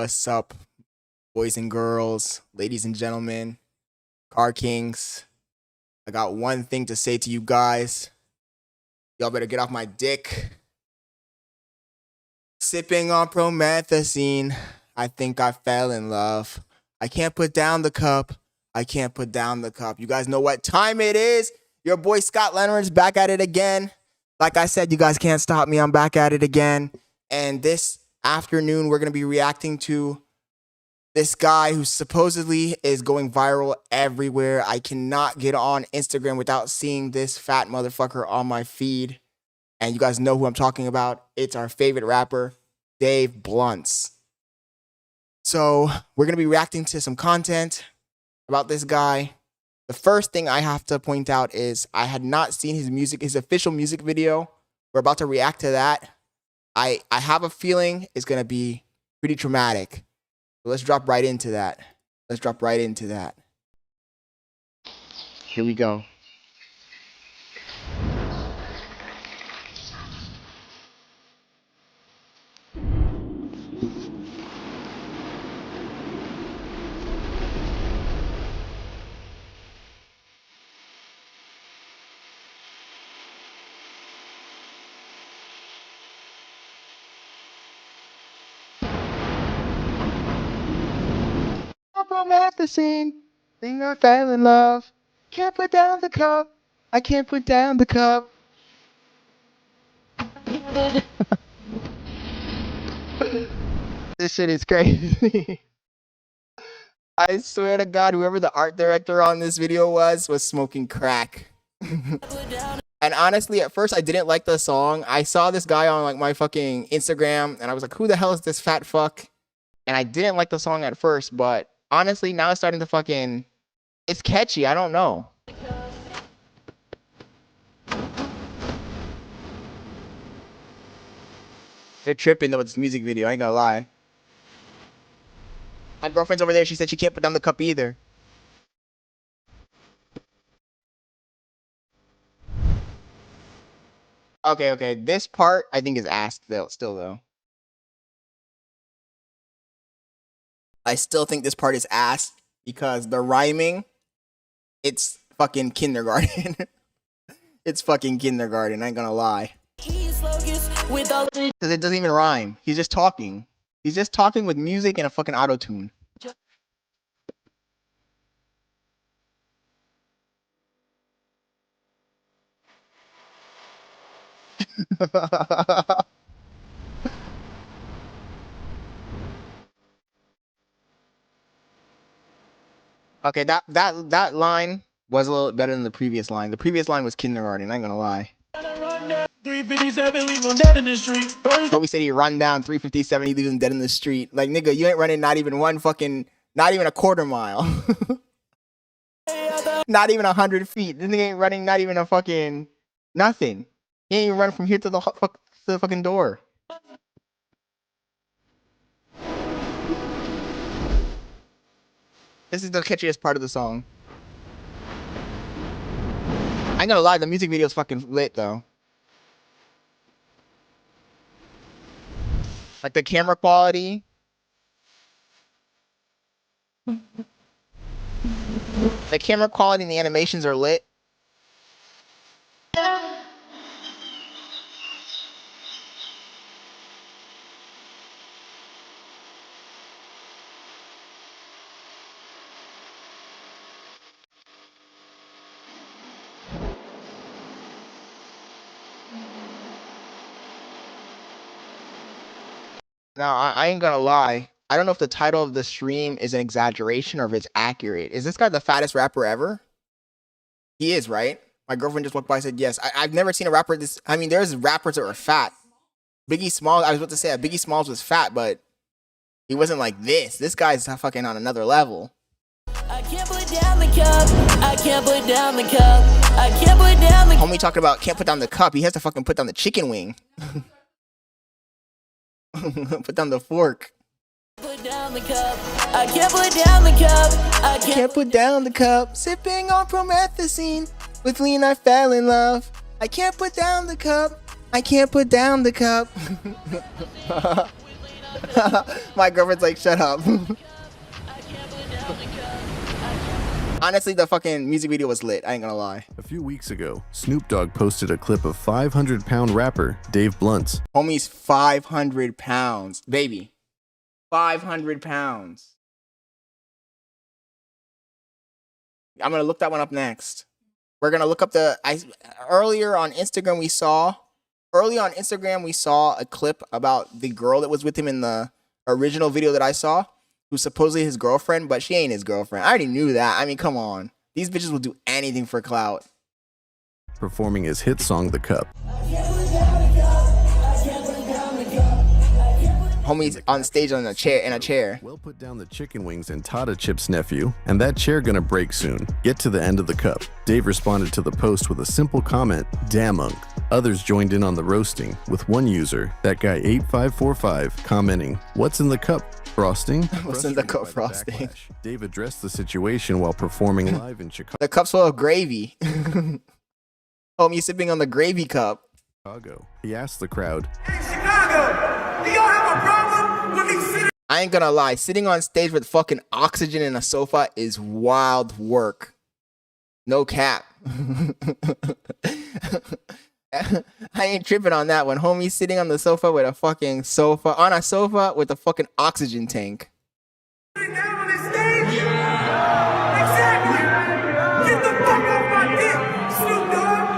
What's up, boys and girls, ladies and gentlemen, car kings? I got one thing to say to you guys. Y'all better get off my dick. Sipping on promethazine, I think I fell in love. I can't put down the cup. I can't put down the cup. You guys know what time it is. Your boy Scott Leonard's back at it again. Like I said, you guys can't stop me. I'm back at it again. And this afternoon, we're going to be reacting to this guy who supposedly is going viral everywhere. I cannot get on Instagram without seeing this fat motherfucker on my feed. And you guys know who I'm talking about. It's our favorite rapper, Dave BLUNTS. So we're going to be reacting to some content about this guy. The first thing I have to point out is I had not seen his official music video. We're about to react to that. I have a feeling it's going to be pretty traumatic. So let's drop right into that. Here we go. I'm at the scene. Think I fell in love. Can't put down the cup. I can't put down the cup. This shit is crazy. I swear to God, whoever the art director on this video was smoking crack. And honestly, at first I didn't like the song. I saw this guy on like my fucking Instagram and I was like, who the hell is this fat fuck? And I didn't like the song at first, but honestly, now it's starting to fucking... It's catchy, I don't know. They're tripping though with this music video, I ain't gonna lie. My girlfriend's over there, she said she can't put down the cup either. Okay, this part I think is ass still though. I still think this part is ass because the rhyming, it's fucking kindergarten. It's fucking kindergarten, I ain't gonna lie. Because it doesn't even rhyme. He's just talking. He's just talking with music and a fucking auto-tune. Okay, that line was a little better than the previous line. The previous line was kindergarten, I ain't gonna lie. 357, leave him dead in the street. But we said he run down 357, he leaves him dead in the street. Like, nigga, you ain't running not even a quarter mile. Not even 100 feet. This nigga ain't running not even a fucking nothing. He ain't even run from here to the fucking door. This is the catchiest part of the song. I ain't gonna lie, the music video is fucking lit though. Like the camera quality. The camera quality and the animations are lit. Now, I ain't gonna lie. I don't know if the title of the stream is an exaggeration or if it's accurate. Is this guy the fattest rapper ever? He is, right? My girlfriend just walked by and said yes. I've never seen a rapper this... I mean, there's rappers that are fat. Biggie Smalls, I was about to say that Biggie Smalls was fat, but he wasn't like this. This guy's fucking on another level. I can't put down the cup. I can't put down the cup. I can't put down the... Homie talking about can't put down the cup. He has to fucking put down the chicken wing. Put down the fork. Put down the cup. I can't put down the cup. I can't put down the cup. Sipping on promethazine. With lean I fell in love. I can't put down the cup. I can't put down the cup. My girlfriend's like, shut up. Honestly, the fucking music video was lit. I ain't gonna lie. A few weeks ago, Snoop Dogg posted a clip of 500-pound rapper Dave BLUNTS. Homie's 500 pounds. Baby. 500 pounds. I'm gonna look that one up next. We're gonna look up earlier on Instagram we saw a clip about the girl that was with him in the original video that I saw, who's supposedly his girlfriend, but she ain't his girlfriend. I already knew that. I mean, come on. These bitches will do anything for clout. Performing his hit song, The Cup. Homie's on stage in a chair. Well, put down the chicken wings and Tata Chip's nephew, and that chair gonna break soon. Get to the end of the cup. Dave responded to the post with a simple comment, damn unk. Others joined in on the roasting, with one user, that guy 8545, commenting, what's in the cup? Frosting? What's in the cup? Frosting. Dave addressed the situation while performing live in Chicago. The cup's full of gravy. Homie sipping on the gravy cup. He asked the crowd, Hey, Chicago, do y'all have a problem with me sitting? I ain't gonna lie, sitting on stage with fucking oxygen in a sofa is wild work. No cap. I ain't tripping on that one. Homie sitting on the sofa with a fucking sofa with a fucking oxygen tank. Down on this stage? Exactly. Get the fuck off my dick, Snoop Dogg.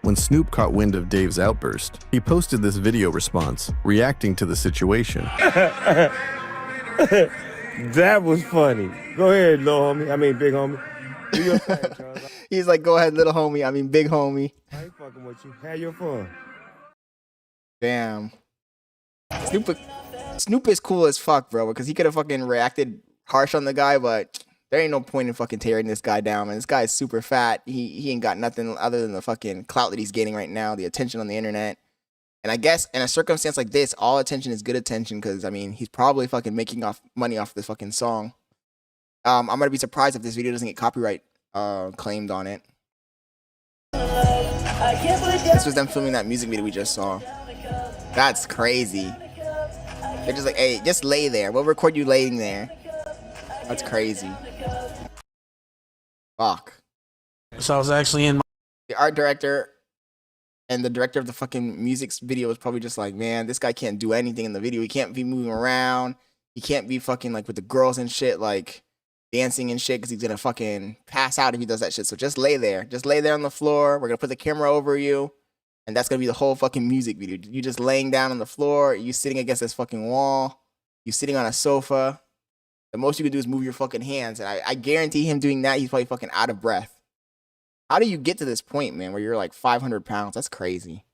when Snoop caught wind of Dave's outburst, he posted this video response, reacting to the situation. That was funny. Go ahead, little homie. I mean, big homie. Do your thing, Charles. He's like, go ahead, little homie. I mean, big homie. I ain't fucking with you. Have your fun. Damn. Snoop is cool as fuck, bro, because he could have fucking reacted harsh on the guy, but there ain't no point in fucking tearing this guy down, man. This guy is super fat. He ain't got nothing other than the fucking clout that he's getting right now, the attention on the internet. And I guess in a circumstance like this, all attention is good attention because, I mean, he's probably fucking making money off this fucking song. I'm going to be surprised if this video doesn't get copyright claimed on it. This was them filming that music video we just saw. That's crazy. They're just like, hey, just lay there. We'll record you laying there. That's crazy. Fuck. So I was actually in The art director and the director of the fucking music video was probably just like, man, this guy can't do anything in the video. He can't be moving around. He can't be fucking like with the girls and shit, like dancing and shit, because he's gonna fucking pass out if he does that shit. So just lay there. Just lay there on the floor. We're gonna put the camera over you. And that's gonna be the whole fucking music video. You just laying down on the floor. You sitting against this fucking wall. You sitting on a sofa. The most you can do is move your fucking hands. And I guarantee him doing that, he's probably fucking out of breath. How do you get to this point, man, where you're like 500 pounds? That's crazy.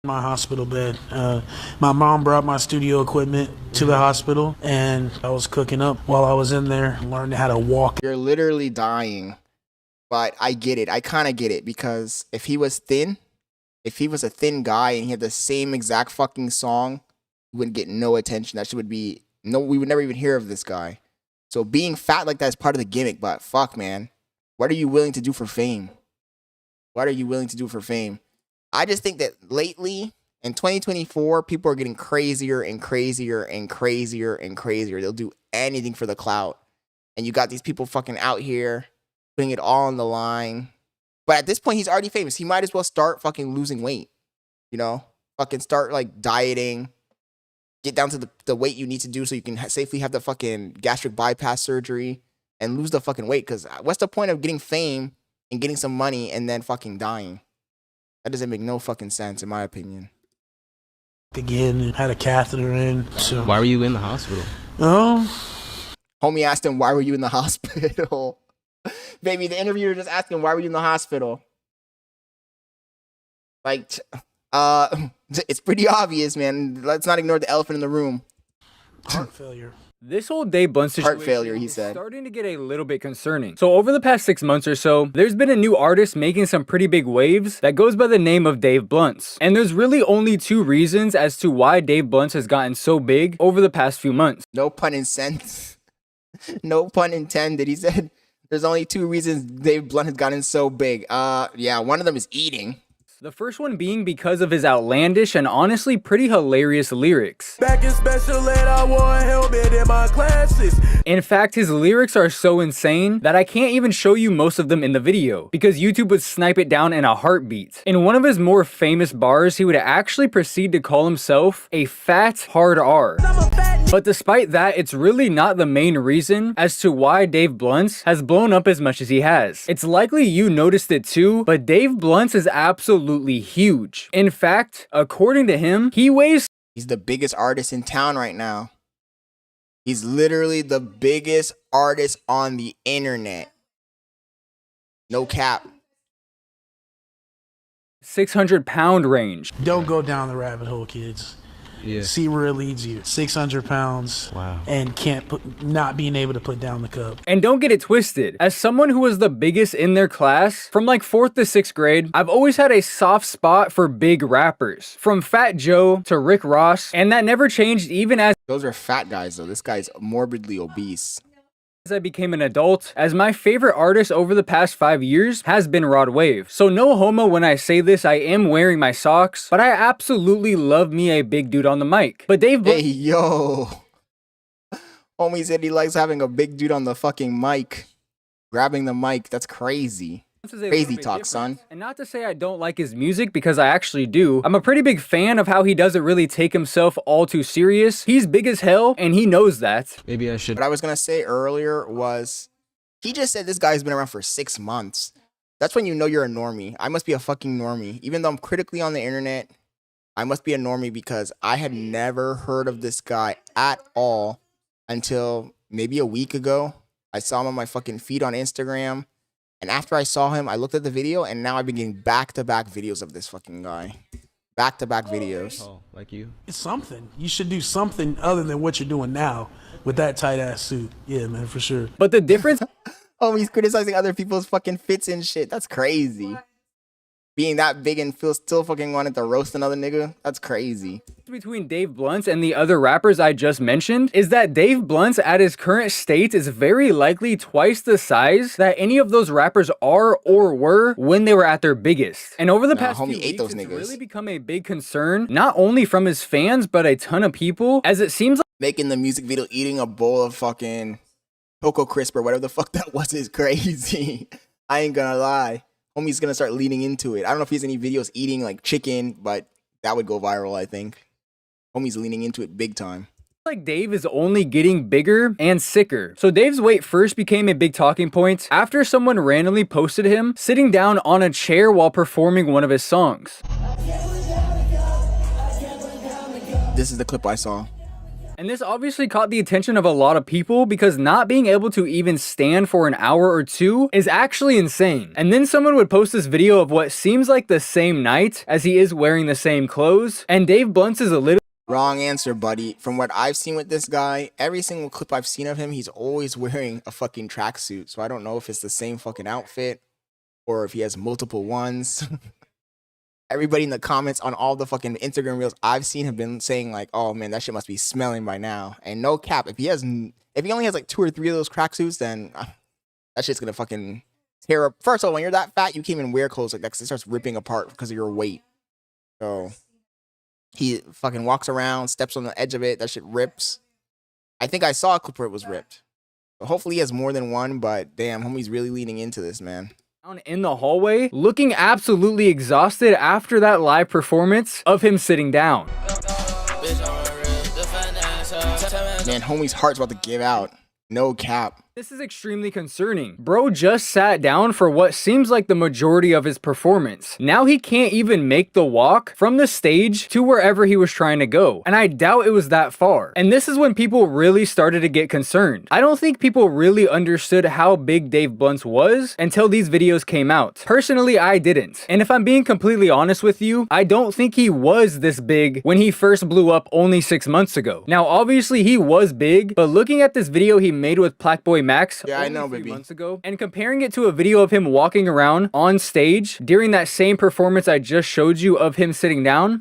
my hospital bed. My mom brought my studio equipment to the hospital, and I was cooking up while I was in there, learning how to walk. You're literally dying. But I get it. I kind of get it, because if he was thin, if he was a thin guy and he had the same exact fucking song, he wouldn't get no attention. That shit would be, no, we would never even hear of this guy. So being fat like that is part of the gimmick, but fuck, man. What are you willing to do for fame? What are you willing to do for fame? I just think that lately, in 2024, people are getting crazier and crazier and crazier and crazier. They'll do anything for the clout. And you got these people fucking out here putting it all on the line. But at this point, he's already famous. He might as well start fucking losing weight. You know? Fucking start like dieting. Get down to the weight you need to do so you can safely have the fucking gastric bypass surgery and lose the fucking weight. Because what's the point of getting fame and getting some money and then fucking dying? That doesn't make no fucking sense, in my opinion. Again, and had a catheter in. So Why were you in the hospital? Homie asked him, why were you in the hospital? Baby, the interviewer just asked him, why were you in the hospital? Like, it's pretty obvious, man. Let's not ignore the elephant in the room. heart failure. This whole Dave BLUNTS situation Heart failure, he is said. starting to get a little bit concerning. So over the past 6 months or so, there's been a new artist making some pretty big waves that goes by the name of Dave BLUNTS. And there's really only 2 reasons as to why Dave BLUNTS has gotten so big over the past few months. No pun intended. No pun intended. He said there's only 2 reasons Dave Blunt has gotten so big. Yeah, one of them is eating. The first one being because of his outlandish and honestly pretty hilarious lyrics. Back in special ed, I wore a helmet in my classes. In fact, his lyrics are so insane that I can't even show you most of them in the video, because YouTube would snipe it down in a heartbeat. In one of his more famous bars, he would actually proceed to call himself a fat hard R. But despite that, it's really not the main reason as to why Dave Blunts has blown up as much as he has. It's likely you noticed it too, but Dave Blunts is absolutely huge. In fact, according to him, He's the biggest artist in town right now. He's literally the biggest artist on the internet. No cap. 600-pound range. Don't go down the rabbit hole, kids. Yeah. See where it leads you. 600 pounds. Wow. And not being able to put down the cup. And don't get it twisted, as someone who was the biggest in their class, from like 4th to 6th grade, I've always had a soft spot for big rappers. From Fat Joe to Rick Ross, and that never changed even as Those are fat guys though. This guy's morbidly obese. I became an adult, as my favorite artist over the past 5 years has been Rod Wave. So no homo when I say this, I am wearing my socks, but I absolutely love me a big dude on the mic. But Dave Hey, yo. Homie said he likes having a big dude on the fucking mic. Grabbing the mic. That's crazy. Crazy talk, son. And not to say I don't like his music, because I actually do. I'm a pretty big fan of how he doesn't really take himself all too serious. He's big as hell, and he knows that. Maybe I should. What I was going to say earlier was, he just said this guy's been around for 6 months. That's when you know you're a normie. I must be a fucking normie. Even though I'm critically on the internet, I must be a normie because I had never heard of this guy at all until maybe a week ago. I saw him on my fucking feed on Instagram. And after I saw him, I looked at the video, and now I've been getting back-to-back videos of this fucking guy. Back-to-back videos. Oh, like you? It's something. You should do something other than what you're doing now with that tight-ass suit. Yeah, man, for sure. But the difference Oh, he's criticizing other people's fucking fits and shit. That's crazy. Being that big and still fucking wanted to roast another nigga. That's crazy. between Dave Blunts and the other rappers I just mentioned is that Dave Blunts at his current state is very likely twice the size that any of those rappers are or were when they were at their biggest. And over the past few weeks, it's really become a big concern, not only from his fans, but a ton of people, as it seems like making the music video eating a bowl of fucking Cocoa Crisp or whatever the fuck that was is crazy. I ain't gonna lie. Homie's gonna start leaning into it. I don't know if he has any videos eating like chicken, but that would go viral, I think. Homie's leaning into it big time. like Dave is only getting bigger and sicker. So Dave's weight first became a big talking point after someone randomly posted him sitting down on a chair while performing one of his songs. This is the clip I saw. And this obviously caught the attention of a lot of people because not being able to even stand for an hour or two is actually insane. And then someone would post this video of what seems like the same night as he is wearing the same clothes, and Dave Blunts is a little... Wrong answer, buddy. From what I've seen with this guy, every single clip I've seen of him, he's always wearing a fucking tracksuit. So I don't know if it's the same fucking outfit or if he has multiple ones. Everybody in the comments on all the fucking Instagram reels I've seen have been saying like, oh man, that shit must be smelling by now. And no cap, if he only has like 2 or 3 of those tracksuits, then that shit's gonna fucking tear up. First of all, when you're that fat, you can't even wear clothes like that because it starts ripping apart because of your weight. So he fucking walks around, steps on the edge of it, that shit rips. I think I saw a clip where it was ripped. So hopefully he has more than one, but damn, homie's really leaning into this, man. In the hallway, looking absolutely exhausted after that live performance of him sitting down. Man, homie's heart's about to give out. No cap. This is extremely concerning. Bro just sat down for what seems like the majority of his performance. Now he can't even make the walk from the stage to wherever he was trying to go. And I doubt it was that far. And this is when people really started to get concerned. I don't think people really understood how big Dave Blunts was until these videos came out. Personally, I didn't. And if I'm being completely honest with you, I don't think he was this big when he first blew up only 6 months ago. Now, obviously he was big, but looking at this video he made with Plackboy Max I know, a few baby. months ago, and comparing it to a video of him walking around on stage during that same performance I just showed you of him sitting down.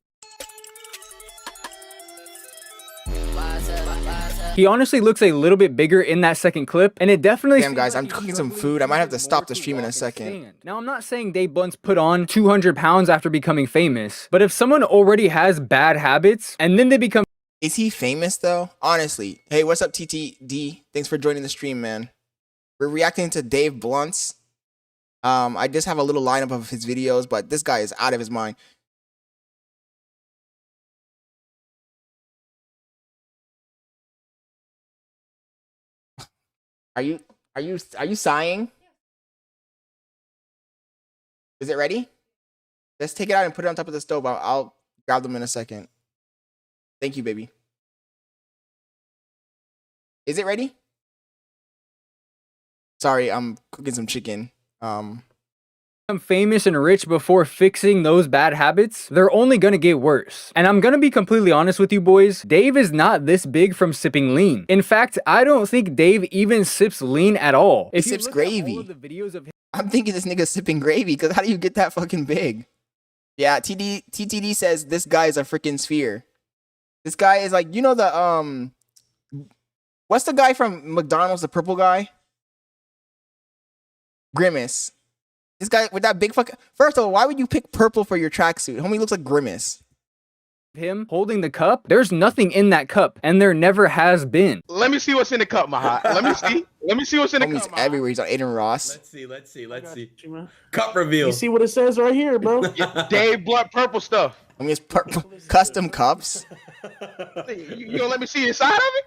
He honestly looks a little bit bigger in that second clip, and it definitely Damn, guys, I'm cooking some food. I might have to stop the stream in a second. Now, I'm not saying Dave Blunt's put on 200 pounds after becoming famous, but if someone already has bad habits and then they become... Is he famous though? Honestly. Hey, what's up, TTD? Thanks for joining the stream, man. We're reacting to Dave Blunt's. I just have a little lineup of his videos, but this guy is out of his mind. Are you sighing? Is it ready? Let's take it out and put it on top of the stove. I'll grab them in a second. Thank you, baby. Is it ready? Sorry, I'm cooking some chicken. Become famous and rich before fixing those bad habits, they're only gonna get worse. And I'm gonna be completely honest with you boys, Dave is not this big from sipping lean. In fact, I don't think Dave even sips lean at all. He sips gravy. I'm thinking this nigga's sipping gravy, because how do you get that fucking big? Yeah, TTD says this guy is a freaking sphere. This guy is like, you know the, what's the guy from McDonald's, the purple guy? Grimace. This guy with that big fucking... First of all, why would you pick purple for your tracksuit? Homie looks like Grimace. Him holding the cup, there's nothing in that cup, and there never has been. Let me see what's in the cup, Mahat. Let me see. Let me see what's in the Homie's cup. everywhere. He's on Aiden Ross. Let's see. Cup reveal. You see what it says right here, bro? Dave Blunt purple stuff. Homie's purple custom cups. You gonna let me see inside of it?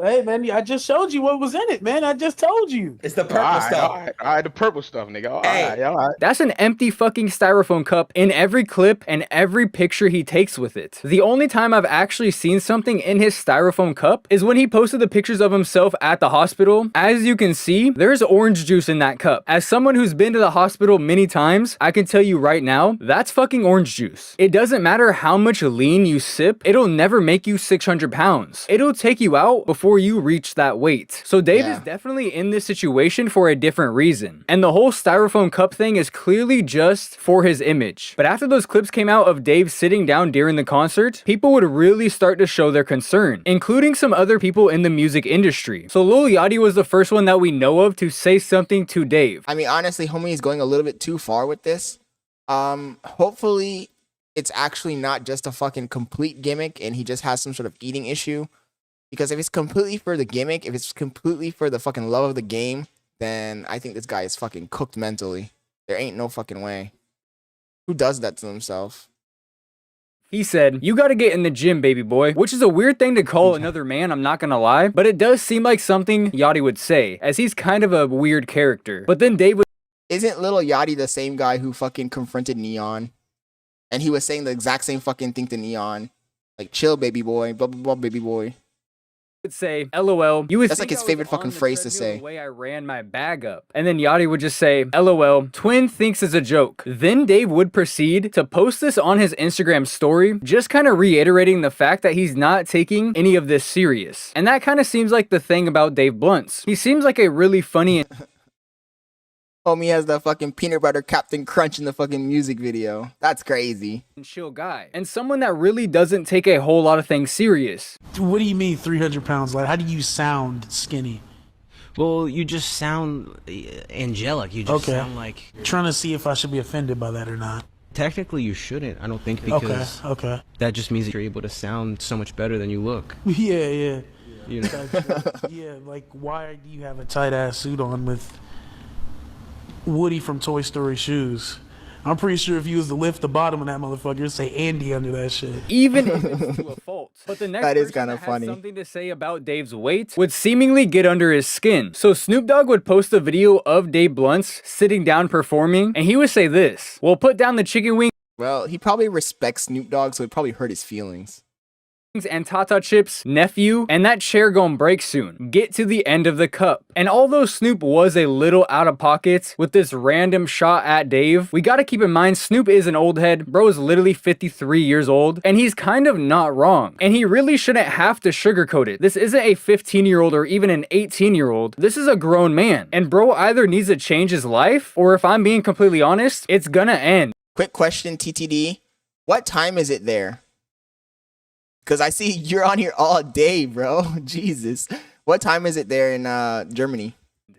Hey, man, I just showed you what was in it, man. I just told you. It's the purple stuff. All right, the purple stuff, nigga. All right. That's an empty fucking styrofoam cup in every clip and every picture he takes with it. The only time I've actually seen something in his styrofoam cup is when he posted the pictures of himself at the hospital. As you can see, there's orange juice in that cup. As someone who's been to the hospital many times, I can tell you right now, that's fucking orange juice. It doesn't matter how much lean you sip, it'll never make you 600 pounds. It'll take you out before you reach that weight. So Dave is definitely in this situation for a different reason. And the whole styrofoam cup thing is clearly just for his image. But after those clips came out of Dave sitting down during the concert, people would really start to show their concern, including some other people in the music industry. So Lil Yachty was the first one that we know of to say something to Dave. I mean, honestly, homie is going a little bit too far with this. Hopefully it's actually not just a fucking complete gimmick and he just has some sort of eating issue. Because if it's completely for the gimmick, if it's completely for the fucking love of the game, then I think this guy is fucking cooked mentally. There ain't no fucking way. Who does that to himself? He said, "You gotta get in the gym, baby boy," which is a weird thing to call another man, I'm not gonna lie, but it does seem like something Yachty would say, as he's kind of a weird character. But then Dave was... Isn't Lil Yachty the same guy who fucking confronted Neon? And he was saying the exact same fucking thing to Neon. Like, chill, baby boy, blah, blah, blah, baby boy. Would say, LOL. You would That's like his favorite fucking phrase to say. The way I ran my bag up. And then Yachty would just say, LOL, twin thinks it's a joke. Then Dave would proceed to post this on his Instagram story, just kind of reiterating the fact that he's not taking any of this serious. And that kind of seems like the thing about Dave Blunts. He seems like a really funny... Homie has the fucking peanut butter Captain Crunch in the fucking music video. That's crazy. Chill guy. And someone that really doesn't take a whole lot of things serious. What do you mean 300 pounds? Like, how do you sound skinny? Well, you just sound angelic. You just sound like... Trying to see if I should be offended by that or not. Technically, you shouldn't, I don't think, because that just means that you're able to sound so much better than you look. Yeah. You know? Yeah, like, why do you have a tight-ass suit on with Woody from Toy Story shoes? I'm pretty sure if you was to lift the bottom of that motherfucker, it'd say Andy under that shit. Even if it's to a fault. But the next that is person kind of that funny. Has something to say about Dave's weight would seemingly get under his skin. So Snoop Dogg would post a video of Dave Blunts sitting down performing, and he would say this: "Well, put down the chicken wing." Well, he probably respects Snoop Dogg, so it probably hurt his feelings. And Tata Chips, nephew, and that chair gon' break soon. Get to the end of the cup. And although Snoop was a little out of pocket with this random shot at Dave, we gotta keep in mind Snoop is an old head. Bro is literally 53 years old, and he's kind of not wrong. And he really shouldn't have to sugarcoat it. This isn't a 15-year-old or even an 18-year-old. This is a grown man. And bro either needs to change his life, or if I'm being completely honest, it's gonna end. Quick question, TTD. What time is it there? Because I see you're on here all day, bro. Jesus. What time is it there in Germany?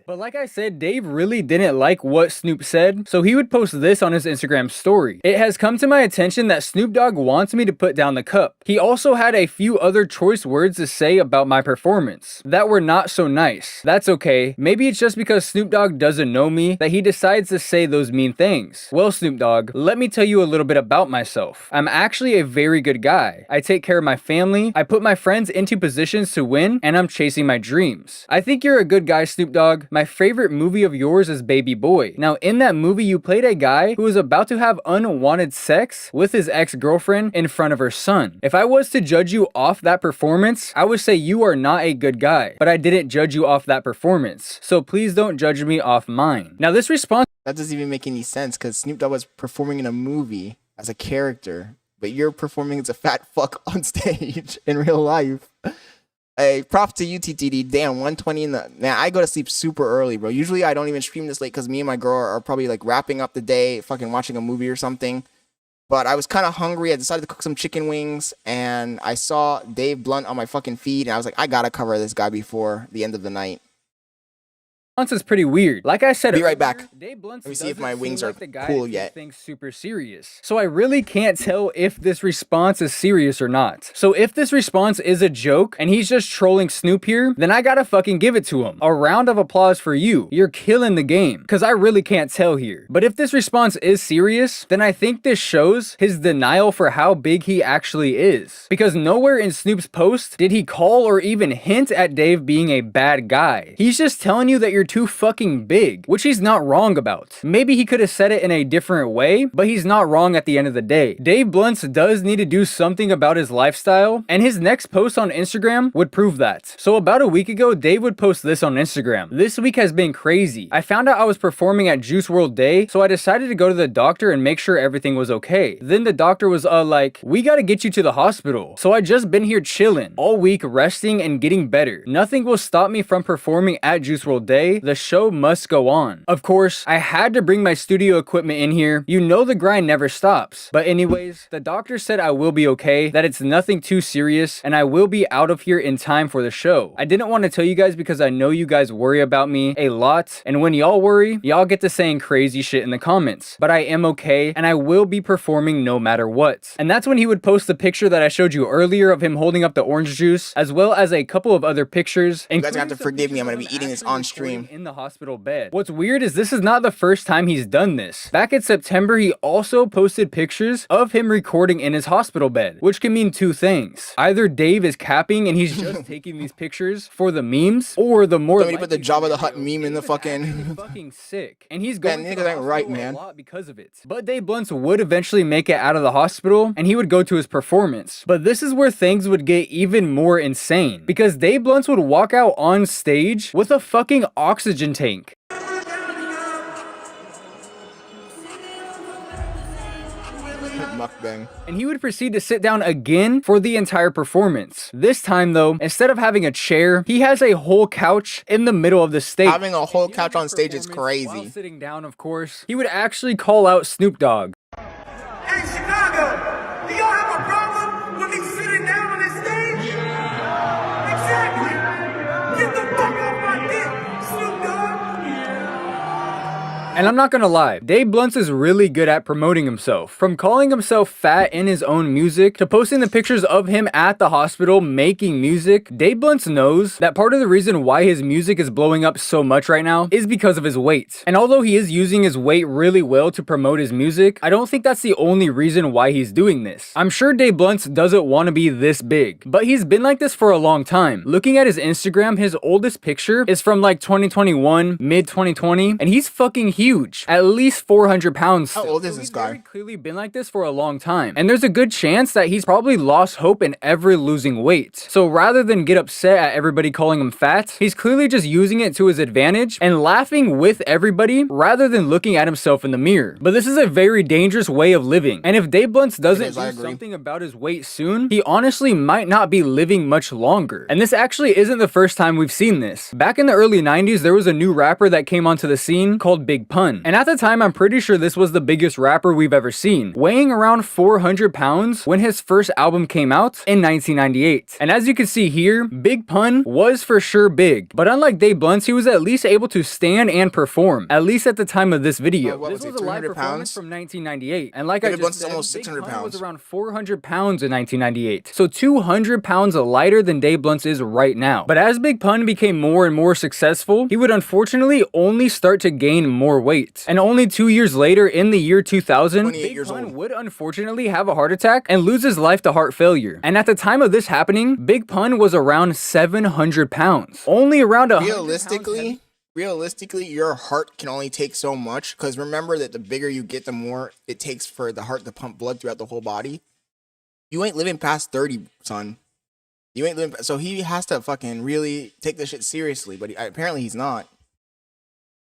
But like I said, Dave really didn't like what Snoop said, so he would post this on his Instagram story. It has come to my attention that Snoop Dogg wants me to put down the cup. He also had a few other choice words to say about my performance that were not so nice. That's okay. Maybe it's just because Snoop Dogg doesn't know me that he decides to say those mean things. Well, Snoop Dogg, let me tell you a little bit about myself. I'm actually a very good guy. I take care of my family, I put my friends into positions to win, and I'm chasing my dreams. I think you're a good guy, Snoop Dogg. My favorite movie of yours is Baby Boy. Now, in that movie, you played a guy who was about to have unwanted sex with his ex-girlfriend in front of her son. If I was to judge you off that performance, I would say you are not a good guy, but I didn't judge you off that performance. So please don't judge me off mine. Now, this response... That doesn't even make any sense because Snoop Dogg was performing in a movie as a character, but you're performing as a fat fuck on stage in real life. Hey, props to you, TTD. Damn, 120 in the... Man, I go to sleep super early, bro. Usually, I don't even stream this late because me and my girl are probably, like, wrapping up the day, fucking watching a movie or something. But I was kind of hungry. I decided to cook some chicken wings, and I saw Dave Blunt on my fucking feed, and I was like, I gotta cover this guy before the end of the night. Is pretty weird. Like I said, be right back. Dave Blunt's Let me see if my wings like are cool yet. Things super serious. So I really can't tell if this response is serious or not. So if this response is a joke and he's just trolling Snoop here, then I gotta fucking give it to him. A round of applause for you. You're killing the game. Cause I really can't tell here. But if this response is serious, then I think this shows his denial for how big he actually is. Because nowhere in Snoop's post did he call or even hint at Dave being a bad guy. He's just telling you that you're too fucking big, which he's not wrong about. Maybe he could have said it in a different way, but he's not wrong at the end of the day. Dave Blunts does need to do something about his lifestyle, and his next post on Instagram would prove that. So about a week ago, Dave would post this on Instagram. This week has been crazy. I found out I was performing at Juice WRLD Day, so I decided to go to the doctor and make sure everything was okay. Then the doctor was like, we gotta get you to the hospital. So I just been here chilling all week, resting and getting better. Nothing will stop me from performing at Juice WRLD Day. The show must go on. Of course, I had to bring my studio equipment in here. You know the grind never stops. But anyways, the doctor said I will be okay, that it's nothing too serious, and I will be out of here in time for the show. I didn't want to tell you guys because I know you guys worry about me a lot, and when y'all worry, y'all get to saying crazy shit in the comments. But I am okay, and I will be performing no matter what. And that's when he would post the picture that I showed you earlier of him holding up the orange juice, as well as a couple of other pictures. You guys have to forgive me, I'm gonna be eating this on stream. In the hospital bed. What's weird is this is not the first time he's done this. Back in September, he also posted pictures of him recording in his hospital bed, which can mean two things. Either Dave is capping and he's just taking these pictures for the memes, or the more somebody put the Jabba the Hutt meme in the fucking sick, and he's going niggas ain't right, man. A lot because of it. But Dave Blunts would eventually make it out of the hospital, and he would go to his performance. But this is where things would get even more insane, because Dave Blunts would walk out on stage with a fucking oxygen tank. Mukbang. And he would proceed to sit down again for the entire performance. This time though, instead of having a chair, he has a whole couch in the middle of the stage. Having a whole couch on stage is crazy. While sitting down, of course, he would actually call out Snoop Dogg. Hey, Chicago, do y'all have a problem with me sitting down on this stage? Exactly. Get the fuck off my dick, Snoop Dogg. And I'm not gonna lie, Dave Blunts is really good at promoting himself. From calling himself fat in his own music, to posting the pictures of him at the hospital making music, Dave Blunts knows that part of the reason why his music is blowing up so much right now is because of his weight. And although he is using his weight really well to promote his music, I don't think that's the only reason why he's doing this. I'm sure Dave Blunts doesn't want to be this big, but he's been like this for a long time. Looking at his Instagram, his oldest picture is from like 2021, mid 2020, and he's fucking huge. At least 400 pounds still. How old is this guy? He's clearly been like this for a long time. And there's a good chance that he's probably lost hope in ever losing weight. So rather than get upset at everybody calling him fat, he's clearly just using it to his advantage and laughing with everybody rather than looking at himself in the mirror. But this is a very dangerous way of living. And if Dave Blunts doesn't do something about his weight soon, he honestly might not be living much longer. And this actually isn't the first time we've seen this. Back in the early 90s, there was a new rapper that came onto the scene called Big Pun. Pun. And at the time, I'm pretty sure this was the biggest rapper we've ever seen, weighing around 400 pounds when his first album came out in 1998. And as you can see here, Big Pun was for sure big, but unlike Dave BLUNTS, he was at least able to stand and perform, at least at the time of this video. What This was was it, a live 300 performance pounds? from 1998, and like I David just BLUNTS is said, almost Big 600 Pun was pounds. around 400 pounds in 1998, so 200 pounds lighter than Dave BLUNTS is right now. But as Big Pun became more and more successful, he would unfortunately only start to gain more weight. And only 2 years later, in the year 2000, Big Pun would unfortunately have a heart attack and lose his life to heart failure. And at the time of this happening, Big Pun was around 700 pounds. Only around 100 Realistically, your heart can only take so much, because remember that the bigger you get, the more it takes for the heart to pump blood throughout the whole body. You ain't living past 30, son. You ain't living. So he has to fucking really take this shit seriously, but apparently he's not.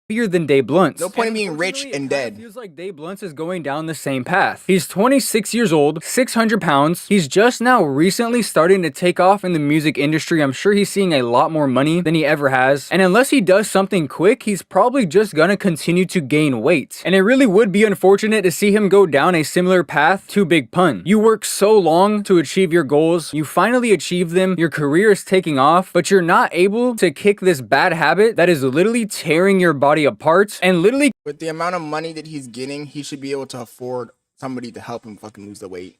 Heavier than Dave BLUNTS. No point in being rich and dead. Feels like Dave BLUNTS is going down the same path. He's 26 years old, 600 pounds. He's just now recently starting to take off in the music industry. I'm sure he's seeing a lot more money than he ever has. And unless he does something quick, he's probably just gonna continue to gain weight. And it really would be unfortunate to see him go down a similar path to Big Pun. You work so long to achieve your goals, you finally achieve them, your career is taking off, but you're not able to kick this bad habit that is literally tearing your body apart and literally. With the amount of money that he's getting, he should be able to afford somebody to help him fucking lose the weight.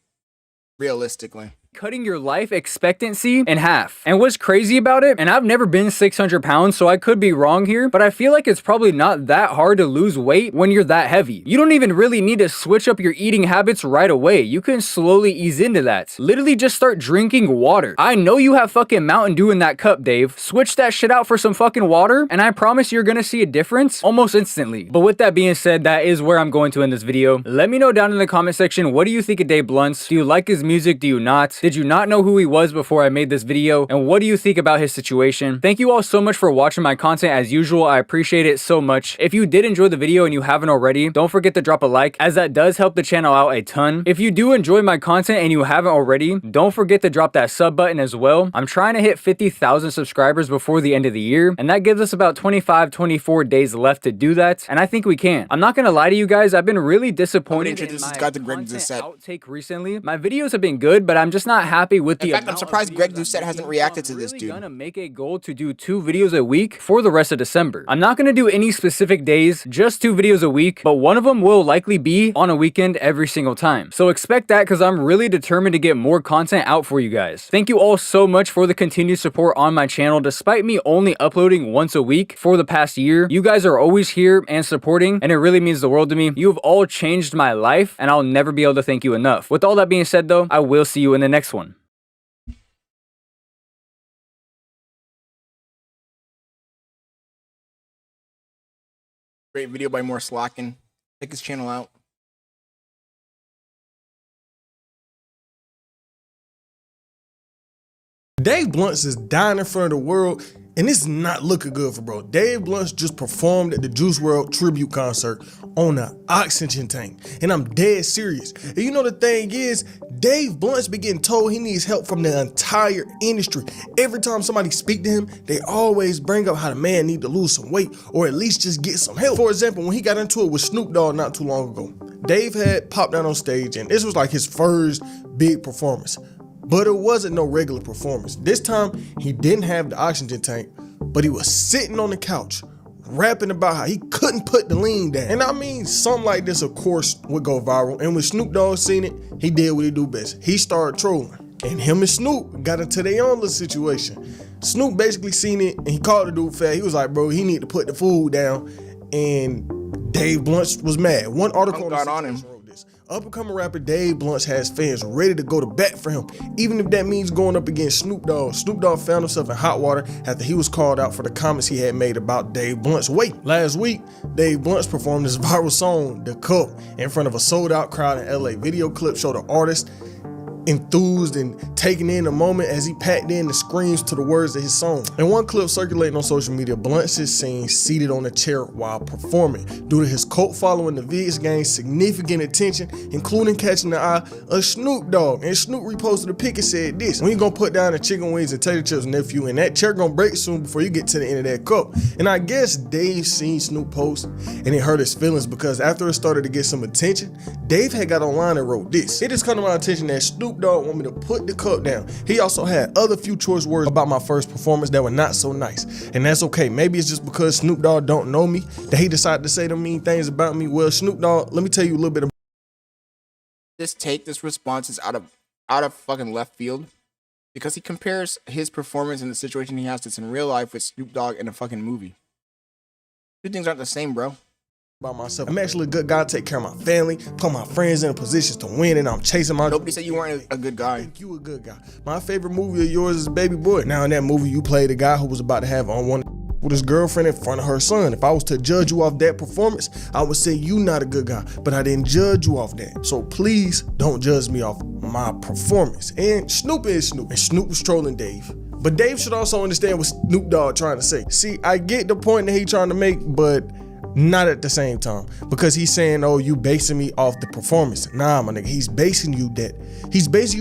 Realistically. Cutting your life expectancy in half. And what's crazy about it, and I've never been 600 pounds, so I could be wrong here, but I feel like it's probably not that hard to lose weight when you're that heavy. You don't even really need to switch up your eating habits right away. You can slowly ease into that. Literally just start drinking water. I know you have fucking Mountain Dew in that cup, Dave. Switch that shit out for some fucking water, and I promise you're gonna see a difference almost instantly. But with that being said, that is where I'm going to end this video. Let me know down in the comment section, what do you think of Dave BLUNTS? Do you like his music? Do you not? Did you not know who he was before I made this video? And what do you think about his situation? Thank you all so much for watching my content as usual. I appreciate it so much. If you did enjoy the video and you haven't already, don't forget to drop a like, as that does help the channel out a ton. If you do enjoy my content and you haven't already, don't forget to drop that sub button as well. I'm trying to hit 50,000 subscribers before the end of the year, and that gives us about 24 days left to do that, and I think we can. I'm not gonna lie to you guys, I've been really disappointed in my content outtake recently. My videos have been good, but I'm just not happy with the. In fact, I'm surprised Greg Doucette hasn't reacted to this, dude. I'm gonna make a goal to do 2 videos a week for the rest of December. I'm not gonna do any specific days, just 2 videos a week, but one of them will likely be on a weekend every single time. So expect that, because I'm really determined to get more content out for you guys. Thank you all so much for the continued support on my channel. Despite me only uploading once a week for the past year, you guys are always here and supporting, and it really means the world to me. You have all changed my life, and I'll never be able to thank you enough. With all that being said though, I will see you in the next one. Great video by More Slacking. Check his channel out. Dave BLUNTS is dying in front of the world, and it's not looking good for bro. Dave BLUNTS just performed at the Juice WRLD tribute concert on an oxygen tank, and I'm dead serious. And you know the thing is, Dave BLUNTS been getting told he needs help from the entire industry. Every time somebody speak to him, they always bring up how the man need to lose some weight, or at least just get some help. For example, when he got into it with Snoop Dogg not too long ago, Dave had popped out on stage, and this was like his first big performance. But it wasn't no regular performance. This time, he didn't have the oxygen tank, but he was sitting on the couch, rapping about how he couldn't put the lean down. And I mean, something like this, of course, would go viral. And when Snoop Dogg seen it, he did what he do best. He started trolling. And him and Snoop got into their own little situation. Snoop basically seen it, and he called the dude fat. He was like, bro, he need to put the food down. And Dave BLUNTS was mad. One article got on him. Up-and-coming rapper Dave BLUNTS has fans ready to go to bat for him, even if that means going up against Snoop Dogg. Snoop Dogg found himself in hot water after he was called out for the comments he had made about Dave BLUNTS' weight. Last week, Dave BLUNTS performed his viral song, The Cup, in front of a sold-out crowd in LA. Video clip showed the artist enthused and taking in the moment as he packed in the screams to the words of his song. In one clip circulating on social media, Blunts is seen seated on a chair while performing. Due to his cult following, the vids gained significant attention, including catching the eye of Snoop Dogg. And Snoop reposted a pic and said this: "When you gonna put down the chicken wings and tater chips, nephew, and that chair gonna break soon before you get to the end of that cup." And I guess Dave seen Snoop post and it hurt his feelings, because after it started to get some attention, Dave had got online and wrote this: "It has come to my attention that Snoop Dogg want me to put the cup down. He also had other few choice words about my first performance that were not so nice. And that's okay. Maybe it's just because Snoop Dogg don't know me that he decided to say them mean things about me. Well, Snoop Dogg, let me tell you a little bit about this response is out of fucking left field, because he compares his performance and the situation he has that's in real life with Snoop Dogg in a fucking movie. Two things aren't the same, bro. myself. I'm actually a good guy, take care of my family, put my friends in positions to win, and I'm chasing my... Nobody said you weren't a good guy. Think you a good guy. My favorite movie of yours is Baby Boy. Now in that movie, you played a guy who was about to have on one with his girlfriend in front of her son. If I was to judge you off that performance, I would say you not a good guy, but I didn't judge you off that. So please don't judge me off my performance." And Snoop is Snoop, and Snoop was trolling Dave. But Dave should also understand what Snoop Dogg trying to say. See, I get the point that he trying to make, but not at the same time, because he's saying, "Oh, you basing me off the performance." Nah, my nigga, he's basing you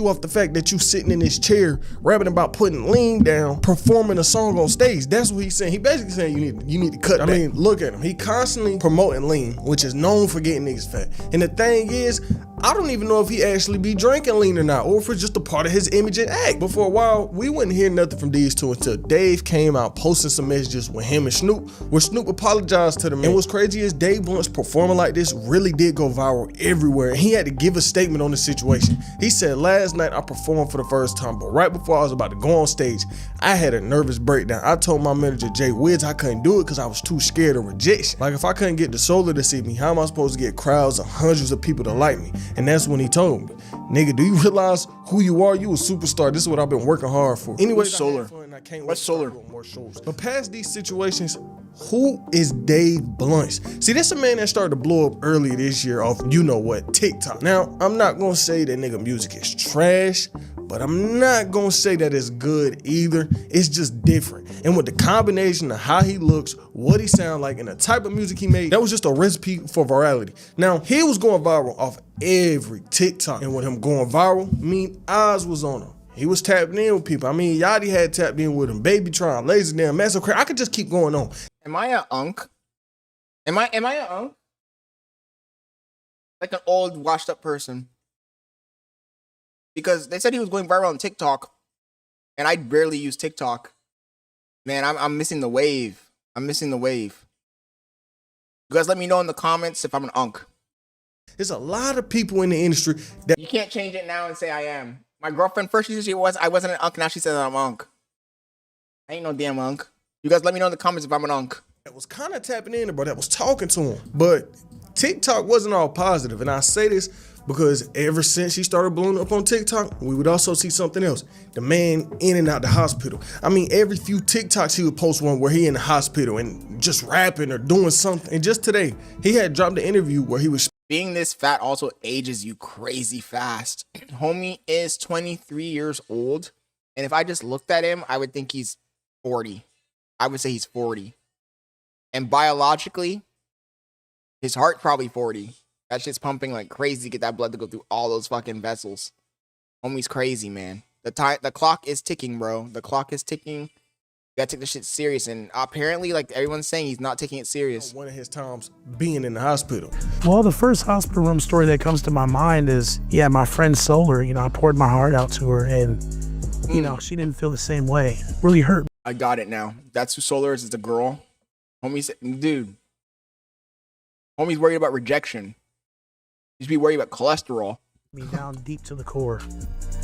off the fact that you sitting in this chair rapping about putting lean down, performing a song on stage. That's what he's saying. He basically saying you need to cut back. I mean, look at him. He constantly promoting lean, which is known for getting niggas fat. And the thing is, I don't even know if he actually be drinking lean or not, or if it's just a part of his image and act. But for a while, we wouldn't hear nothing from these two until Dave came out posting some messages with him and Snoop, where Snoop apologized to them. And what's crazy is Dave Blunt's performing like this really did go viral everywhere, and he had to give a statement on the situation. He said, "Last night I performed for the first time, but right before I was about to go on stage, I had a nervous breakdown. I told my manager Jay Wiz I couldn't do it because I was too scared of rejection. Like, if I couldn't get the Solar to see me, how am I supposed to get crowds of hundreds of people to like me?" And that's when he told me, "Nigga, do you realize who you are? You a superstar. This is what I've been working hard for." Anyway, Solar? What's Solar? More shows. But past these situations, who is Dave Blunts? See, this a man that started to blow up earlier this year off, you know what, TikTok. Now, I'm not gonna say that nigga music is trash, but I'm not gonna say that it's good either. It's just different. And with the combination of how he looks, what he sound like, and the type of music he made, that was just a recipe for virality. Now, he was going viral off every TikTok, and with him going viral, I mean, eyes was on him. He was tapping in with people. I mean, Yachty had tapped in with him. Baby Tron, Lazy Damn, Massacre. I could just keep going on. Am I a unk? Am I a unk? Like an old, washed up person? Because they said he was going viral on TikTok, and I barely use TikTok. Man, I'm missing the wave. I'm missing the wave. You guys let me know in the comments if I'm an unk. There's a lot of people in the industry that... You can't change it now and say I am. My girlfriend first she I wasn't an unk, now she says I'm an unk. I ain't no damn unk. You guys let me know in the comments if I'm an unk. That was kind of tapping in, bro, that was talking to him. But TikTok wasn't all positive, and I say this because ever since he started blowing up on TikTok, we would also see something else. The man in and out the hospital. I mean, every few TikToks he would post one where he in the hospital and just rapping or doing something. And just today, he had dropped an interview where he was... Being this fat also ages you crazy fast. Homie is 23 years old, and if I just looked at him, I would think he's 40. I would say he's 40. And biologically, his heart probably 40. That shit's pumping like crazy to get that blood to go through all those fucking vessels. Homie's crazy, man. The clock is ticking, bro. The clock is ticking. You gotta take this shit serious, and apparently, like everyone's saying, he's not taking it serious. One of his times being in the hospital. Well, the first hospital room story that comes to my mind is, yeah, my friend Solar. You know, I poured my heart out to her, and you know, she didn't feel the same way. Really hurt. I got it now. That's who Solar is. It's a girl. Homie said, dude. Homie's worried about rejection. He should be worried about cholesterol. Me down deep to the core,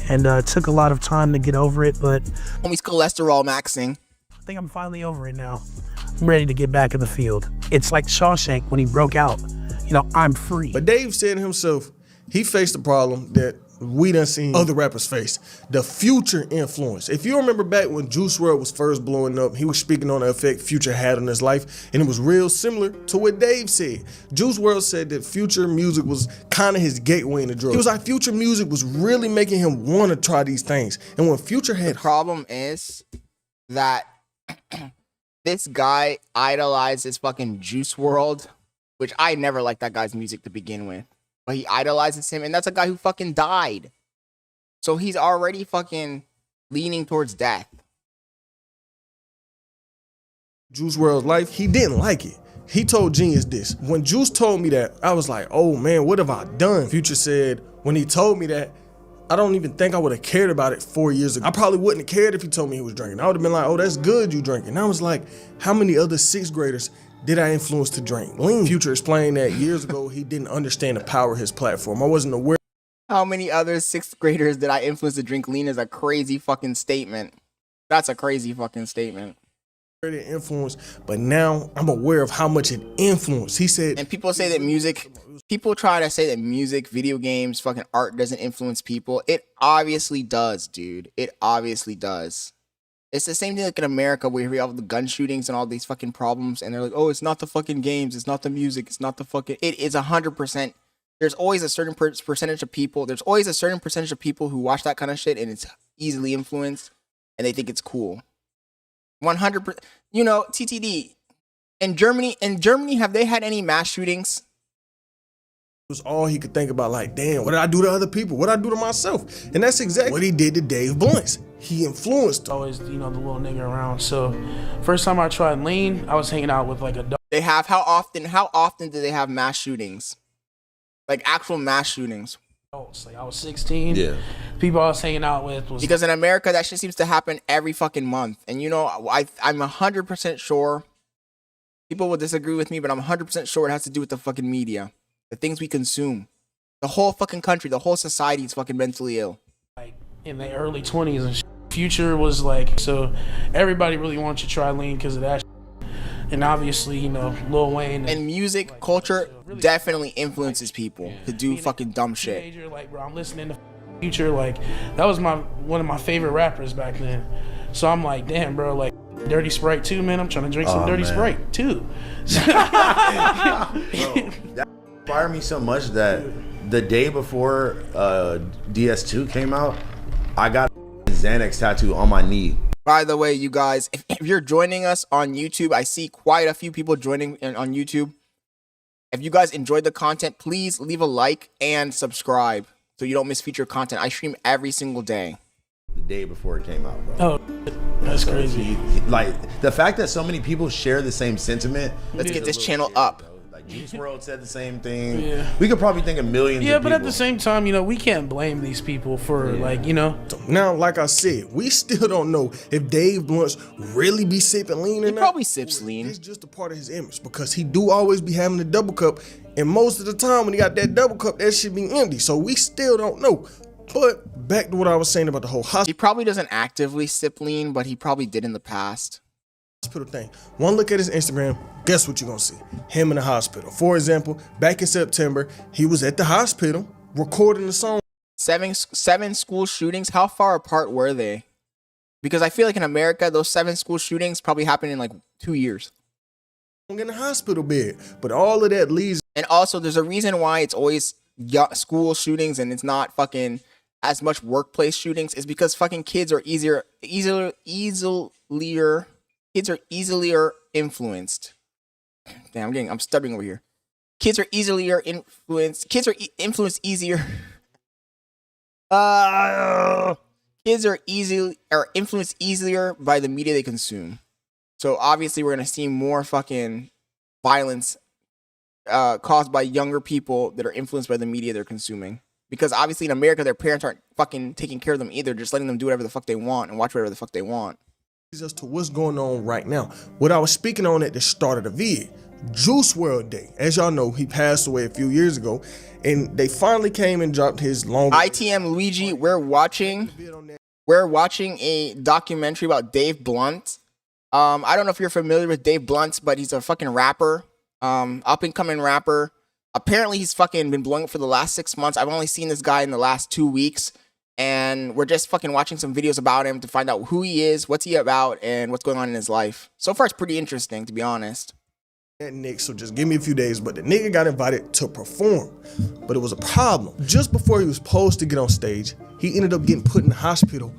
and it took a lot of time to get over it, but homie's cholesterol maxing. I think I'm finally over it now. I'm ready to get back in the field. It's like Shawshank when he broke out. You know, I'm free. But Dave said himself, he faced a problem that we done seen other rappers face. The Future influence. If you remember back when Juice WRLD was first blowing up, he was speaking on the effect Future had on his life, and it was real similar to what Dave said. Juice WRLD said that Future music was kind of his gateway into drugs. He was like, Future music was really making him want to try these things. And when Future had... The problem is that this guy idolizes fucking Juice WRLD, which I never liked that guy's music to begin with. But he idolizes him, and that's a guy who fucking died. So he's already fucking leaning towards death. Juice WRLD's life, he didn't like it. He told Genius this. When Juice told me that, I was like, oh man, what have I done? Future said, when he told me that, I don't even think I would have cared about it 4 years ago. I probably wouldn't have cared if he told me he was drinking. I would have been like, oh, that's good you drinking. And I was like, how many other 6th graders did I influence to drink lean? Future explained that years ago he didn't understand the power of his platform. I wasn't aware. How many other 6th graders did I influence to drink lean is a crazy fucking statement. That's a crazy fucking statement. Influence, but now I'm aware of how much it influenced. He said, and people say that people try to say that music, video games, fucking art doesn't influence people. It obviously does, dude. It obviously does. It's the same thing like in America where we have the gun shootings and all these fucking problems, and they're like, oh, it's not the fucking games, it's not the music, it's not the fucking... It is 100%. There's always a certain percentage of people, who watch that kind of shit and it's easily influenced and they think it's cool. 100%. You know, TTD, in Germany, have they had any mass shootings? It was all he could think about, like, damn, what did I do to other people? What did I do to myself? And that's exactly what he did to Dave BLUNTS. He influenced him. Always, you know, the little nigga around. So, first time I tried lean, I was hanging out with like a dog. They have, how often do they have mass shootings? Like actual mass shootings? Like I was 16. Yeah. People I was hanging out with was... Because in America, that shit seems to happen every fucking month. And you know, I'm 100% sure, people will disagree with me, but I'm 100% sure it has to do with the fucking media. The things we consume. The whole fucking country, the whole society is fucking mentally ill. Like in the early 20s and shit. Future was like, so everybody really wants you to try lean because of that shit. And obviously, you know, Lil Wayne and music like, culture really definitely influences people to do fucking dumb shit. Teenager, like, bro, I'm listening to Future, like that was one of my favorite rappers back then. So I'm like, damn, bro, like Dirty Sprite too, man. I'm trying to drink some Dirty Sprite too. Bro, that inspired me so much that the day before DS2 came out, I got a Xanax tattoo on my knee. By the way, you guys, if you're joining us on YouTube, I see quite a few people joining on YouTube. If you guys enjoyed the content, please leave a like and subscribe so you don't miss future content. I stream every single day. The day before it came out, bro. Oh, that's crazy. Like, the fact that so many people share the same sentiment. Let's get this channel up. Like, Juice WRLD said the same thing. Yeah. We could probably think of millions of people. Yeah, but at the same time, you know, we can't blame these people for, like, you know. Now, like I said, we still don't know if Dave BLUNTS really be sipping lean or not. He probably sips lean. It's just a part of his image because he do always be having the double cup. And most of the time when he got that double cup, that shit be empty. So we still don't know. But back to what I was saying about the whole hospital. He probably doesn't actively sip lean, but he probably did in the past. Hospital thing. One look at his Instagram, guess what you're gonna see? Him in the hospital. For example, back in September, he was at the hospital recording the song. Seven school shootings. How far apart were they? Because I feel like in America, those 7 school shootings probably happened in like 2 years. In the hospital bed, but all of that leads. And also, there's a reason why it's always school shootings and it's not fucking as much workplace shootings. Is because fucking kids are easier influenced. Damn, I'm stuttering over here. Kids are easilier influenced. Kids are influenced easier. Kids are influenced easier by the media they consume. So obviously we're gonna see more fucking violence caused by younger people that are influenced by the media they're consuming. Because obviously in America, their parents aren't fucking taking care of them either, just letting them do whatever the fuck they want and watch whatever the fuck they want. As to what's going on right now. What I was speaking on at the start of the vid, Juice WRLD Day. As y'all know, he passed away a few years ago, and they finally came and dropped his long. ITM Luigi, we're watching a documentary about Dave BLUNTS. I don't know if you're familiar with Dave BLUNTS, but he's a fucking rapper, up and coming rapper. Apparently, he's fucking been blowing up for the last 6 months. I've only seen this guy in the last 2 weeks. And we're just fucking watching some videos about him to find out who he is, what's he about, and what's going on in his life. So far, it's pretty interesting, to be honest. Nick, so just give me a few days, but the nigga got invited to perform, but it was a problem. Just before he was supposed to get on stage, he ended up getting put in the hospital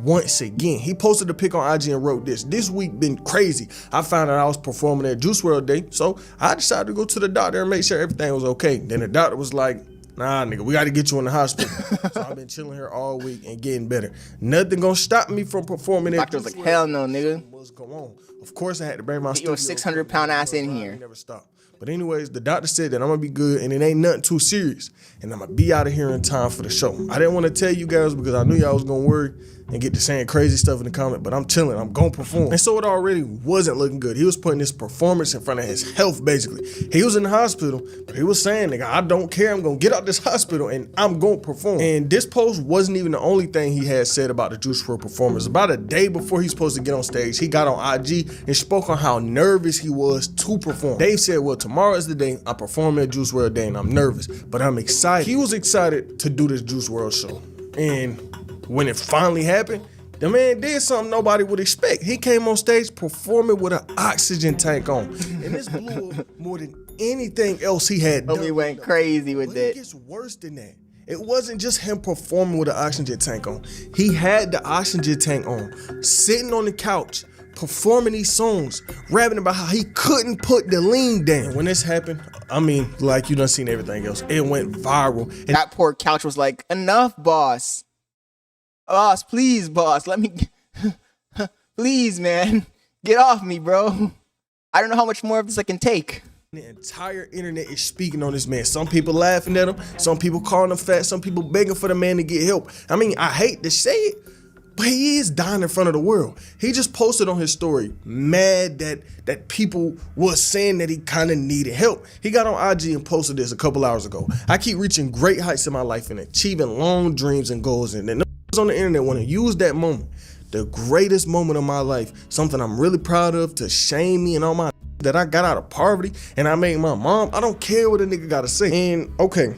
once again. He posted a pic on IG and wrote this week been crazy. I found out I was performing at Juice WRLD Day, so I decided to go to the doctor and make sure everything was okay. Then the doctor was like, nah, nigga, we got to get you in the hospital. So I've been chilling here all week and getting better. Nothing gonna stop me from performing at Doctor was like, hell no, nigga. What's going on? Of course, I had to bring my Get your 600-pound ass in here. Never stop. But anyways, the doctor said that I'm gonna be good and it ain't nothing too serious. And I'm gonna be out of here in time for the show. I didn't want to tell you guys because I knew y'all was gonna worry and get to saying crazy stuff in the comment, but I'm chilling, I'm gonna perform. And so it already wasn't looking good. He was putting his performance in front of his health, basically. He was in the hospital, but he was saying, nigga, I don't care, I'm gonna get out this hospital and I'm gonna perform. And this post wasn't even the only thing he had said about the Juice WRLD performance. About a day before he's supposed to get on stage, he got on IG and spoke on how nervous he was to perform. Dave said, well, tomorrow is the day I perform at Juice WRLD Day and I'm nervous, but I'm excited. He was excited to do this Juice WRLD show. And when it finally happened, the man did something nobody would expect. He came on stage performing with an oxygen tank on. And this blew up more than anything else he had done. He went crazy with it. It gets worse than that. It wasn't just him performing with an oxygen tank on. He had the oxygen tank on, sitting on the couch, performing these songs, rapping about how he couldn't put the lean down. When this happened, I mean, like you done seen everything else. It went viral. And that poor couch was like, enough, boss. Boss, please, boss, let me, please, man, get off me, bro. I don't know how much more of this I can take. The entire internet is speaking on this man. Some people laughing at him, some people calling him fat, some people begging for the man to get help. I mean, I hate to say it, but he is dying in front of the world. He just posted on his story, mad that people was saying that he kind of needed help. He got on IG and posted this a couple hours ago. I keep reaching great heights in my life and achieving long dreams and goals, and then on the internet want to use that moment, the greatest moment of my life, something I'm really proud of, to shame me and all my that I got out of poverty and I made my mom. I don't care what a nigga gotta say. And okay,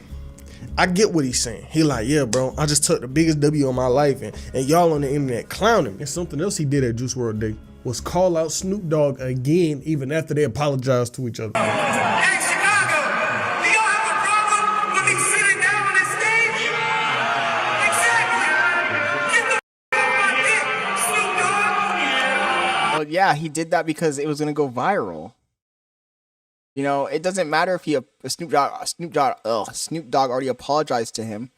I get what he's saying. He like, yeah, bro, I just took the biggest W of my life and y'all on the internet clowning me. And something else he did at Juice WRLD Day was call out Snoop Dogg again, even after they apologized to each other. Hey, Chicago, do y'all have a problem with me sitting down on this stage? Exactly. Get the f off my dick, Snoop Dogg. Well, yeah, he did that because it was gonna go viral. You know, it doesn't matter if Snoop Dogg already apologized to him.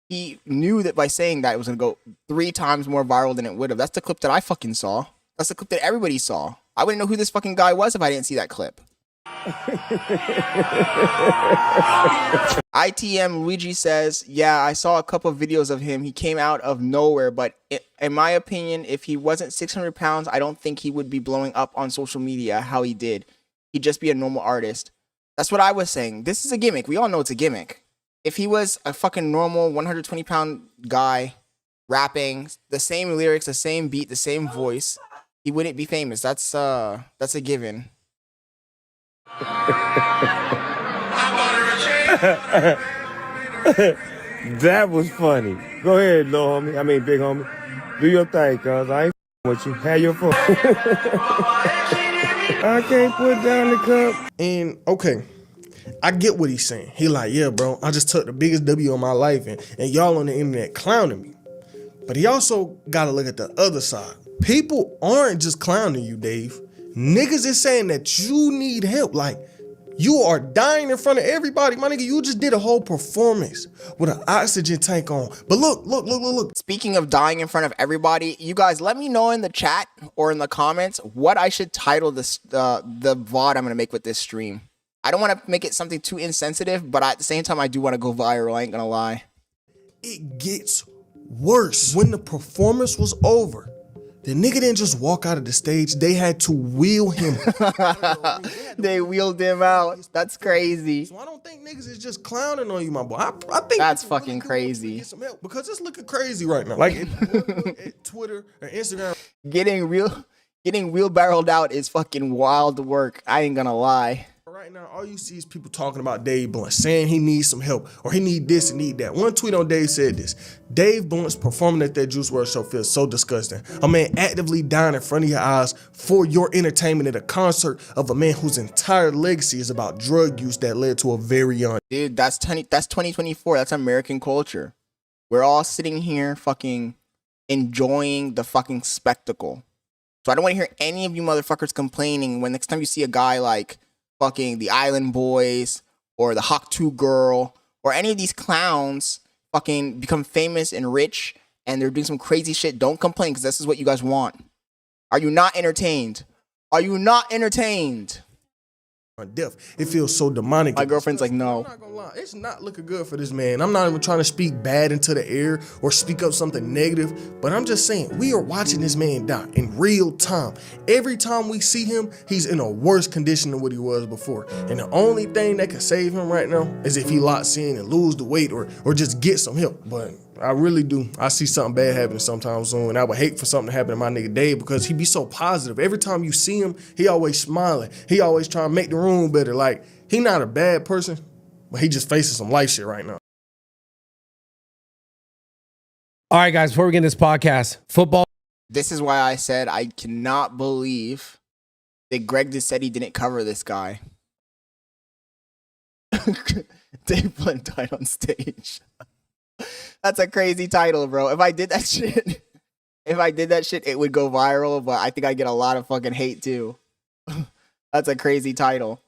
He knew that by saying that it was gonna go 3 times more viral than it would have. That's the clip that I fucking saw. That's the clip that everybody saw. I wouldn't know who this fucking guy was if I didn't see that clip. ITM Luigi says, yeah, I saw a couple of videos of him. He came out of nowhere, but in my opinion, if he wasn't 600 pounds, I don't think he would be blowing up on social media how he did. He'd just be a normal artist. That's what I was saying. This is a gimmick. We all know it's a gimmick. If he was a fucking normal 120-pound guy rapping the same lyrics, the same beat, the same voice, he wouldn't be famous. That's a given. That was funny. Go ahead, little homie. I mean, big homie. Do your thing, cuz I ain't with you. Have your fun. I can't put down the cup. And okay, I get what he's saying. He like, yeah, bro, I just took the biggest W of my life and y'all on the internet clowning me. But he also got to look at the other side. People aren't just clowning you, Dave. Niggas is saying that you need help. Like, you are dying in front of everybody. My nigga, you just did a whole performance with an oxygen tank on. But look. Speaking of dying in front of everybody, you guys let me know in the chat or in the comments what I should title this the VOD I'm going to make with this stream. I don't want to make it something too insensitive, but at the same time, I do want to go viral. I ain't going to lie. It gets worse. When the performance was over, the nigga didn't just walk out of the stage. They had to wheel him. They wheeled him out. That's crazy. So I don't think niggas is just clowning on you, my boy. I think that's fucking crazy. Get some help because it's looking crazy right now. Like at Twitter or Instagram. Getting wheelbarreled out is fucking wild work. I ain't gonna lie. right now, all you see is people talking about Dave Blunt, saying he needs some help or he need this and need that. One tweet on Dave said this: Dave Blunt's performing at that Juice WRLD show feels so disgusting. A man actively dying in front of your eyes for your entertainment at a concert of a man whose entire legacy is about drug use that led to a very young. Dude, that's 2024. That's American culture. We're all sitting here fucking enjoying the fucking spectacle. So I don't want to hear any of you motherfuckers complaining when next time you see a guy like fucking the Island Boys or the Hawk 2 girl or any of these clowns fucking become famous and rich and they're doing some crazy shit. Don't complain, because this is what you guys want. Are you not entertained? Are you not entertained? Death. It feels so demonic. My girlfriend's like, no. I'm not gonna lie, it's not looking good for this man. I'm not even trying to speak bad into the air or speak up something negative, but I'm just saying we are watching this man die in real time. Every time we see him, he's in a worse condition than what he was before. And the only thing that can save him right now is if he locks in and lose the weight or just get some help. But I really do. I see something bad happening sometime soon, and I would hate for something to happen to my nigga Dave because he be so positive. Every time you see him, he always smiling. He always trying to make the room better. Like, he not a bad person, but he just facing some life shit right now. All right, guys, before we get into this podcast, football. This is why I said I cannot believe that Greg just said he didn't cover this guy. Dave Blunt died on stage. That's a crazy title, bro. If I did that shit, it would go viral, but I think I'd get a lot of fucking hate too. That's a crazy title.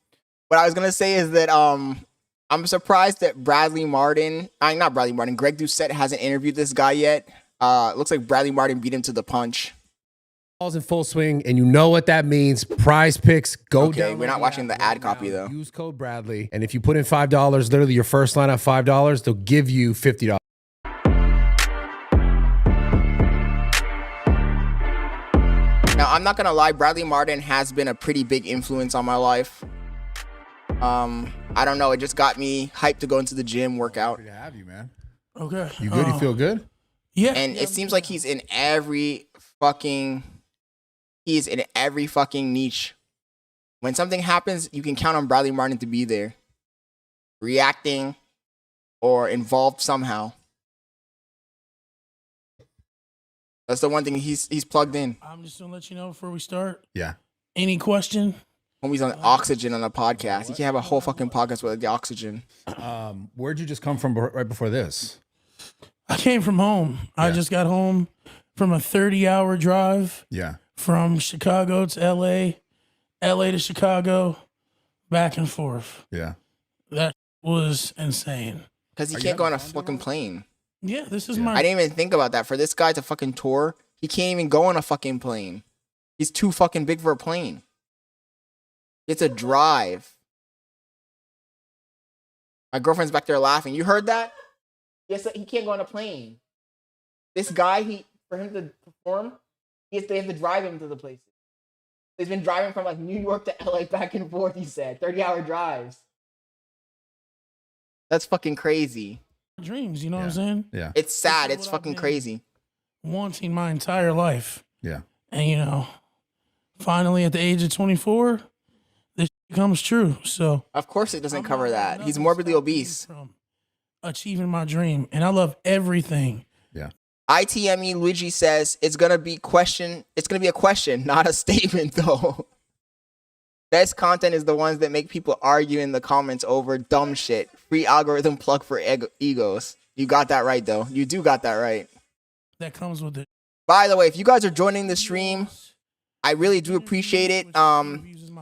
What I was gonna say is that I'm surprised that Greg Doucette hasn't interviewed this guy yet. Looks like Bradley Martin beat him to the punch. Ball's in full swing, and you know what that means. Prize Picks, go down. Okay, we're not watching the ad copy though. Use code Bradley, and if you put in $5, literally your first line at $5, they'll give you $50. Now, I'm not gonna lie, Bradley Martin has been a pretty big influence on my life. I don't know, it just got me hyped to go into the gym, work out. Happy to have you, man. Okay. You good? You feel good? Yeah. And it seems like he's in every fucking niche. When something happens, you can count on Bradley Martin to be there, reacting or involved somehow. That's the one thing he's plugged in. I'm just gonna let you know before we start. Yeah. Any question? Homie's on oxygen on a podcast. He can't have a whole fucking podcast with the oxygen. Where'd you just come from right before this? I came from home. Yeah. I just got home from a 30-hour drive. Yeah. From Chicago to LA, LA to Chicago, back and forth. Yeah. That was insane. Because he can't go on a fucking plane. Yeah, this is my... I didn't even think about that. For this guy to fucking tour, he can't even go on a fucking plane. He's too fucking big for a plane. It's a drive. My girlfriend's back there laughing. You heard that? Yes, he can't go on a plane. This guy, for him to perform, they have to drive him to the places. He's been driving from like New York to LA back and forth, he said. 30-hour drives. That's fucking crazy. Dreams, you know what I'm saying? Yeah. It's sad. It's fucking crazy. Wanting my entire life. Yeah. And finally at the age of 24, this comes true. So of course it doesn't cover that. He's morbidly obese. From achieving my dream. And I love everything. Yeah. ITME Luigi says it's gonna be a question, not a statement though. Best content is the ones that make people argue in the comments over dumb shit. Free algorithm plug for egos. You got that right though. You do got that right. That comes with it. By the way, if you guys are joining the stream, I really do appreciate it.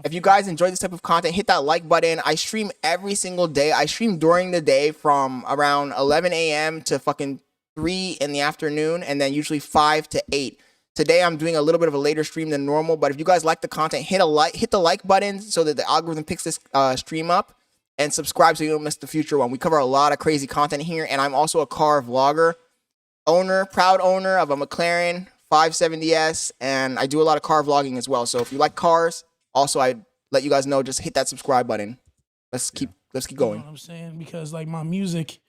If you guys enjoy this type of content, hit that like button. I stream every single day. I stream during the day from around 11 a.m. to fucking 3 in the afternoon, and then usually 5 to 8. Today I'm doing a little bit of a later stream than normal, but if you guys like the content, hit the like button so that the algorithm picks this stream up, and subscribe so you don't miss the future one. We cover a lot of crazy content here, and I'm also a car vlogger, proud owner of a McLaren 570S, and I do a lot of car vlogging as well. So if you like cars, also I let you guys know, just hit that subscribe button. Let's keep going. You know what I'm saying? Because like my music,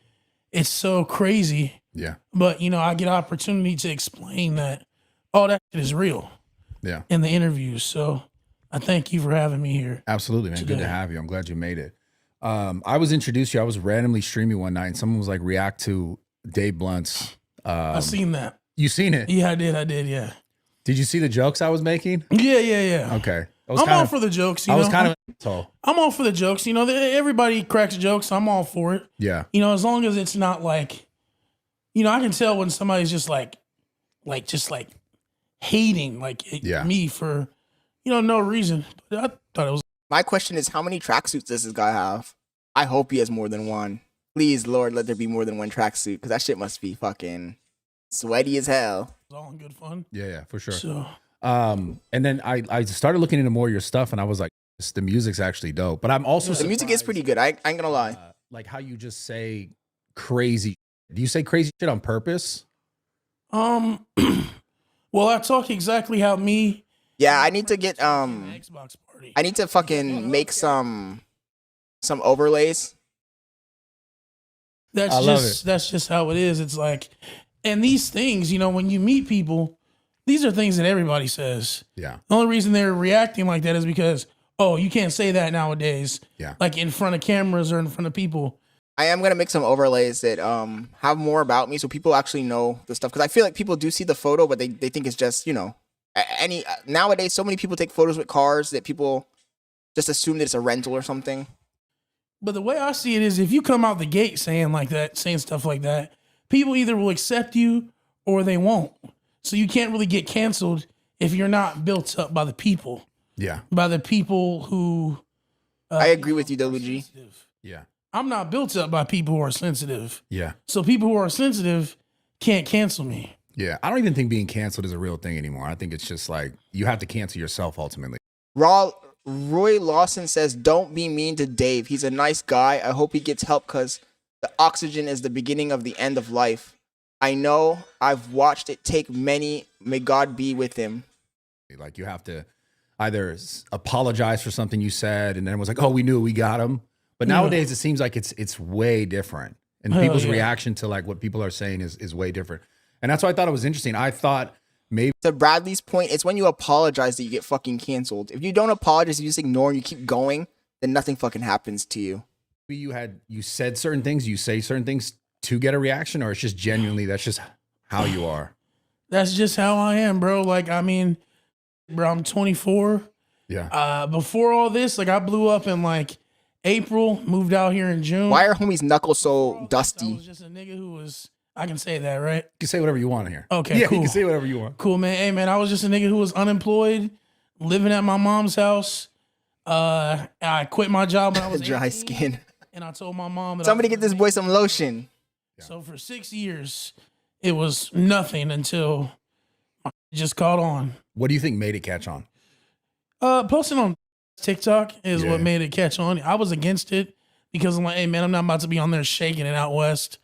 it's so crazy. Yeah. But I get opportunity to explain that all that shit is real. Yeah. In the interviews. So I thank you for having me here. Absolutely, man. today. Good to have you. I'm glad you made it. I was introduced to you. I was randomly streaming one night and someone was like, react to Dave Blunt's. I seen that. You seen it? Yeah, I did. Yeah. Did you see the jokes I was making? Yeah. Okay. I'm all for the jokes. You I know? was kind of an asshole. I'm all for the jokes. You know, everybody cracks jokes. I'm all for it. Yeah. You know, as long as it's not like, you know, I can tell when somebody's just like hating me for, you know, no reason. But I thought it was. My question is, how many tracksuits does this guy have? I hope he has more than one. Please, Lord, let there be more than one tracksuit, because that shit must be fucking sweaty as hell. It's all in good fun. Yeah, for sure. So, and then I started looking into more of your stuff, and I was like, the music's actually dope. But I'm also the music is pretty good. I ain't gonna lie. Like how you just say crazy. Do you say crazy shit on purpose? well, I talk exactly how me. Yeah, I need to get Xbox party. I need to fucking make some overlays. That's just how it is. It's like, and these things, you know, when you meet people, these are things that everybody says. Yeah. The only reason they're reacting like that is because, oh, you can't say that nowadays. Yeah. Like in front of cameras or in front of people. I am gonna make some overlays that have more about me, so people actually know the stuff. Because I feel like people do see the photo, but they think it's just, you know, nowadays so many people take photos with cars that people just assume that it's a rental or something. But the way I see it is, if you come out the gate saying like that, saying stuff like that, people either will accept you or they won't. So you can't really get canceled if you're not built up by the people. Yeah. By the people who. I agree with you, Luigi. Yeah. I'm not built up by people who are sensitive. Yeah. So people who are sensitive can't cancel me. Yeah. I don't even think being canceled is a real thing anymore. I think it's just like you have to cancel yourself ultimately. Roy Lawson says, don't be mean to Dave. He's a nice guy. I hope he gets help because the oxygen is the beginning of the end of life. I know. I've watched it take many. May God be with him. Like you have to either apologize for something you said and then it was like, oh, we knew it, we got him. But nowadays it seems like it's way different. And people's reaction to like what people are saying is way different. And that's why I thought it was interesting. I thought maybe to Bradley's point, it's when you apologize that you get fucking canceled. If you don't apologize, you just ignore and you keep going, then nothing fucking happens to you. You said certain things, you say certain things to get a reaction, or it's just genuinely that's just how you are. That's just how I am, bro. Like, I mean, bro, I'm 24. Yeah. Before all this, like I blew up in like April, moved out here in June. Why are homies' knuckles so dusty? I was just a nigga who was, I can say that, right? You can say whatever you want here. Okay, yeah, cool. you can say whatever you want. Cool, man. Hey, man, I was just a nigga who was unemployed, living at my mom's house. I quit my job when I was dry 18, skin. And I told my mom that somebody get this boy some lotion. So for 6 years, it was nothing until I just caught on. What do you think made it catch on? Posting on TikTok is what made it catch on. I was against it because I'm like, hey man, I'm not about to be on there shaking it out west.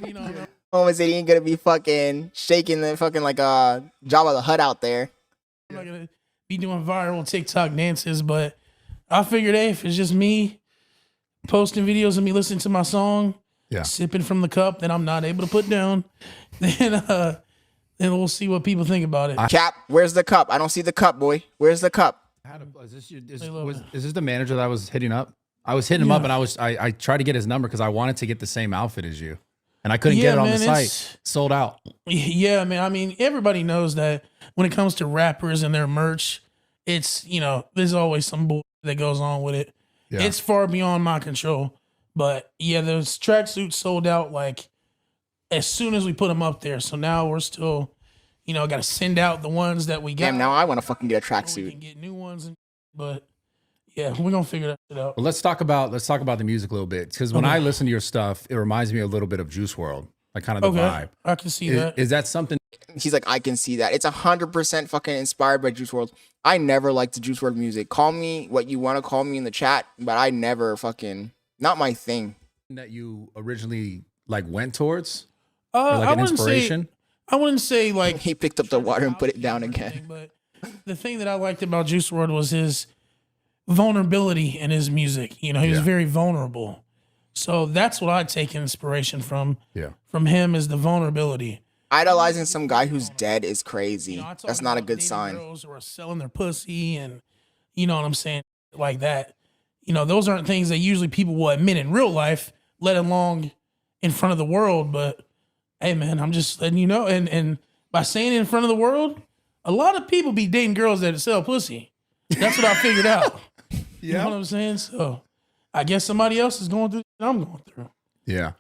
You know, Homer said he ain't gonna be fucking shaking the fucking like a Jabba the Hutt out there. I'm not gonna be doing viral TikTok dances, but I figured, hey, if it's just me posting videos of me listening to my song, sipping from the cup that I'm not able to put down, then we'll see what people think about it. Cap, where's the cup? I don't see the cup, boy. Where's the cup? Is this the manager that I was hitting up? I was hitting him up and I tried to get his number because I wanted to get the same outfit as you. And I couldn't get it on the site. Sold out. Yeah, man. I mean, everybody knows that when it comes to rappers and their merch, it's, you know, there's always some bull that goes on with it. Yeah. It's far beyond my control. But yeah, those tracksuits sold out like as soon as we put them up there. So now we're still, you know, got to send out the ones that we got. Damn, now I want to fucking get a tracksuit. We can get new ones, but yeah, we're gonna figure that shit out. Well, let's talk about the music a little bit because when I listen to your stuff, it reminds me a little bit of Juice WRLD, like kind of the vibe. I can see that. Is that something? He's like, I can see that. It's 100% fucking inspired by Juice WRLD. I never liked the Juice WRLD music. Call me what you want to call me in the chat, but I never fucking, not my thing. That you originally like went towards, or like an inspiration. I wouldn't say like he picked up the water and put it down again. But the thing that I liked about Juice WRLD was his vulnerability in his music. You know, he was very vulnerable. So that's what I take inspiration from. Yeah. From him is the vulnerability. Idolizing some guy who's dead is crazy. You know, I talk That's not a about good dating sign. Girls who are selling their pussy and you know what I'm saying, like that. You know, those aren't things that usually people will admit in real life, let alone in front of the world. But hey, man, I'm just letting you know. And by saying it in front of the world, a lot of people be dating girls that sell pussy. That's what I figured out. You know what I'm saying? So I guess somebody else is going through what I'm going through. Yeah.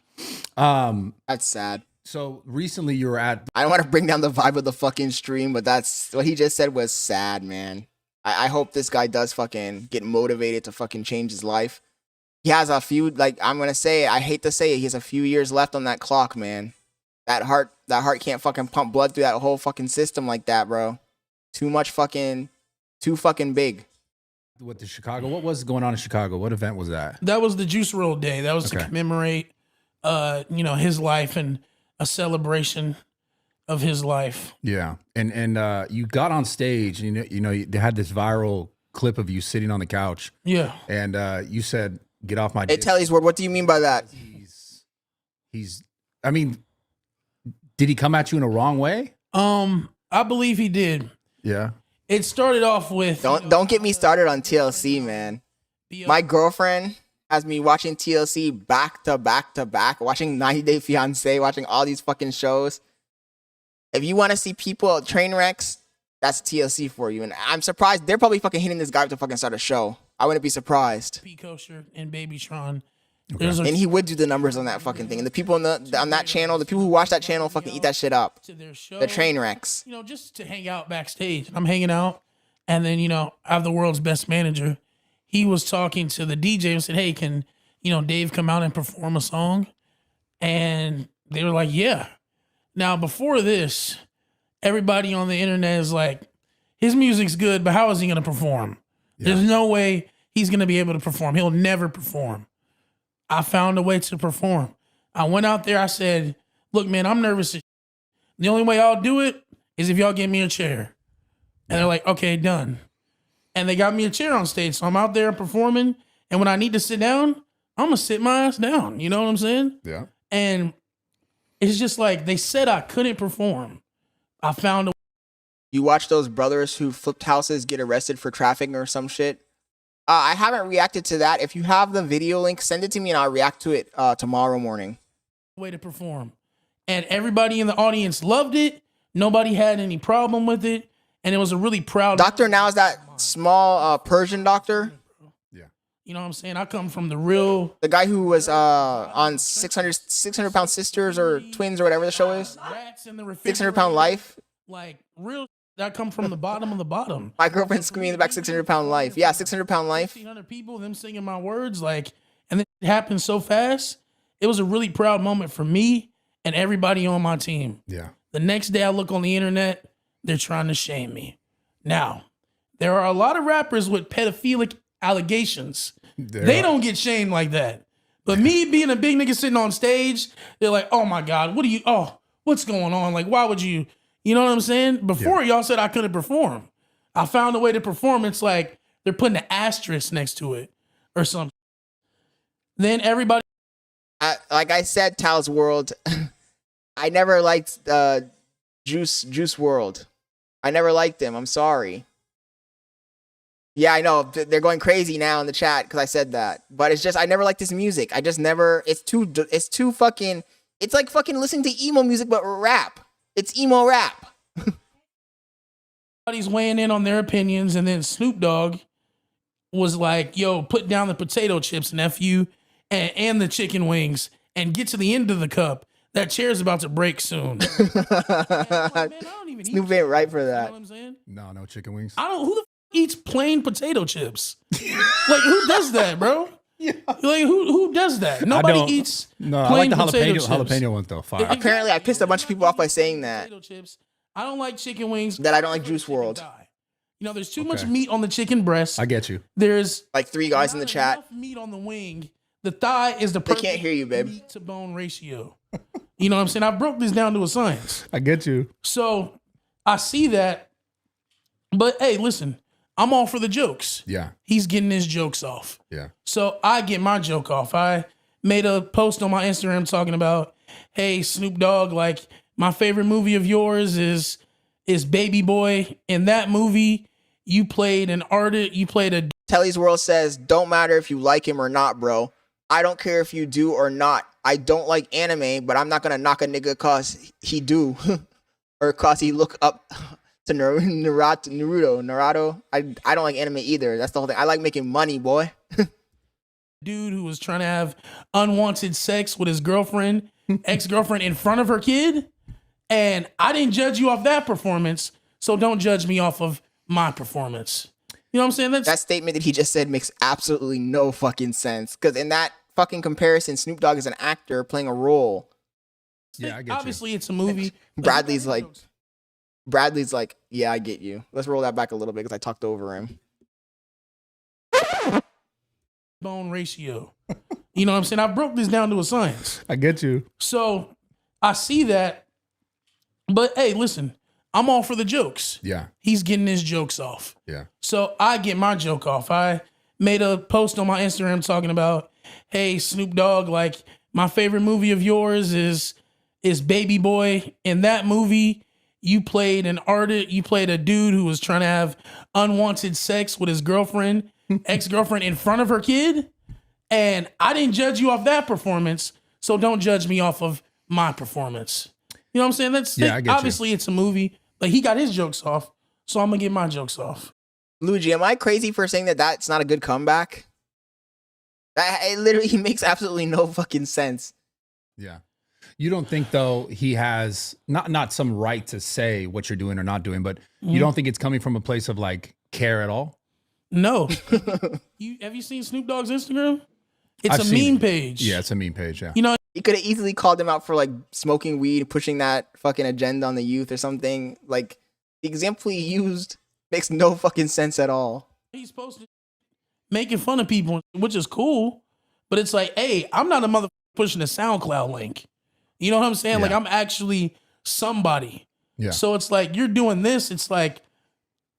That's sad. So recently you were at. I don't want to bring down the vibe of the fucking stream, but that's what he just said was sad, man. I hope this guy does fucking get motivated to fucking change his life. He has a few, like, I'm going to say it, I hate to say it, he has a few years left on that clock, man. That heart can't fucking pump blood through that whole fucking system like that, bro. Too fucking big. What the Chicago? What was going on in Chicago? What event was that? That was the Juice WRLD Day. That was to commemorate, you know, his life and a celebration of his life. Yeah, and you got on stage. You know, they had this viral clip of you sitting on the couch. Yeah, and you said, "Get off my." Hey, Telly's word. What do you mean by that? He's. I mean, did he come at you in a wrong way? I believe he did. Yeah. It started off with don't get me started on TLC, man. My girlfriend has me watching TLC back to back to back, watching 90 Day Fiance, watching all these fucking shows. If you want to see people train wrecks, that's TLC for you. And I'm surprised they're probably fucking hitting this guy to fucking start a show. I wouldn't be surprised. P Kosher and Babytron. And he would do the numbers on that fucking thing. And the people on that channel, the people who watch that channel fucking eat that shit up. The train wrecks. You know, just to hang out backstage. I'm hanging out. And then, you know, I have the world's best manager. He was talking to the DJ and said, hey, can, you know, Dave come out and perform a song? And they were like, yeah. Now, before this, everybody on the internet is like, his music's good, but how is he going to perform? Yeah. There's no way he's going to be able to perform. He'll never perform. I found a way to perform. I went out there. I said, look, man, I'm nervous. The only way I'll do it is if y'all give me a chair. And they're like, okay, done. And they got me a chair on stage. So I'm out there performing. And when I need to sit down, I'm going to sit my ass down. You know what I'm saying? Yeah. And it's just like they said I couldn't perform. I found a. You watch those brothers who flipped houses get arrested for trafficking or some shit? I haven't reacted to that. If you have the video link, send it to me and I'll react to it tomorrow morning. Way to perform. And everybody in the audience loved it. Nobody had any problem with it. And it was a really proud. Doctor now is that small Persian doctor. Yeah. You know what I'm saying? I come from the guy who was on 600 Pound Sisters or Twins or whatever the show is. 600 Pound Life. Like real. I come from the bottom of the bottom. My girlfriend's screaming in the back 600 Pound Life. Yeah, 600 Pound Life. 1,500 people, them singing my words, like, and it happened so fast. It was a really proud moment for me and everybody on my team. Yeah. The next day I look on the internet, they're trying to shame me. Now, there are a lot of rappers with pedophilic allegations. They don't get shamed like that. But me being a big nigga sitting on stage, they're like, oh my God, what's going on? Like, why would you? You know what I'm saying? Before y'all said I couldn't perform. I found a way to perform. It's like they're putting an asterisk next to it or something. Then everybody. Like I said, Tal's World, I never liked Juice WRLD. I never liked them. I'm sorry. Yeah, I know. They're going crazy now in the chat because I said that. But it's just, I never liked his music. I just never, it's too fucking, it's like fucking listening to emo music but rap. It's emo rap. Everybody's weighing in on their opinions, and then Snoop Dogg was like, yo, put down the potato chips, nephew, and the chicken wings, and get to the end of the cup. That chair's about to break soon. Snoop ain't right for that. You know what I'm saying? No chicken wings. Who the eats plain potato chips? Like, who does that, bro? Yeah. Like, who does that? Nobody eats plain I like the jalapeno ones though. Fire. Apparently, I pissed a bunch of people off by saying that. Potato chips. I don't like chicken wings. That I don't like Juice WRLD. You know, there's too much meat on the chicken breast. I get you. There's like 3 guys in the chat. Enough meat on the wing. The thigh is the perfect they can't hear you, babe. meat to bone ratio. You know what I'm saying? I broke this down to a science. I get you. So I see that. But hey, listen. I'm all for the jokes. Yeah. He's getting his jokes off. Yeah. So I get my joke off. I made a post on my Instagram talking about, hey, Snoop Dogg, like, my favorite movie of yours is Baby Boy. In that movie, you played an artist. You played a. Telly's World says, don't matter if you like him or not, bro. I don't care if you do or not. I don't like anime, but I'm not gonna knock a nigga cause he do. Or cause he look up to Naruto. I don't like anime either. That's the whole thing. I like making money, boy. Dude who was trying to have unwanted sex with his girlfriend, ex-girlfriend in front of her kid. And I didn't judge you off that performance, so don't judge me off of my performance. You know what I'm saying? That statement that he just said makes absolutely no fucking sense. Because in that fucking comparison, Snoop Dogg is an actor playing a role. Yeah, I get Obviously, it's a movie. Bradley's like, yeah, I get you. Let's roll that back a little bit because I talked over him. Bone ratio. You know what I'm saying? I broke this down to a science. I get you. So I see that. But hey, listen, I'm all for the jokes. Yeah. He's getting his jokes off. Yeah. So I get my joke off. I made a post on my Instagram talking about, hey, Snoop Dogg, like my favorite movie of yours is Baby Boy. In that movie, you played an artist. You played a dude who was trying to have unwanted sex with his girlfriend, ex-girlfriend in front of her kid. And I didn't judge you off that performance, so don't judge me off of my performance. You know what I'm saying? I get obviously it's a movie, but he got his jokes off, so I'm gonna get my jokes off. Luigi, am I crazy for saying that that's not a good comeback? It literally makes absolutely no fucking sense. Yeah. You don't think though he has not some right to say what you're doing or not doing, but you don't think it's coming from a place of like care at all? No. Have you seen Snoop Dogg's Instagram? It's I've a seen meme it. page. Yeah, it's a meme page. Yeah. You know, he could have easily called him out for like smoking weed, pushing that fucking agenda on the youth or something. Like the example he used makes no fucking sense at all. he's posted making fun of people, which is cool, but it's like, hey, I'm not a mother pushing a SoundCloud link. You know what I'm saying? Yeah. Like I'm actually somebody. Yeah. So it's like you're doing this. It's like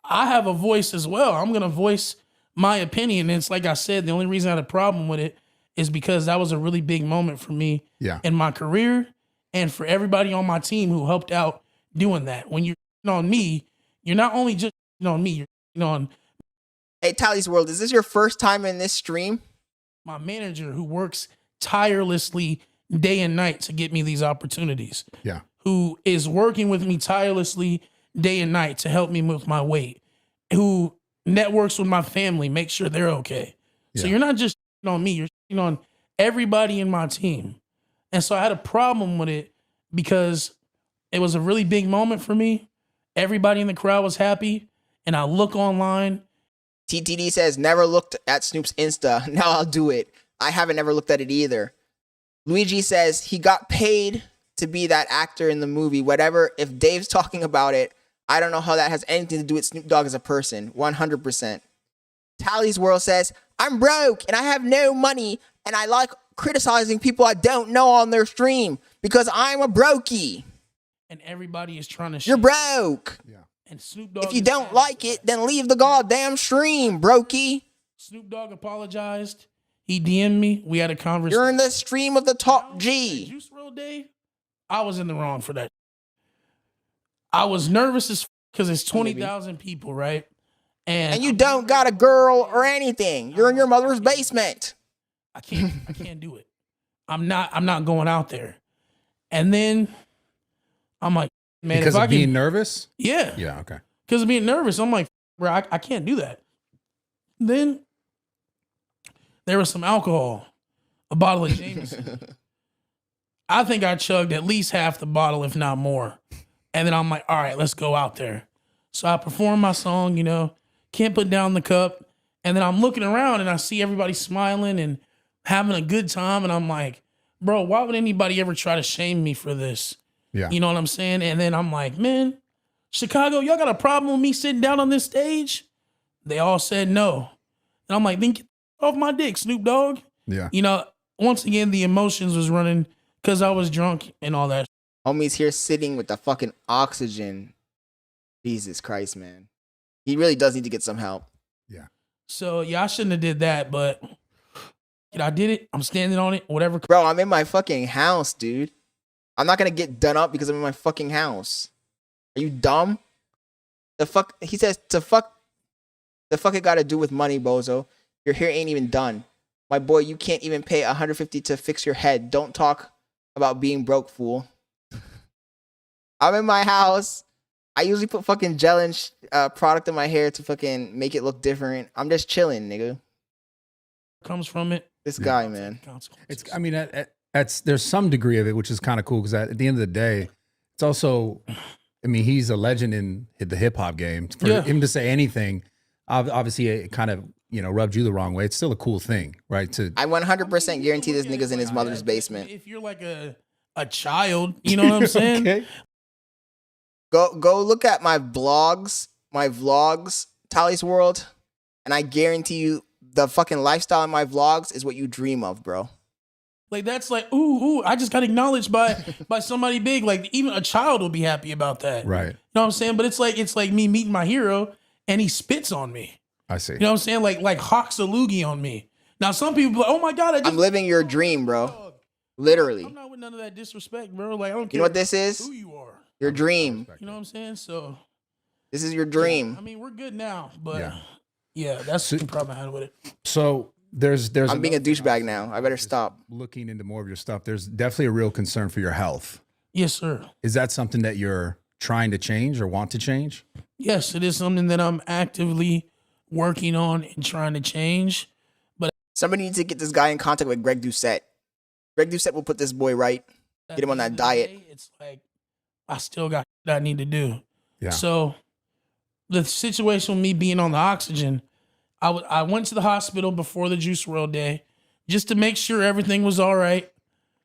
I have a voice as well. I'm gonna voice my opinion. And it's like I said, the only reason I had a problem with it is because that was a really big moment for me in my career and for everybody on my team who helped out doing that. When you're on me, you're not only just on me, you're on. Hey, Tally's World, is this your first time in this stream? My manager who works tirelessly day and night to get me these opportunities. Yeah. Who is working with me tirelessly day and night to help me with my weight. Who networks with my family, make sure they're okay. So you're not just on me, you're on everybody in my team. And so I had a problem with it because it was a really big moment for me. Everybody in the crowd was happy. And I look online. TTD says, never looked at Snoop's Insta. Now I'll do it. I haven't ever looked at it either. Luigi says, he got paid to be that actor in the movie. Whatever, if Dave's talking about it, I don't know how that has anything to do with Snoop Dogg as a person. 100%. Tally's World says, I'm broke and I have no money and I like criticizing people I don't know on their stream because I'm a brokey. And everybody is trying to You're broke. Yeah. And Snoop Dogg, if you don't like it, then leave the goddamn stream, brokey. Snoop Dogg apologized. He DM'd me. We had a conversation. You're in the stream of the top G. Juice WRLD Day, I was in the wrong for that. I was nervous as because it's 20,000 people, right? And you don't got a girl or anything. You're in your mother's basement. I can't do it. I'm not going out there. And then I'm like, man, because if of I being can, nervous? Yeah. Yeah, okay. Because of being nervous. I'm like, bro, I can't do that. Then there was some alcohol, a bottle of Jameson. I think I chugged at least half the bottle, if not more. And then I'm like, all right, let's go out there. So I perform my song, Can't Put Down the Cup. And then I'm looking around and I see everybody smiling and having a good time. And I'm like, bro, why would anybody ever try to shame me for this? Yeah. You know what I'm saying? And then I'm like, man, Chicago, y'all got a problem with me sitting down on this stage? They all said no. And I'm like, then get off my dick, Snoop Dogg. Yeah. Once again, the emotions was running because I was drunk and all that. Homie's here sitting with the fucking oxygen. Jesus Christ, man. He really does need to get some help. Yeah. So, yeah, I shouldn't have did that, but I did it. I'm standing on it, whatever. Bro, I'm in my fucking house, dude. I'm not gonna get done up because I'm in my fucking house. Are you dumb? The fuck? He says to fuck. The fuck it got to do with money, bozo. Your hair ain't even done. My boy, you can't even pay $150 to fix your head. Don't talk about being broke, fool. I'm in my house. I usually put fucking gel and product in my hair to fucking make it look different. I'm just chilling, nigga. Comes from it. This guy, man. It's. I mean, there's some degree of it, which is kind of cool because at the end of the day, it's also. I mean, he's a legend in the hip hop game. For him to say anything, obviously, it kind of rubbed you the wrong way. It's still a cool thing, right? I 100% guarantee this nigga's in his mother's basement. If you're like a child, you know what I'm saying? Okay. Go look at my vlogs, Tally's World, and I guarantee you the fucking lifestyle in my vlogs is what you dream of, bro. Like that's like, ooh, I just got acknowledged by somebody big. Like even a child will be happy about that. Right. You know what I'm saying? But it's like me meeting my hero and he spits on me. I see. You know what I'm saying? Like hawks a loogie on me. Now some people are like, oh my God, I'm living your dream, bro. Literally. I'm not with none of that disrespect, bro. Like I don't care. You know what this is? Who you are. Your dream. You know what I'm saying? So this is your dream. I mean, we're good now, but yeah, that's the problem I had with it. So there's I'm being a douchebag now. I better stop. Looking into more of your stuff, there's definitely a real concern for your health. Yes, sir. Is that something that you're trying to change or want to change? Yes, it is something that I'm actively working on and trying to change. But somebody needs to get this guy in contact with Greg Doucette. Greg Doucette will put this boy right. Get him on that diet. It's like I still got what I need to do. Yeah. So the situation with me being on the oxygen, I went to the hospital before the Juice World Day just to make sure everything was all right.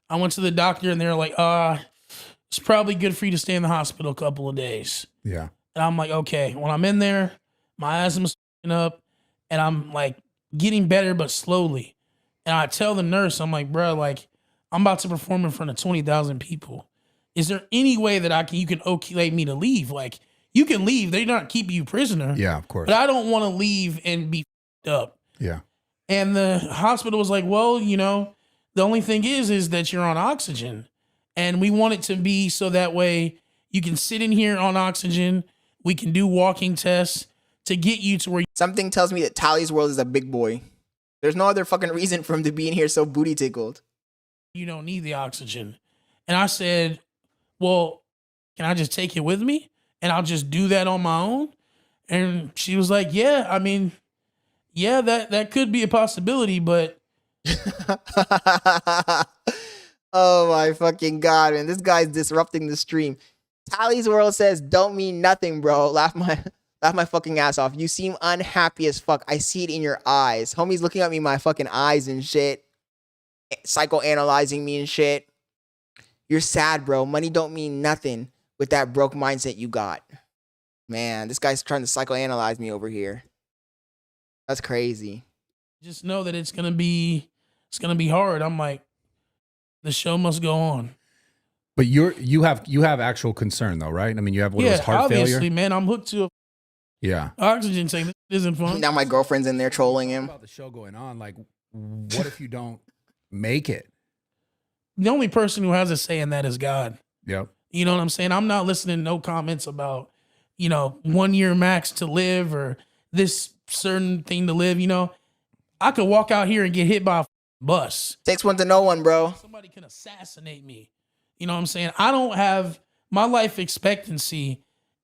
I went to the doctor and they were like, it's probably good for you to stay in the hospital a couple of days. Yeah. And I'm like, okay. When I'm in there, my asthma's up and I'm like getting better, but slowly. And I tell the nurse, I'm like, bro, like I'm about to perform in front of 20,000 people. Is there any way that you can okay me to leave? Like you can leave. They're not keeping you prisoner. Yeah, of course. But I don't want to leave and be up. Yeah. And the hospital was like, well, the only thing is that you're on oxygen. And we want it to be so that way you can sit in here on oxygen. We can do walking tests to get you to where something tells me that Tally's World is a big boy. There's no other fucking reason for him to be in here so booty tickled. You don't need the oxygen. And I said, well, can I just take it with me? And I'll just do that on my own? And she was like, yeah, I mean, yeah, that could be a possibility, but. Oh my fucking God, man. This guy's disrupting the stream. Tally's World says, don't mean nothing, bro. Laugh my fucking ass off. You seem unhappy as fuck. I see it in your eyes. Homie's looking at me in my fucking eyes and shit. Psychoanalyzing me and shit. You're sad, bro. Money don't mean nothing with that broke mindset you got. Man, this guy's trying to psychoanalyze me over here. That's crazy. Just know that it's gonna be hard. I'm like, the show must go on. But you have actual concern though, right? I mean, you have what was heart obviously, failure. Man, I'm hooked to oxygen tank. This isn't fun. Now my girlfriend's in there trolling him. About the show going on, like, what if you don't make it? The only person who has a say in that is God. Yep. You know what I'm saying? I'm not listening to no comments about, 1 year max to live or this certain thing to live. I could walk out here and get hit by a bus. Takes one to know one, bro. Somebody can assassinate me. You know what I'm saying? I don't have, my life expectancy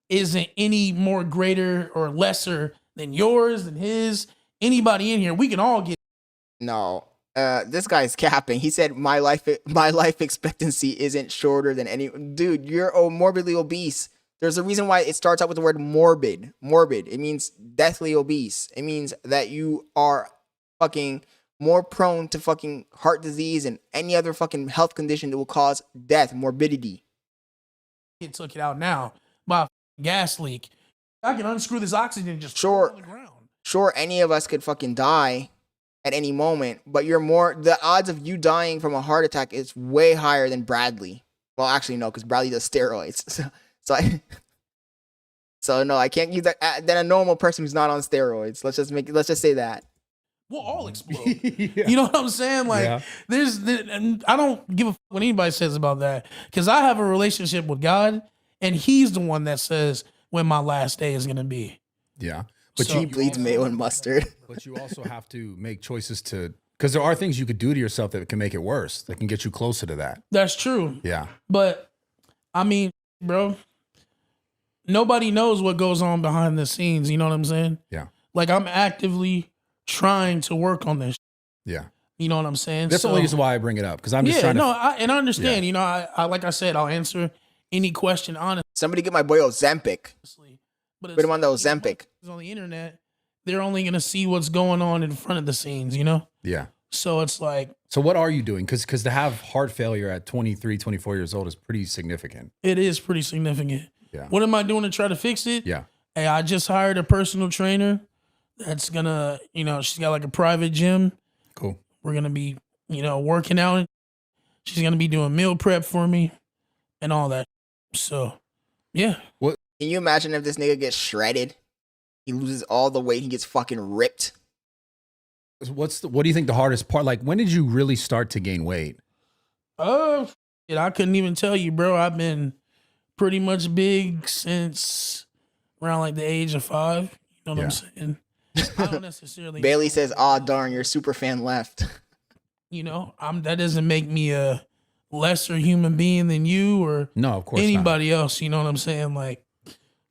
isn't any more greater or lesser than yours, than his, anybody in here. We can all get. No. This guy's capping. He said my life expectancy isn't shorter than any. Dude, you're morbidly obese. There's a reason why it starts out with the word morbid. Morbid. It means deathly obese. It means that you are fucking more prone to fucking heart disease and any other fucking health condition that will cause death, morbidity. It took it out now by a gas leak. I can unscrew this oxygen and just throw it on the ground. Sure, any of us could fucking die at any moment, but the odds of you dying from a heart attack is way higher than Bradley. Well, actually, no, because Bradley does steroids. So no, I can't use that than a normal person who's not on steroids. Let's just say that. we'll all explode. You know what I'm saying? Like, and I don't give a fuck what anybody says about that, because I have a relationship with God, and He's the one that says when my last day is gonna be. Yeah, but he bleeds mayo and mustard. But you also have to make choices because there are things you could do to yourself that can make it worse, that can get you closer to that. That's true. Yeah. But I mean, bro, nobody knows what goes on behind the scenes. You know what I'm saying? Yeah. Like, I'm actively trying to work on this. Yeah. You know what I'm saying? That's the only reason why I bring it up, because I'm just trying to. I understand. You know, I like I said, I'll answer any question honestly. Somebody get my boy Ozempic. But put him on the Ozempic. On the internet, they're only gonna see what's going on in front of the scenes. You know? Yeah. So it's like. So what are you doing? Because to have heart failure at 23, 24 years old is pretty significant. It is pretty significant. Yeah. What am I doing to try to fix it? Yeah. Hey, I just hired a personal trainer that's gonna, you know, she's got like a private gym. Cool. We're gonna be, you know, working out. She's gonna be doing meal prep for me and all that. So, yeah. What? Can you imagine if this nigga gets shredded? He loses all the weight. He gets fucking ripped. What do you think the hardest part? Like, when did you really start to gain weight? I couldn't even tell you, bro. I've been pretty much big since around like the age of 5. You know what I'm saying? I don't necessarily. Bailey says, "Aw, darn, your super fan left." You know, that doesn't make me a lesser human being than you or no, of course anybody else. You know what I'm saying? Like,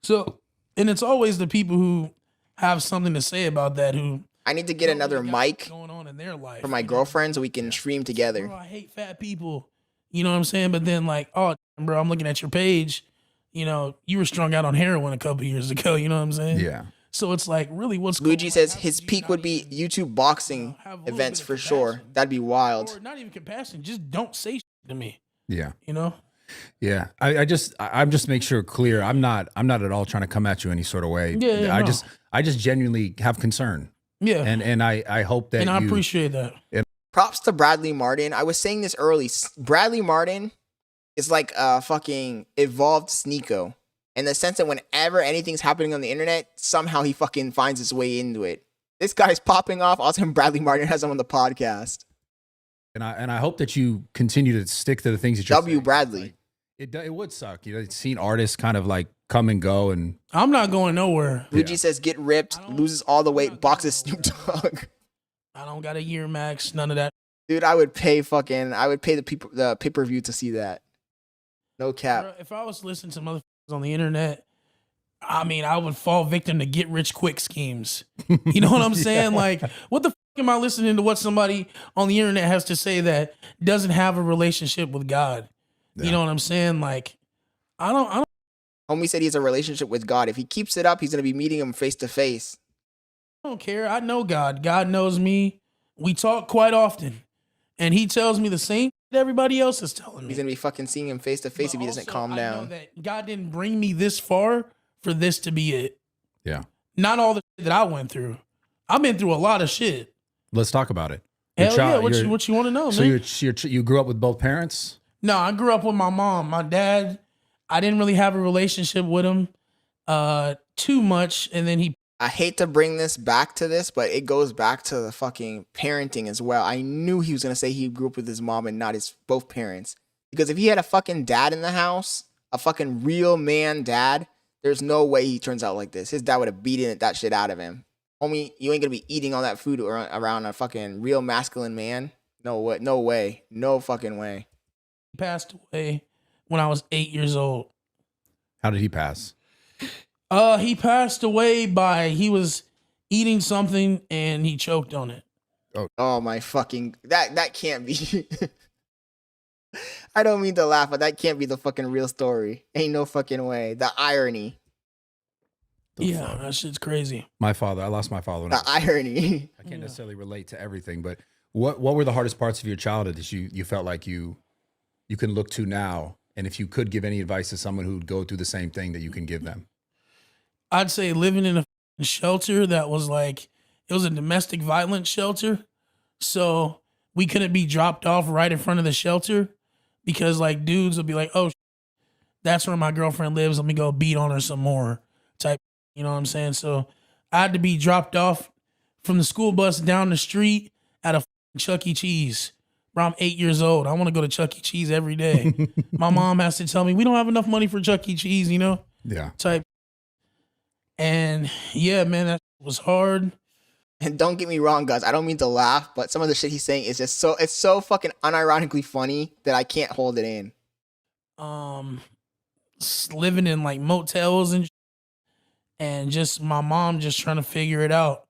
so, and it's always the people who have something to say about that who. I need to get another mic going on in their life for my girlfriend so we can stream together. Bro, I hate fat people. You know what I'm saying? But then like, oh, bro, I'm looking at your page. You know, you were strung out on heroin a couple years ago. You know what I'm saying? Yeah. So it's like, really, what's Luigi says his peak would be YouTube boxing events for sure. That'd be wild. Or not even compassion. Just don't say shit to me. Yeah. You know? Yeah. I'm just make sure clear. I'm not at all trying to come at you any sort of way. Yeah. I just genuinely have concern. Yeah. And I hope that I appreciate that. Props to Bradley Martin. I was saying this early. Bradley Martin is like a fucking evolved Sneeko. In the sense that whenever anything's happening on the internet, somehow he fucking finds his way into it. This guy's popping off. Also, Bradley Martin has him on the podcast. And I hope that you continue to stick to the things that you're saying. Bradley. Like, it would suck. You know, seeing artists kind of like come and go, and I'm not going nowhere. Luigi says get ripped, loses all the weight, boxes Snoop Dogg. I don't got a year max, none of that. Dude, I would pay the pay-per-view to see that. No cap. Bro, if I was listening to motherfuckers on the internet, I mean, I would fall victim to get rich quick schemes. You know what I'm saying? Like, what the fuck am I listening to what somebody on the internet has to say that doesn't have a relationship with God? Yeah. You know what I'm saying? Like, I don't. Homie said he has a relationship with God. If he keeps it up, he's gonna be meeting him face to face. I don't care. I know God. God knows me. We talk quite often, and he tells me the same that everybody else is telling me. He's gonna be fucking seeing him face to face if he doesn't calm down. I know that God didn't bring me this far for this to be it. Yeah. Not all the shit that I went through. I've been through a lot of shit. Let's talk about it. Hell yeah. What you want to know, man? So you grew up with both parents? No, I grew up with my mom. My dad, I didn't really have a relationship with him too much. And then I hate to bring this back to this, but it goes back to the fucking parenting as well. I knew he was going to say he grew up with his mom and not his both parents. Because if he had a fucking dad in the house, a fucking real man dad, there's no way he turns out like this. His dad would have beaten that shit out of him. Homie, you ain't going to be eating all that food around a fucking real masculine man. No way. No way. No fucking way. He passed away when I was 8 years old. How did he pass? He passed away he was eating something and he choked on it. Oh my fucking, that can't be. I don't mean to laugh, but that can't be the fucking real story. Ain't no fucking way. The irony. That shit's crazy. I lost my father. The irony. I can't necessarily relate to everything, but what were the hardest parts of your childhood that you felt like you can look to now? And if you could give any advice to someone who'd go through the same thing that you can give them? I'd say living in a shelter that was like, it was a domestic violence shelter. So we couldn't be dropped off right in front of the shelter because like dudes would be like, oh, that's where my girlfriend lives. Let me go beat on her some more type. You know what I'm saying? So I had to be dropped off from the school bus down the street at a Chuck E. Cheese. Bro, I'm 8 years old. I want to go to Chuck E. Cheese every day. My mom has to tell me, we don't have enough money for Chuck E. Cheese, you know? Yeah. Type. And yeah, man, that was hard. And don't get me wrong, guys. I don't mean to laugh, but some of the shit he's saying is just it's so fucking unironically funny that I can't hold it in. Living in like motels and just my mom just trying to figure it out.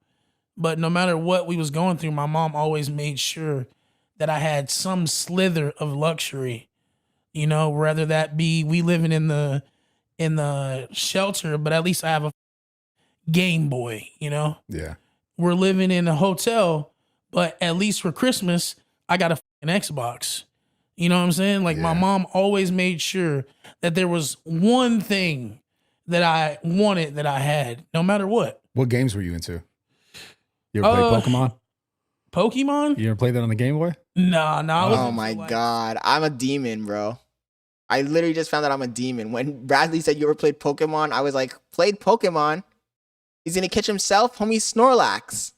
But no matter what we was going through, my mom always made sure that I had some slither of luxury. You know, whether that be we living in the shelter, but at least I have a Game Boy, you know? Yeah. We're living in a hotel, but at least for Christmas, I got a Xbox. You know what I'm saying? Like my mom always made sure that there was one thing that I wanted that I had, no matter what. What games were you into? You ever played Pokemon? Pokemon? You ever played that on the Game Boy? Nah. Oh my God. I'm a demon, bro. I literally just found out I'm a demon. When Bradley said you ever played Pokemon, I was like, played Pokemon? He's gonna catch himself? Homie, Snorlax.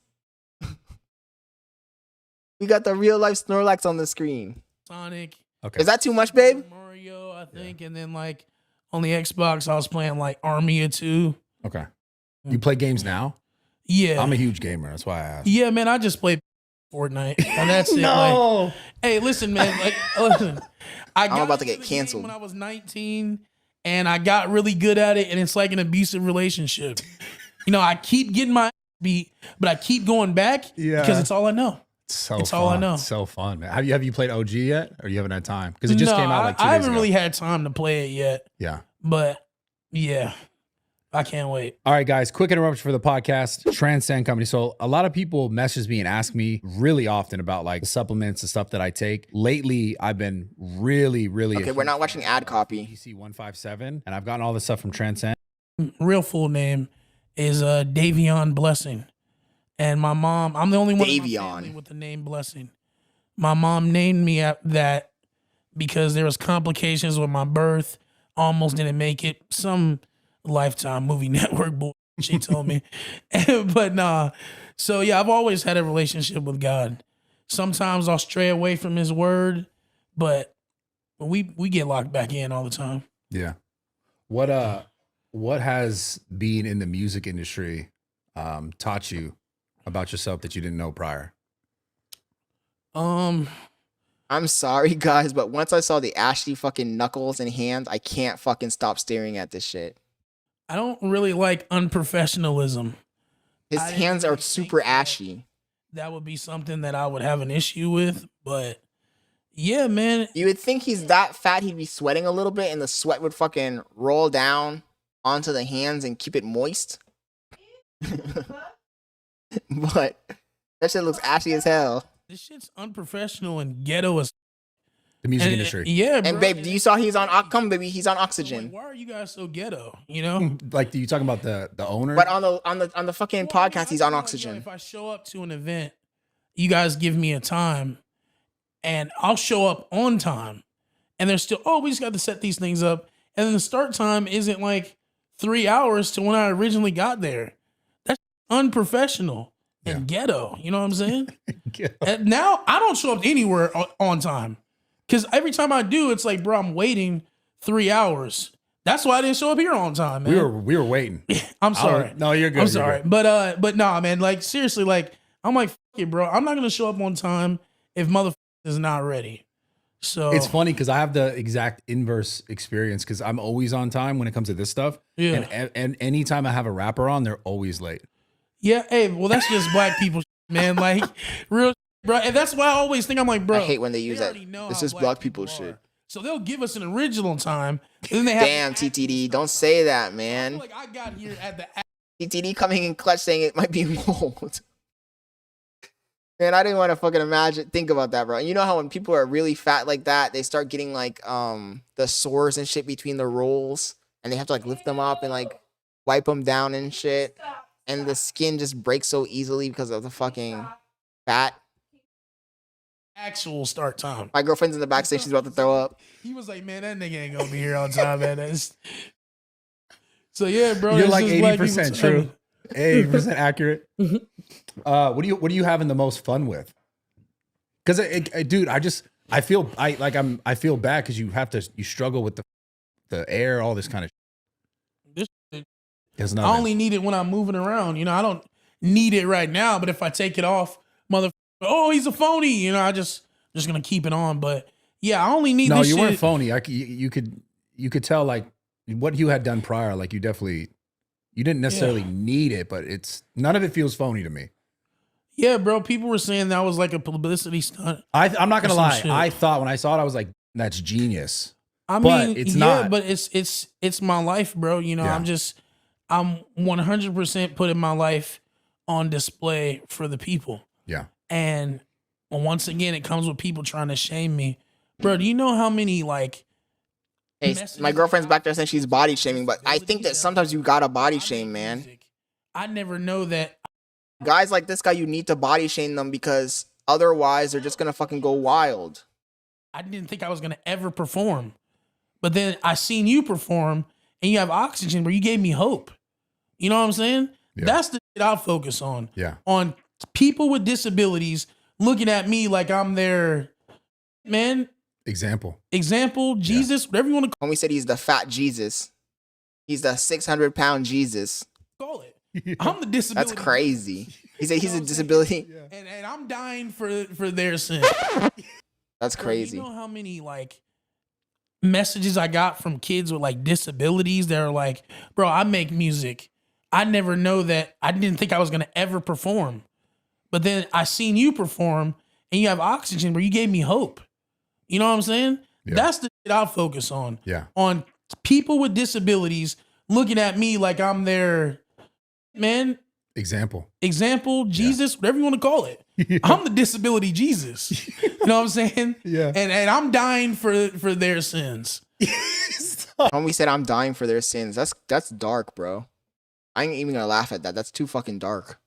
We got the real life Snorlax on the screen. Sonic. Okay. Is that too much, babe? Mario, I think. And then like on the Xbox, I was playing like Army of Two. Okay. You play games now? Yeah. I'm a huge gamer. That's why I asked. Yeah, man. I just play Fortnite. And that's it. No. Like, hey, listen, man. Like, listen. I'm about to get canceled. When I was 19 and I got really good at it, and it's like an abusive relationship. You know, I keep getting my beat, but I keep going back because it's all I know. It's all I know. It's so fun, man. Have you played OG yet, or you haven't had time? Because it just came out like 2 days ago. I haven't really had time to play it yet. Yeah. But yeah, I can't wait. All right, guys, quick interruption for the podcast. Transcend Company. So a lot of people message me and ask me really often about like the supplements and stuff that I take. Lately, I've been really Okay, we're not watching ad copy. DC 157, and I've gotten all this stuff from Transcend. Real full name is Davion Blessing. And my mom, I'm the only one in my family with the name Blessing. My mom named me that because there was complications with my birth. Almost didn't make it. Some Lifetime movie network boy, she told me. But nah. So yeah, I've always had a relationship with God. Sometimes I'll stray away from his word, but we get locked back in all the time. Yeah. What has being in the music industry taught you about yourself that you didn't know prior? I'm sorry, guys, but once I saw the ashy fucking knuckles and hands, I can't fucking stop staring at this shit. I don't really like unprofessionalism. His hands are super ashy. That would be something that I would have an issue with, but yeah, man. You would think he's that fat, he'd be sweating a little bit, and the sweat would fucking roll down onto the hands and keep it moist. But that shit looks ashy as hell. This shit's unprofessional and ghetto as the music industry. Yeah, bro. And babe, do you saw he's on baby? He's on oxygen. Like, why are you guys so ghetto? You know, like you talking about the owner? But on the fucking podcast, he's on oxygen. If I show up to an event, you guys give me a time, and I'll show up on time, and they're still, we just got to set these things up, and then the start time isn't like 3 hours to when I originally got there. That's unprofessional and ghetto. You know what I'm saying? And now I don't show up anywhere on time. Because every time I do, it's like, bro, I'm waiting 3 hours. That's why I didn't show up here on time, man. We were waiting. I'm sorry. No, you're good. I'm sorry. Good. But nah, man, like seriously, like I'm like, fuck it, bro. I'm not gonna show up on time if motherfucker is not ready. So it's funny because I have the exact inverse experience because I'm always on time when it comes to this stuff. Yeah. And anytime I have a rapper on, they're always late. Yeah. Hey, well, that's just black people, man. Like real. Bro, and that's why I always think I'm like, bro. I hate when they use that. This is black people shit. So they'll give us an original time. And then they have damn, TTD, don't say that, man. Like I got here at the TTD coming in clutch saying it might be mold. Man, I didn't want to fucking think about that, bro. And you know how when people are really fat like that, they start getting like the sores and shit between the rolls, and they have to like lift them up and like wipe them down and shit, and the skin just breaks so easily because of the fucking fat. Actual start time. My girlfriend's in the backstage. She's about to throw up. He was like, man, that nigga ain't gonna be here on time, man. So yeah, bro. You're like 80% true. 80% accurate. What do you having the most fun with? Because dude, I feel bad because you struggle with the air, all this kind of. I only need it when I'm moving around. You know, I don't need it right now. But if I take it off, oh, he's a phony. You know, I just gonna keep it on. But yeah, I only need. No, this you shit. weren't phony. You could tell like what you had done prior. Like you didn't necessarily need it, but none of it feels phony to me. Yeah, bro. People were saying that was like a publicity stunt. I'm not gonna lie. Shit. I thought when I saw it, I was like, that's genius. I but mean, it's yeah, not. but it's my life, bro. You know, I'm 100% putting my life on display for the people. Yeah. And once again, it comes with people trying to shame me. Bro, do you know how many like Hey, my girlfriend's back there saying she's body shaming, but I think that sometimes you gotta body shame, man. I never know that guys like this guy, you need to body shame them because otherwise they're just gonna fucking go wild. I didn't think I was gonna ever perform. But then I seen you perform and you have oxygen where you gave me hope. You know what I'm saying? Yeah. That's the shit I'll focus on. Yeah. On people with disabilities looking at me like I'm their man. Example, Jesus, whatever you want to call. Homie said he's the fat Jesus. He's the 600-pound Jesus. Call it. I'm the disability. That's crazy. He said he's a disability. And I'm dying for their sin. That's crazy. You know how many like messages I got from kids with like disabilities that are like, bro, I make music. I never know that. I didn't think I was gonna ever perform. But then I seen you perform and you have oxygen where you gave me hope. You know what I'm saying? Yeah. That's the shit I'll focus on. Yeah. On people with disabilities looking at me like I'm their man. Example, Jesus, whatever you want to call it. Yeah. I'm the disability Jesus. You know what I'm saying? Yeah. And I'm dying for their sins. Homie said I'm dying for their sins. That's dark, bro. I ain't even gonna laugh at that. That's too fucking dark.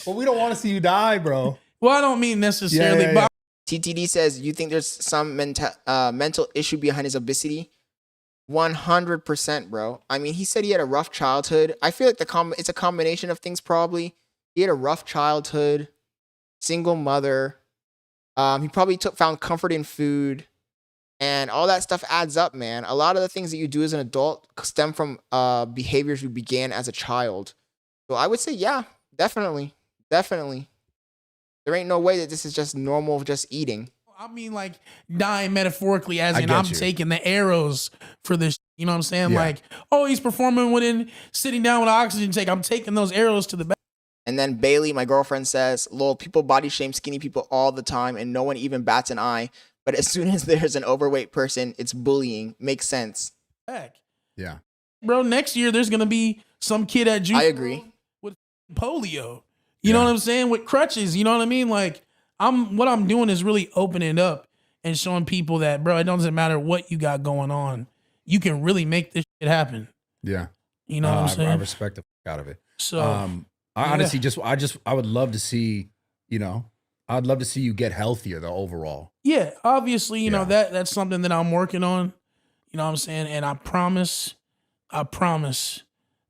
Well, we don't want to see you die, bro. Well, I don't mean necessarily, but TTD says, you think there's some mental issue behind his obesity? 100%, bro. I mean, he said he had a rough childhood. I feel like it's a combination of things, probably. He had a rough childhood, single mother. He probably found comfort in food. And all that stuff adds up, man. A lot of the things that you do as an adult stem from behaviors you began as a child. So I would say, yeah, definitely. Definitely. There ain't no way that this is just normal, just eating. I mean, like, dying metaphorically, as in I'm taking the arrows for this. You know what I'm saying? Yeah. Like, oh, he's performing within sitting down with an oxygen tank. I'm taking those arrows to the back. And then Bailey, my girlfriend, says, lol, people body shame skinny people all the time and no one even bats an eye. But as soon as there's an overweight person, it's bullying. Makes sense. Back. Yeah. Bro, next year there's going to be some kid at Juice I agree. with polio. You know what I'm saying? With crutches. You know what I mean? Like, what I'm doing is really opening it up and showing people that, bro, it doesn't matter what you got going on. You can really make this shit happen. Yeah. You know what I'm saying? I respect the fuck out of it. So, I honestly I would love to see, I'd love to see you get healthier though overall. Yeah, obviously, you know, that's something that I'm working on. You know what I'm saying? And I promise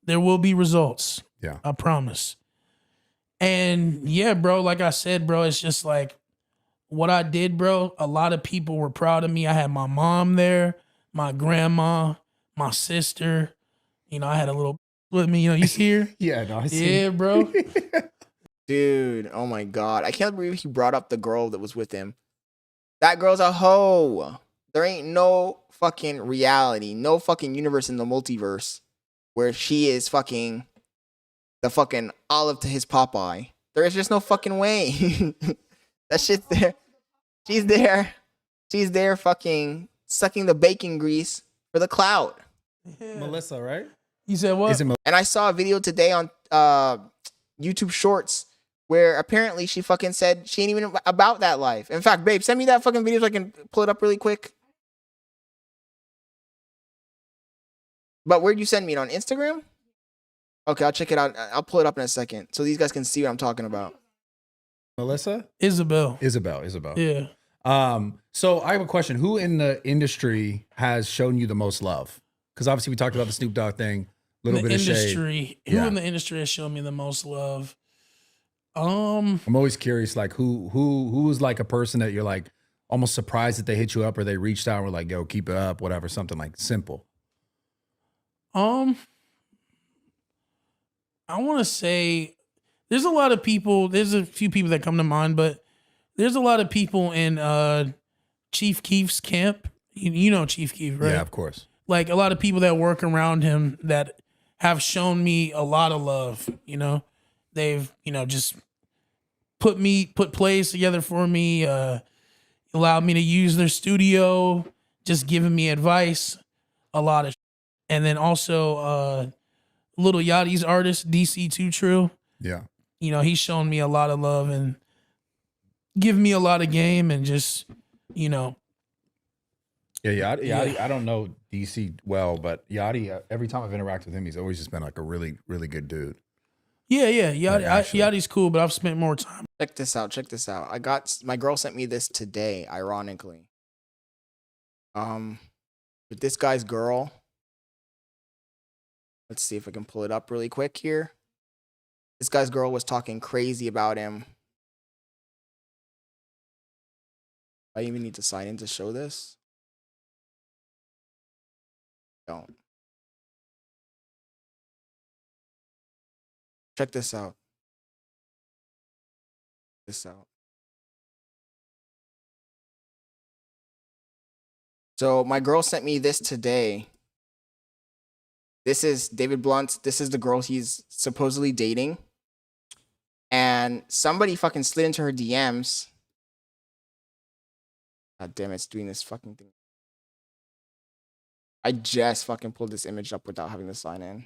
there will be results. Yeah. I promise. And yeah, bro, like I said, bro, it's just like what I did, bro. A lot of people were proud of me. I had my mom there, my grandma, my sister. You know, I had a little with me, you see her? Yeah, no, I see. Yeah, bro. Dude, oh my God. I can't believe he brought up the girl that was with him. That girl's a hoe. There ain't no fucking reality, no fucking universe in the multiverse where she is fucking the fucking olive to his Popeye. There is just no fucking way. That shit's there. She's there fucking sucking the bacon grease for the clout. Yeah. Melissa, right? You said what? And I saw a video today on YouTube Shorts where apparently she fucking said she ain't even about that life. In fact, babe, send me that fucking video so I can pull it up really quick. But where'd you send me it? On Instagram? Okay, I'll check it out. I'll pull it up in a second so these guys can see what I'm talking about. Melissa? Isabel. Yeah. So I have a question. Who in the industry has shown you the most love? Because obviously we talked about the Snoop Dogg thing. Little bit of industry. shade. Who Yeah. in the industry has shown me the most love? I'm always curious, like who was like a person that you're like almost surprised that they hit you up or they reached out and were like, yo, keep it up, whatever, something like simple. I want to say there's a lot of people. There's a few people that come to mind, but there's a lot of people in Chief Keef's camp. You know Chief Keef, right? Yeah, of course. Like a lot of people that work around him that have shown me a lot of love. You know, they've just put plays together for me. Allowed me to use their studio. Just giving me advice. A lot of, and then also Little Yachty's artist DC2 True. Yeah. He's shown me a lot of love and given me a lot of game and just, Yeah, Yachty, I don't know DC well, but Yachty, every time I've interacted with him, he's always just been like a really, really good dude. Yeah. Yachty's cool, but I've spent more time. Check this out. My girl sent me this today, ironically. With this guy's girl. Let's see if I can pull it up really quick here. This guy's girl was talking crazy about him. I even need to sign in to show this. Don't. Check this out. So my girl sent me this today. This is David Blunt's. This is the girl he's supposedly dating. And somebody fucking slid into her DMs. God damn it, it's doing this fucking thing. I just fucking pulled this image up without having to sign in.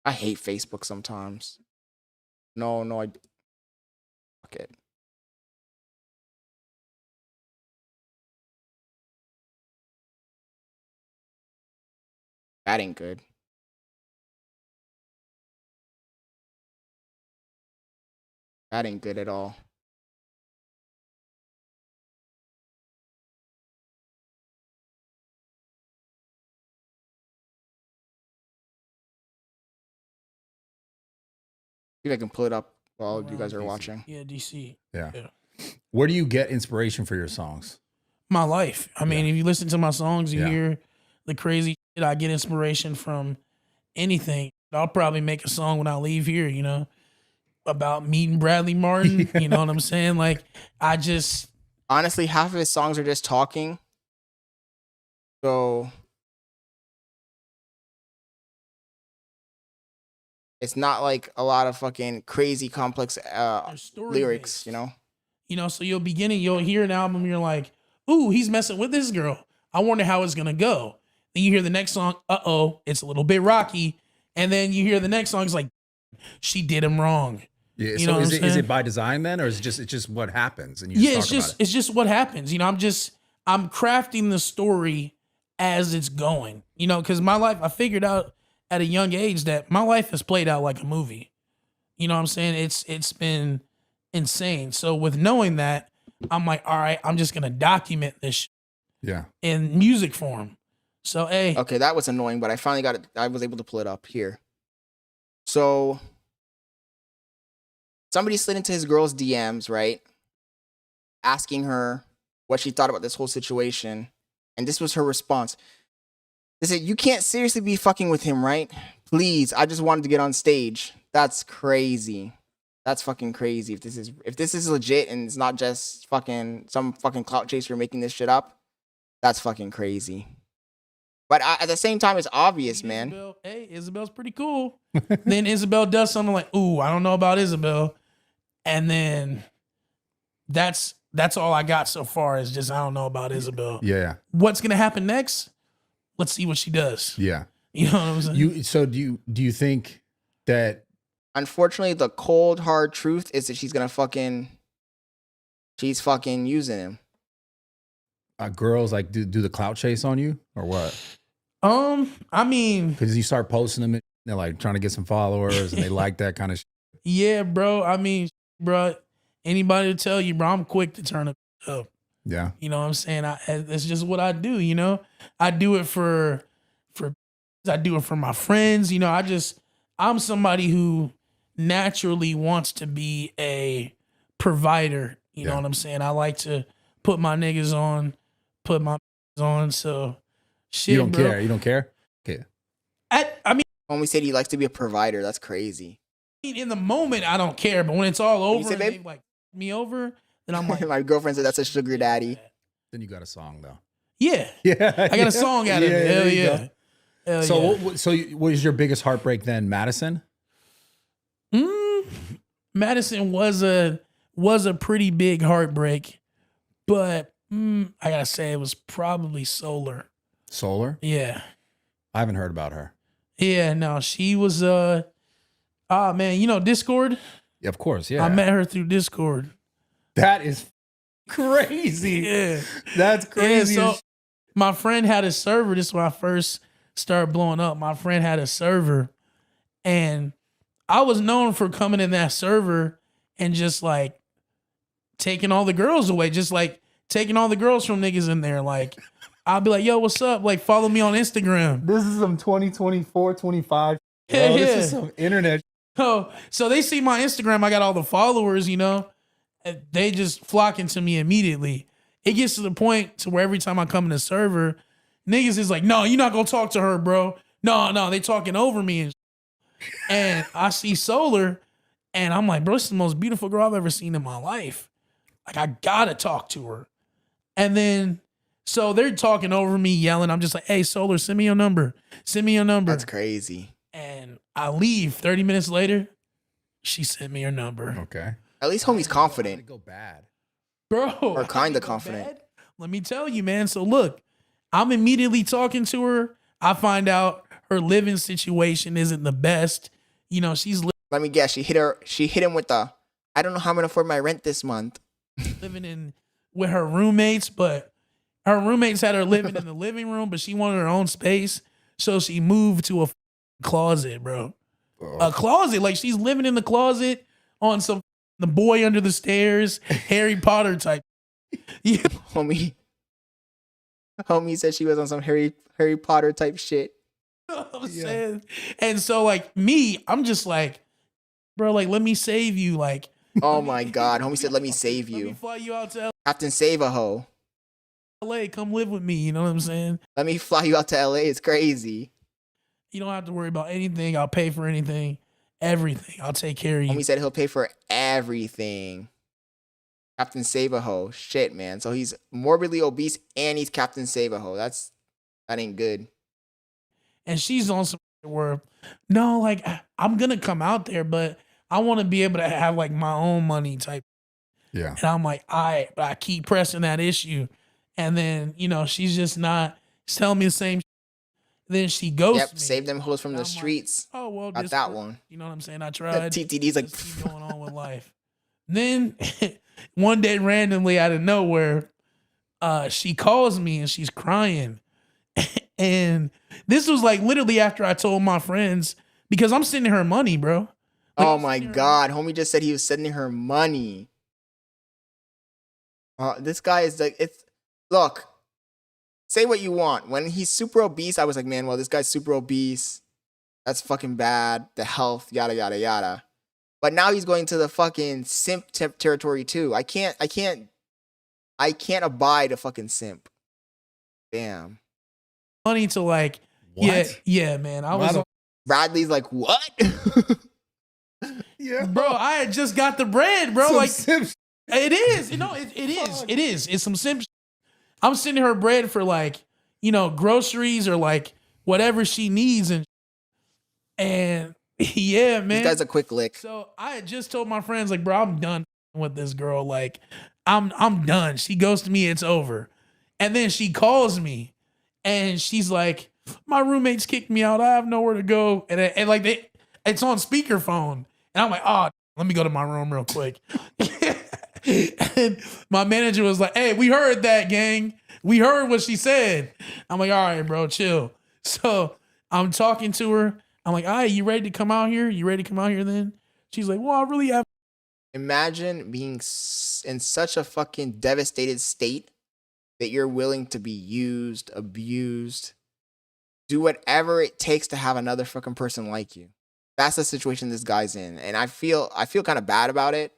I hate Facebook sometimes. No, fuck it. That ain't good. That ain't good at all. See if I can pull it up while you guys are watching. Yeah, DC. Yeah. Where do you get inspiration for your songs? My life. I mean, if you listen to my songs, you Yeah. hear the crazy shit. I get inspiration from anything. I'll probably make a song when I leave here, about meeting Bradley Martin. You know what I'm saying? Like, I just... Honestly, half of his songs are just talking. So... It's not like a lot of fucking crazy complex lyrics, So you'll hear an album, you're like, ooh, he's messing with this girl. I wonder how it's gonna go. Then you hear the next song, it's a little bit rocky. And then you hear the next song, it's like, she did him wrong. Yeah. You So know what is I'm it saying? by design then, or is it's just what happens and you just talk about it? It's just what happens. I'm crafting the story as it's going. Because my life, I figured out at a young age that my life has played out like a movie. You know what I'm saying? It's been insane. So with knowing that, I'm like, all right, I'm just gonna document this in music form. So hey. Okay, that was annoying, but I finally got it. I was able to pull it up here. So somebody slid into his girl's DMs, right? Asking her what she thought about this whole situation. And this was her response. They said, "You can't seriously be fucking with him, right? Please, I just wanted to get on stage." That's crazy. That's fucking crazy. If this is legit and it's not just fucking some fucking clout chaser making this shit up, that's fucking crazy. But at the same time, it's obvious, man. Isabel's pretty cool. Then Isabel does something like, ooh, I don't know about Isabel. And then that's all I got so far is just, I don't know about Isabel. Yeah. What's going to happen next? Let's see what she does. Yeah. You know what I'm saying? So do you think that... Unfortunately, the cold, hard truth is that she's fucking using him. Girls like do the clout chase on you or what? I mean, because you start posting them and they're like trying to get some followers and they like that kind of shit. Yeah, bro. I mean, bro, anybody to tell you, bro, I'm quick to turn up. Yeah. You know what I'm saying? It's just what I do, I do it for I do it for my friends. You know, I'm somebody who naturally wants to be a provider. You know what I'm saying? I like to put my niggas on, put my on. So shit, You don't bro. care. You don't care. Okay. I mean, Homie said he likes to be a provider. That's crazy. in the moment, I don't care, but when it's all you over say, and babe? they like me over, then I'm like, My girlfriend said that's a sugar daddy. Then you got a song though. yeah, Yeah. I got a song out of it. Hell there you yeah. go. Hell So, yeah. what was your biggest heartbreak then, Madison? Madison was a pretty big heartbreak, but I gotta say it was probably Solar. Solar? Yeah. I haven't heard about her. Yeah, no, she was man, you know Discord? Yeah, of course, yeah. I met her through Discord. That is crazy. Yeah. That's crazy. Yeah, so my friend had a server. This is when I first started blowing up. My friend had a server, and I was known for coming in that server and just like taking all the girls away, just like taking all the girls from niggas in there. Like, I'll be like, yo, what's up? Like, follow me on Instagram. This is some 2024, 25. Yeah, Bro, This yeah. is some internet. So they see my Instagram. I got all the followers, you know. And they just flocking to me immediately. It gets to the point to where every time I come in the server, niggas is like, no, you're not gonna talk to her, bro. No, they talking over me. And I see Solar, and I'm like, bro, this is the most beautiful girl I've ever seen in my life. Like, I gotta talk to her. And then, so they're talking over me, yelling. I'm just like, hey, Solar, send me your number. Send me your number. That's crazy. And I leave 30 minutes later, she sent me her number. Okay. At least homie's confident. Go bad. Bro. Or kind of go confident. bad? Let me tell you, man. So look, I'm immediately talking to her. I find out her living situation isn't the best. You know, she's Let me guess. She hit him with the, I don't know how I'm gonna afford my rent this month. living in with her roommates, but her roommates had her living in the living room, but she wanted her own space. So she moved to a closet, bro. A closet. Like, she's living in the closet on some The Boy Under the Stairs, Harry Potter type. Yeah. Homie said she was on some Harry Potter type shit. You know what I'm saying? And so, like, me, I'm just like, bro, like, let me save you. Like, Oh my god. Homie said, let me save let me you. fly you out to Captain Save a Ho. LA. Come live with me. You know what I'm saying? Let me fly you out to LA. It's crazy. You don't have to worry about anything. I'll pay for anything, everything. I'll take care of you. Homie said he'll pay for everything. Captain Save a Ho. Shit, man. So he's morbidly obese and he's Captain Save a Ho. That ain't good. And she's on some where, no, like, I'm going to come out there, but I want to be able to have, like, my own money type. Yeah. And I'm like, all right, but I keep pressing that issue. And then, you know, she's just not telling me the same. Then she ghosts Yep, me. save them hoes from the streets. Like, oh, well, Not this that worked. one. You know what I'm saying? I tried. TTD's like, Just keep going on with life. Then one day, randomly out of nowhere, she calls me and she's crying. And this was like literally after I told my friends, because I'm sending her money, bro. Like, oh my god. Homie just said he was sending her money. This guy is like, look, say what you want. When he's super obese, I was like, man, well, this guy's super obese. That's fucking bad. The health, yada, yada, yada. But now he's going to the fucking simp territory too. I can't abide a fucking simp. Damn. Money to like, yeah, man. I was Bradley's like, what? Yeah, bro, I had just got the bread, bro. Some like, simp it is, you know, it is. It's some simp. I'm sending her bread for like, you know, groceries or like whatever she needs, and yeah, man. This guy's a quick lick. So I had just told my friends, like, bro, I'm done with this girl. Like, I'm done. She goes to me, it's over. And then she calls me, and she's like, my roommates kicked me out. I have nowhere to go. And like it's on speakerphone, and I'm like, oh, let me go to my room real quick. And my manager was like, hey, we heard that, gang. We heard what she said. I'm like, all right, bro, chill. So I'm talking to her. I'm like, all right, you ready to come out here? You ready to come out here then? She's like, well, I really have. Imagine being in such a fucking devastated state that you're willing to be used, abused, do whatever it takes to have another fucking person like you. That's the situation this guy's in, and I feel kind of bad about it.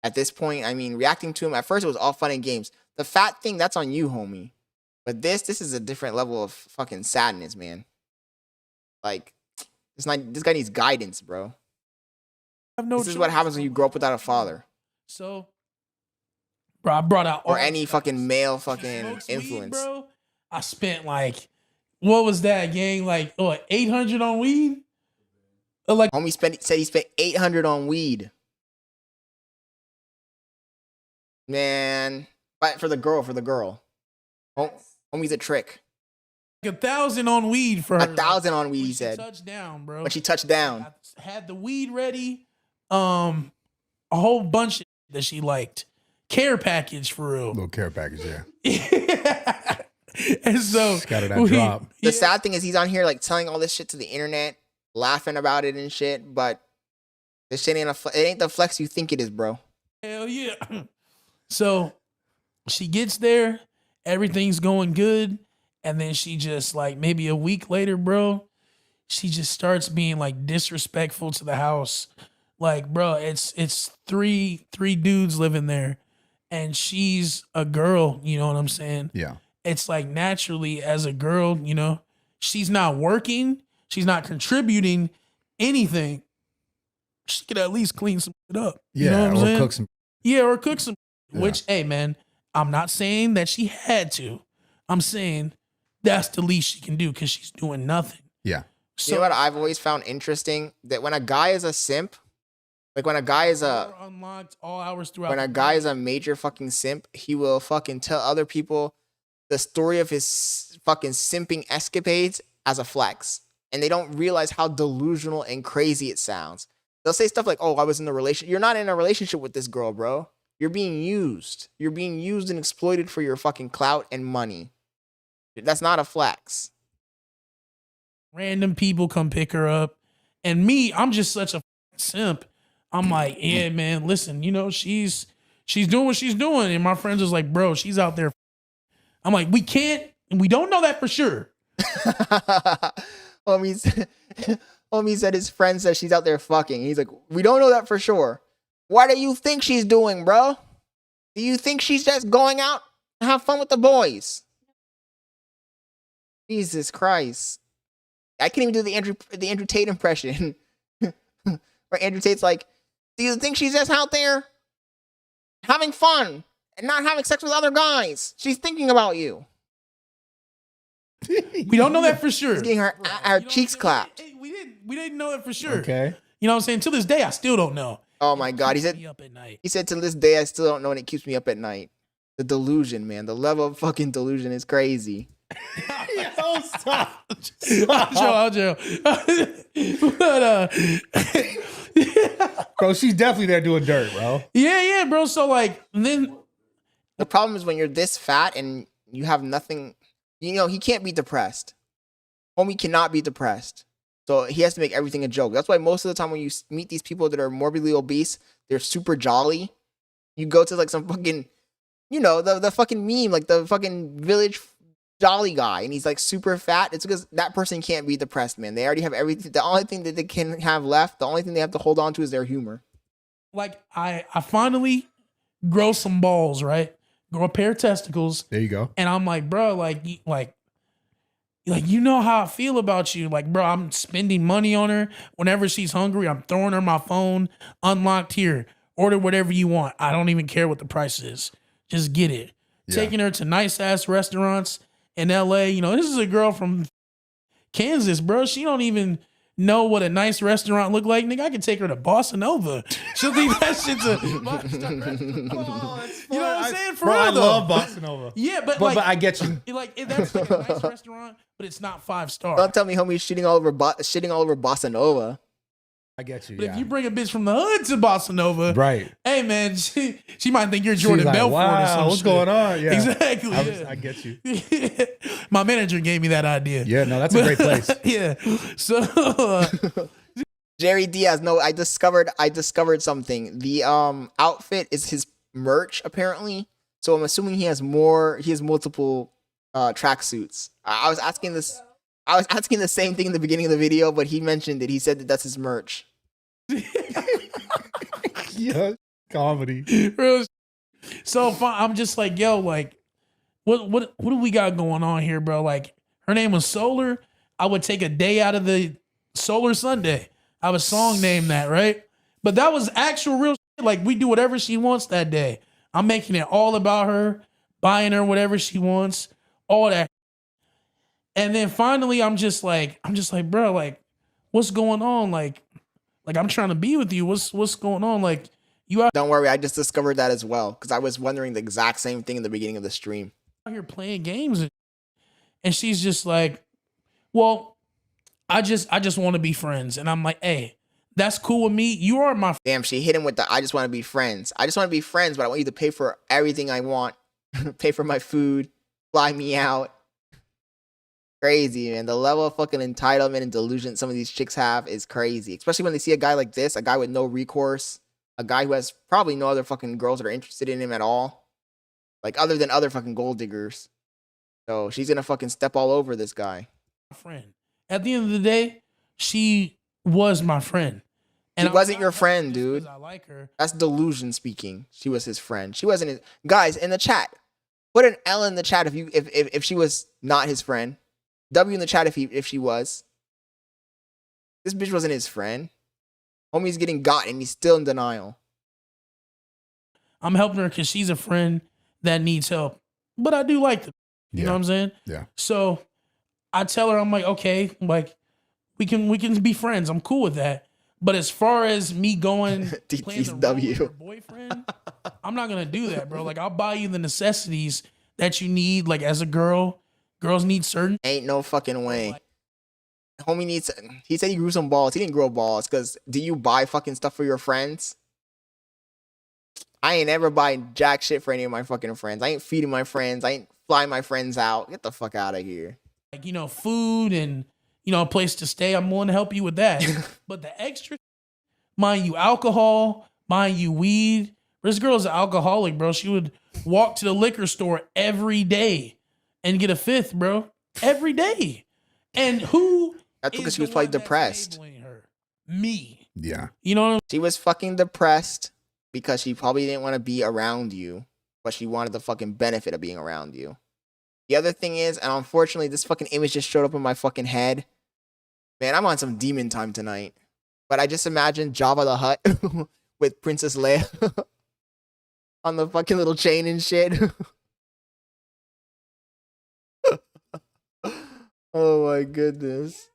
At this point, I mean, reacting to him at first, it was all fun and games. The fat thing, that's on you, homie. But this is a different level of fucking sadness, man. Like, this guy needs guidance, bro. This is what happens when you grow up without a father. So, bro, I brought out or any fucking male fucking influence. Weed, bro. I spent like, what was that, gang? Like, what, 800 on weed? Like, homie said he spent 800 on weed. Man, but for the girl. Homie's a trick. 1,000 on weed for her. 1,000 on weed, he said. Touched down, bro. But she touched down. I had the weed ready. A whole bunch that she liked. Care package for real. Little care package, yeah. And so got it at drop. The sad thing is he's on here like telling all this shit to the internet, laughing about it and shit, but this shit it ain't the flex you think it is, bro. Hell yeah. So she gets there, everything's going good, and then she just like maybe a week later, bro, she just starts being like disrespectful to the house. Like, bro, it's three dudes living there, and she's a girl, you know what I'm saying? Yeah. It's like naturally as a girl, you know, she's not working, she's not contributing anything. She could at least clean some shit up. Yeah, you know what I'm saying? cook some. Yeah, or cook some. Yeah. Which, hey, man, I'm not saying that she had to. I'm saying that's the least she can do because she's doing nothing. Yeah. So, you know what I've always found interesting? That when a guy is a simp, like when a guy is unlocked all hours throughout. When a guy is a major fucking simp, he will fucking tell other people the story of his fucking simping escapades as a flex. And they don't realize how delusional and crazy it sounds. They'll say stuff like, oh, I was in a relationship. You're not in a relationship with this girl, bro. You're being used. You're being used and exploited for your fucking clout and money. That's not a flex. Random people come pick her up. And me, I'm just such a simp. I'm like, yeah, man, listen, you know, she's doing what she's doing. And my friends is like, bro, she's out there. I'm like, we don't know that for sure. Homie said his friend says she's out there fucking. He's like, we don't know that for sure. What do you think she's doing, bro? Do you think she's just going out to have fun with the boys? Jesus Christ. I can't even do the Andrew Tate impression. Where Andrew Tate's like, do you think she's just out there having fun and not having sex with other guys? She's thinking about you. We don't know that for sure. She's getting her cheeks clapped. We didn't know that for sure. Okay. You know what I'm saying? To this day, I still don't know. Oh my God. He said to this day, I still don't know, and it keeps me up at night. The delusion, man. The level of fucking delusion is crazy. Yo, stop. I'll Joe. But, bro, she's definitely there doing dirt, bro. Yeah, bro. So, like, then. The problem is when you're this fat and you have nothing, you know, he can't be depressed. Homie cannot be depressed. So he has to make everything a joke. That's why most of the time when you meet these people that are morbidly obese, they're super jolly. You go to like some fucking, you know, the fucking meme, like the fucking village jolly guy, and he's like super fat. It's because that person can't be depressed, man. They already have everything. The only thing that they can have left, the only thing they have to hold on to is their humor. Like I finally grow some balls, right? Grow a pair of testicles. There you go. And I'm like, bro, like you know how I feel about you. Like, bro, I'm spending money on her. Whenever she's hungry, I'm throwing her my phone. Unlocked here. Order whatever you want. I don't even care what the price is. Just get it. Yeah. Taking her to nice ass restaurants in LA. You know, this is a girl from Kansas, bro. She don't even know what a nice restaurant look like. Nigga, I could take her to Bossa Nova. She'll think that shit's a you know what I'm saying? For bro, real, I though. love Bossa Nova. Yeah, but I get you. Like that's like a nice restaurant, but it's not 5-star. Don't tell me homie's shitting all over Bossa Nova. I get you. But if you bring a bitch from the hood to Bossa Nova, right? Hey man, she might think you're Jordan like, Belfort wow, or something. What's going on? Yeah, exactly. I get you. My manager gave me that idea. Yeah, no, that's a great place. Yeah. So Jerry Diaz, no, I discovered something. The outfit is his merch apparently. So I'm assuming he has multiple tracksuits. I was asking this I was asking the same thing in the beginning of the video, but he mentioned it. He said that that's his merch. Yeah, comedy. Real. So I'm just like, yo, like, what do we got going on here, bro? Like, her name was Solar. I would take a day out of the Solar Sunday. I have a song named that, right? But that was actual real shit. Like, we do whatever she wants that day. I'm making it all about her, buying her whatever she wants, all that. And then finally, I'm just like, bro, like, what's going on? Like I'm trying to be with you. What's going on? Like, you out Don't worry, I just discovered that as well because I was wondering the exact same thing in the beginning of the stream. here playing games, and she's just like, well, I just want to be friends. And I'm like, hey, that's cool with me. You are my Damn, she hit him with the I just want to be friends. I just want to be friends, but I want you to pay for everything I want. Pay for my food, fly me out. Crazy, man. The level of fucking entitlement and delusion some of these chicks have is crazy. Especially when they see a guy like this, a guy with no recourse, a guy who has probably no other fucking girls that are interested in him at all. Like, other than other fucking gold diggers. So she's gonna fucking step all over this guy. friend. At the end of the day, she was my friend. And she wasn't your friend, dude. I like her. That's delusion speaking. She was his friend. She wasn't his guys in the chat. Put an L in the chat if she was not his friend. W in the chat if she was. This bitch wasn't his friend. Homie's getting got and he's still in denial. I'm helping her because she's a friend that needs help. But I do like them. You know what I'm saying? Yeah. So I tell her, I'm like, okay, like we can be friends. I'm cool with that. But as far as me going playing the role of her boyfriend, I'm not gonna do that, bro. Like, I'll buy you the necessities that you need, like, as a girl. Girls need certain. Ain't no fucking way. Homie needs. He said he grew some balls. He didn't grow balls because do you buy fucking stuff for your friends? I ain't ever buying jack shit for any of my fucking friends. I ain't feeding my friends. I ain't flying my friends out. Get the fuck out of here. Like, you know, food and, you know, a place to stay. I'm willing to help you with that. But the extra, mind you, alcohol, mind you, weed. This girl's an alcoholic, bro. She would walk to the liquor store every day and get a fifth, bro. Every day. And who? That's because she was probably depressed. Me. Yeah. You know what I mean? She was fucking depressed because she probably didn't want to be around you, but she wanted the fucking benefit of being around you. The other thing is, and unfortunately, this fucking image just showed up in my fucking head. Man, I'm on some demon time tonight. But I just imagined Jabba the Hutt with Princess Leia on the fucking little chain and shit. Oh my goodness.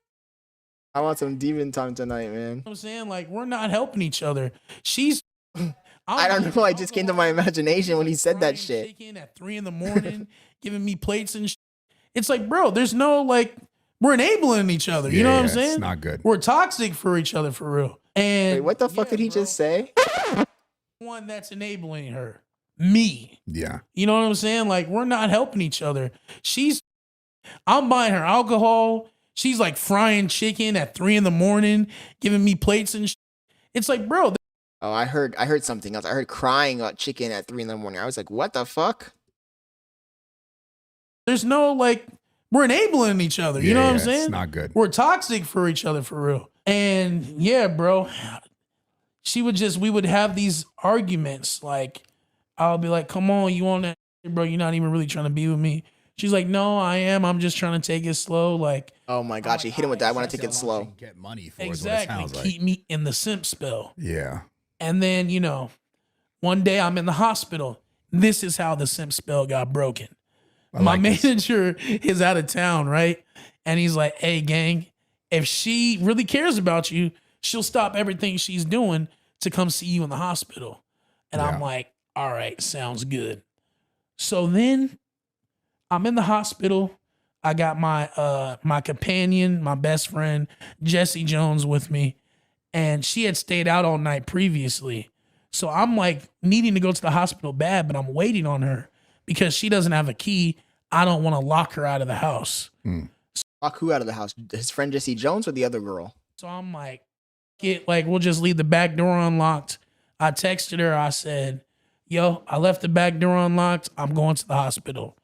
I want some demon time tonight, man. I'm saying, like, we're not helping each other. She's I don't know. I just came to my imagination when he said that shit. Shaking at 3 a.m, giving me plates and shit. It's like, bro, there's no, like, we're enabling each other. You know what I'm saying? It's not good. We're toxic for each other, for real. And wait, what the fuck did he just say? One that's enabling her. Me. Yeah. You know what I'm saying? Like, we're not helping each other. I'm buying her alcohol. She's like frying chicken at 3 a.m, giving me plates and shit. It's like, bro. Oh, I heard something else. I heard crying about chicken at 3 a.m. I was like, what the fuck? There's no, like, we're enabling each other. You know what I'm saying? It's not good. We're toxic for each other, for real. And yeah, bro, we would have these arguments. Like, I'll be like, come on, you on that, bro? You're not even really trying to be with me. She's like, no, I am. I'm just trying to take it slow. Like, oh my God, she hit him with that. I want to take it slow. Get money for exactly. Like. Keep me in the simp spell. Yeah. And then, you know, one day I'm in the hospital. This is how the simp spell got broken. My manager is out of town, right? And he's like, hey, gang, if she really cares about you, she'll stop everything she's doing to come see you in the hospital. And I'm like, all right, sounds good. So then I'm in the hospital. I got my companion, my best friend, Jesse Jones, with me. And she had stayed out all night previously. So I'm like needing to go to the hospital bad, but I'm waiting on her because she doesn't have a key. I don't want to lock her out of the house. Lock who out of the house? His friend Jesse Jones or the other girl? So I'm like, we'll just leave the back door unlocked. I texted her. I said, yo, I left the back door unlocked. I'm going to the hospital.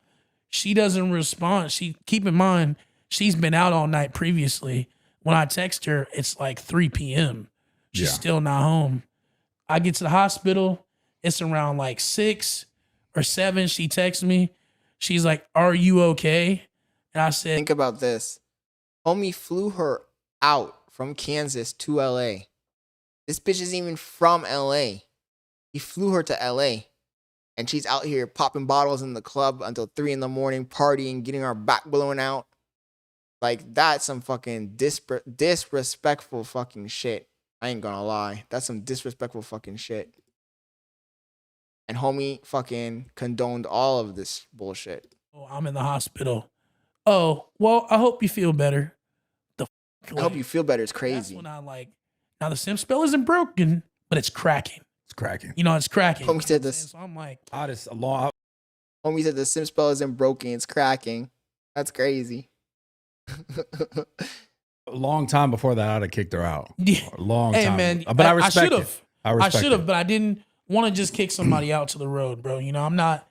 She doesn't respond. Keep in mind, she's been out all night previously. When I text her, it's like 3 p.m. She's still not home. I get to the hospital. It's around like 6 or 7. She texts me. She's like, "Are you okay?" And I said, think about this. Homie flew her out from Kansas to LA. This bitch isn't even from LA. He flew her to LA. And she's out here popping bottles in the club until 3 a.m, partying, getting our back blown out. Like, that's some fucking disrespectful fucking shit. I ain't gonna lie. That's some disrespectful fucking shit. And homie fucking condoned all of this bullshit. "Oh, I'm in the hospital." "Oh, well, I hope you feel better." I hope you feel better. It's crazy. That's when I like, now the sim spell isn't broken, but it's cracking. It's cracking. You know, it's cracking. Homie said this. So I'm like, Homie said the sim spell isn't broken. It's cracking. That's crazy. A long time before that, I'd have kicked her out. Yeah. A long hey time. man, But I respect it. I should have, but I didn't want to just kick somebody out to the road, bro. You know, I'm not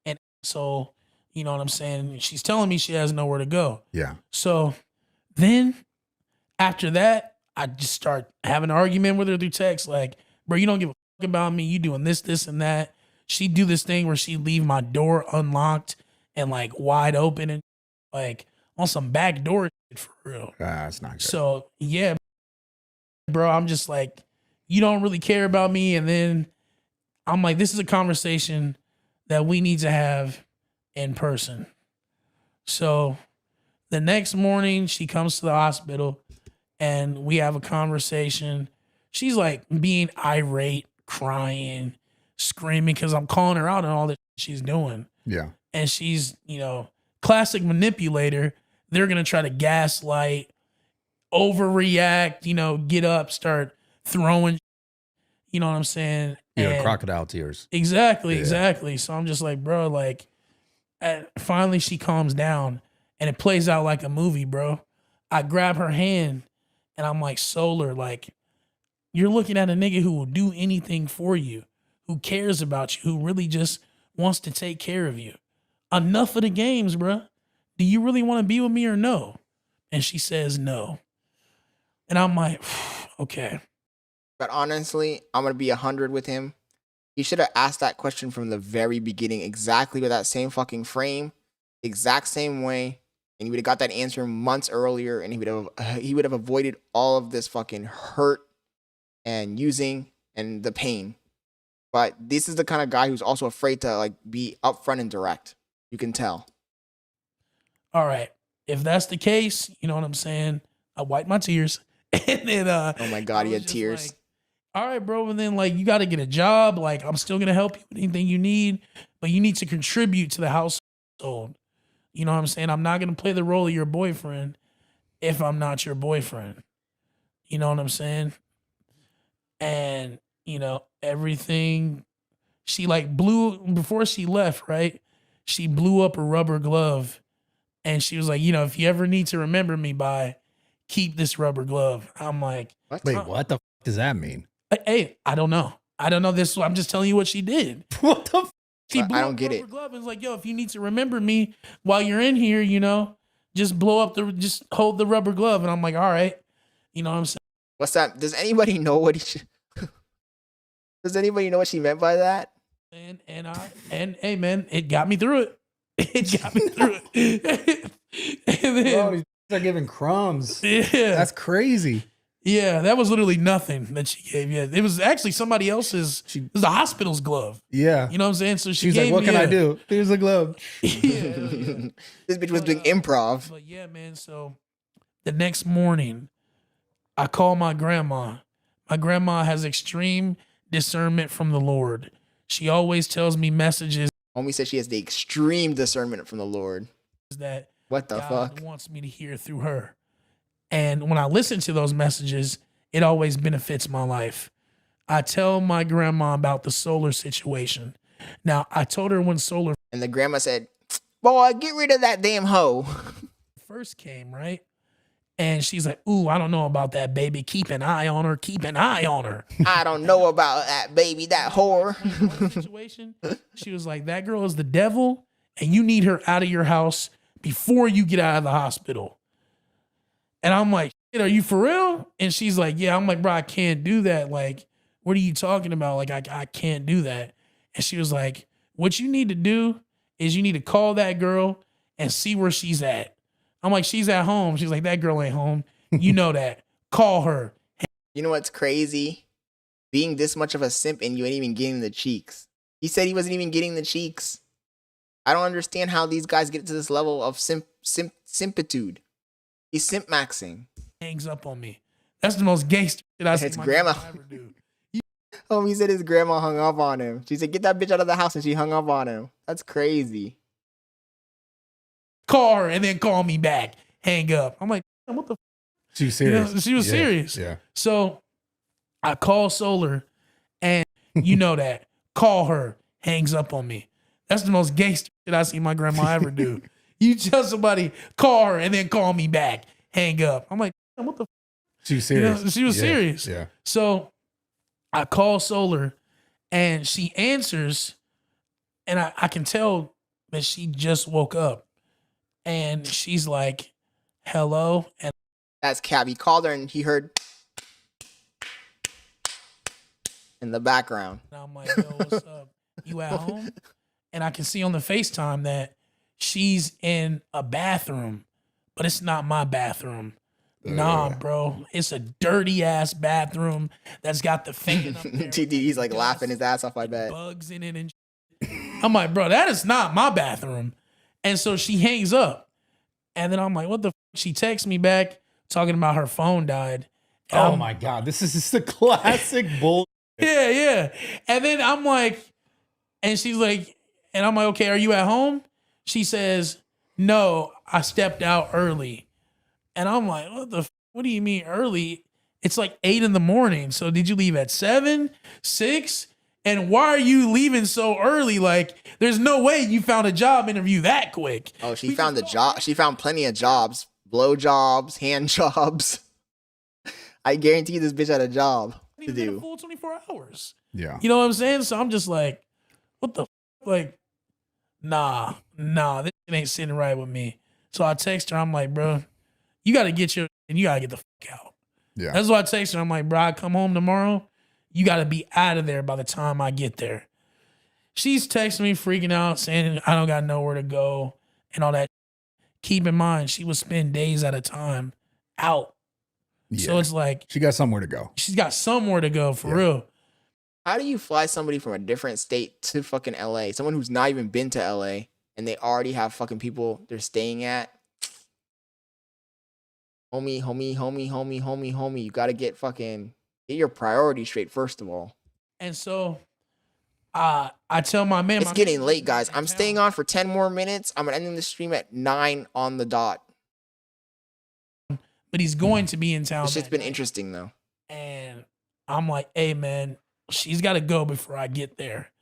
an asshole. You know what I'm saying? She's telling me she has nowhere to go. Yeah. So then after that, I just start having an argument with her through text. Like, bro, you don't give a fuck about me. You doing this, this, and that. She'd do this thing where she'd leave my door unlocked and like wide open and like on some back door shit for real. That's not good. So yeah, bro, I'm just like, you don't really care about me. And then I'm like, this is a conversation that we need to have in person. So the next morning she comes to the hospital and we have a conversation. She's like being irate, crying, screaming because I'm calling her out on all that she's doing. Yeah. And she's, you know, classic manipulator. They're going to try to gaslight, overreact, you know, get up, start throwing, you know what I'm saying? Yeah, And crocodile tears. Exactly, Yeah. exactly. So I'm just like, bro, like, finally she calms down and it plays out like a movie, bro. I grab her hand and I'm like, Solar, like, you're looking at a nigga who will do anything for you, who cares about you, who really just wants to take care of you. Enough of the games, bro. Do you really want to be with me or no? And she says no. And I'm like, okay. But honestly, I'm going to be 100 with him. He should have asked that question from the very beginning, exactly with that same fucking frame, exact same way. And he would have got that answer months earlier, and he would have avoided all of this fucking hurt and using and the pain. But this is the kind of guy who's also afraid to like be upfront and direct. You can tell. All right. If that's the case, you know what I'm saying? I wipe my tears. And then oh my God, he had tears. Like, all right, bro. And then like you got to get a job. Like I'm still gonna help you with anything you need, but you need to contribute to the household. You know what I'm saying? I'm not gonna play the role of your boyfriend if I'm not your boyfriend. You know what I'm saying? And you know, everything she like blew before she left, right? She blew up a rubber glove and she was like, you know, if you ever need to remember me by, keep this rubber glove. I'm like, what? Wait, what the f does that mean? Hey, I don't know. I don't know this. I'm just telling you what she did. What the f? She blew I don't up get rubber it. glove and was like, yo, if you need to remember me while you're in here, you know, just just hold the rubber glove. And I'm like, all right. You know what I'm saying? What's that? Does anybody know what does anybody know what she meant by that? And hey man, it got me through it. It got me through it. And then, Oh, these are giving crumbs. yeah, That's crazy. yeah, that was literally nothing that she gave. Yeah, it was actually somebody else's. It was the hospital's glove. Yeah. You know what I'm saying? So She's gave like, what me can I do? Here's a glove. Yeah. This bitch was doing improv. But yeah, man. So the next morning, I call my grandma. My grandma has extreme discernment from the Lord. She always tells me messages. Homie said she has the extreme discernment from the Lord. That what the God fuck wants me to hear through her. And when I listen to those messages, it always benefits my life. I tell my grandma about the Solar situation. Now, I told her when Solar and the grandma said, boy, get rid of that damn hoe. first came, right? And she's like, ooh, I don't know about that, baby. Keep an eye on her. Keep an eye on her. I don't know about that, baby, that whore. Situation, she was like, that girl is the devil, and you need her out of your house before you get out of the hospital. And I'm like, are you for real? And she's like, yeah. I'm like, bro, I can't do that. Like, what are you talking about? Like, I can't do that. And she was like, what you need to do is you need to call that girl and see where she's at. I'm like, she's at home. She's like, that girl ain't home. You know that. Call her. You know what's crazy? Being this much of a simp and you ain't even getting the cheeks. He said he wasn't even getting the cheeks. I don't understand how these guys get to this level of simpitude. He's simp maxing. Hangs up on me. That's the most gangster shit I've seen my grandma ever do. Homie said his grandma hung up on him. She said, get that bitch out of the house, and she hung up on him. That's crazy. Call her and then call me back. Hang up. I'm like, what the? She was serious. You know, she was serious. Yeah. So I call Solar, and you know that. Call her. Hangs up on me. That's the most gangster shit I seen my grandma ever do. You tell somebody, call her, and then call me back. Hang up. I'm like, what the? She was serious. You know, she was serious. Yeah. So I call Solar, and she answers, and I can tell that she just woke up. And she's like, hello. And that's Cab. He called her, and he heard in the background. And I'm like, yo, what's up? You at home? And I can see on the FaceTime that she's in a bathroom, but it's not my bathroom. Nah, bro. It's a dirty ass bathroom that's got the fan up there. He's like laughing his ass off, I bet. Bugs in it and I'm like, bro, that is not my bathroom. And so she hangs up. And then I'm like, what the f-? She texts me back talking about her phone died. And Oh my God. This is just a classic bull. Yeah. And then I'm like, and she's like, and I'm like, okay, are you at home? She says, no, I stepped out early. And I'm like, what do you mean early? It's like 8 a.m. So did you leave at 7, 6? And why are you leaving so early? Like, there's no way you found a job interview that quick. Oh, she found a job. She found plenty of jobs. Blow jobs, hand jobs. I guarantee this bitch had a job to do. Full 24 hours. Yeah. You know what I'm saying? So I'm just like, what the f-? Like, nah, this shit ain't sitting right with me. So I text her. I'm like, bro, you got to get the fuck out. Yeah. That's why I text her. I'm like, bro, I come home tomorrow. You got to be out of there by the time I get there. She's texting me freaking out saying I don't got nowhere to go and all that. Keep in mind, she would spend days at a time out. Yeah. So it's like she got somewhere to go. She's got somewhere to go for real. How do you fly somebody from a different state to fucking LA? Someone who's not even been to LA and they already have fucking people they're staying at. Homie. You gotta get your priorities straight first of all. And so I tell my man, it's getting late, guys. I'm staying on for 10 more minutes. I'm ending the stream at 9 on the dot. But he's going to be in town. This shit's been interesting though. And I'm like, hey man, she's got to go before I get there.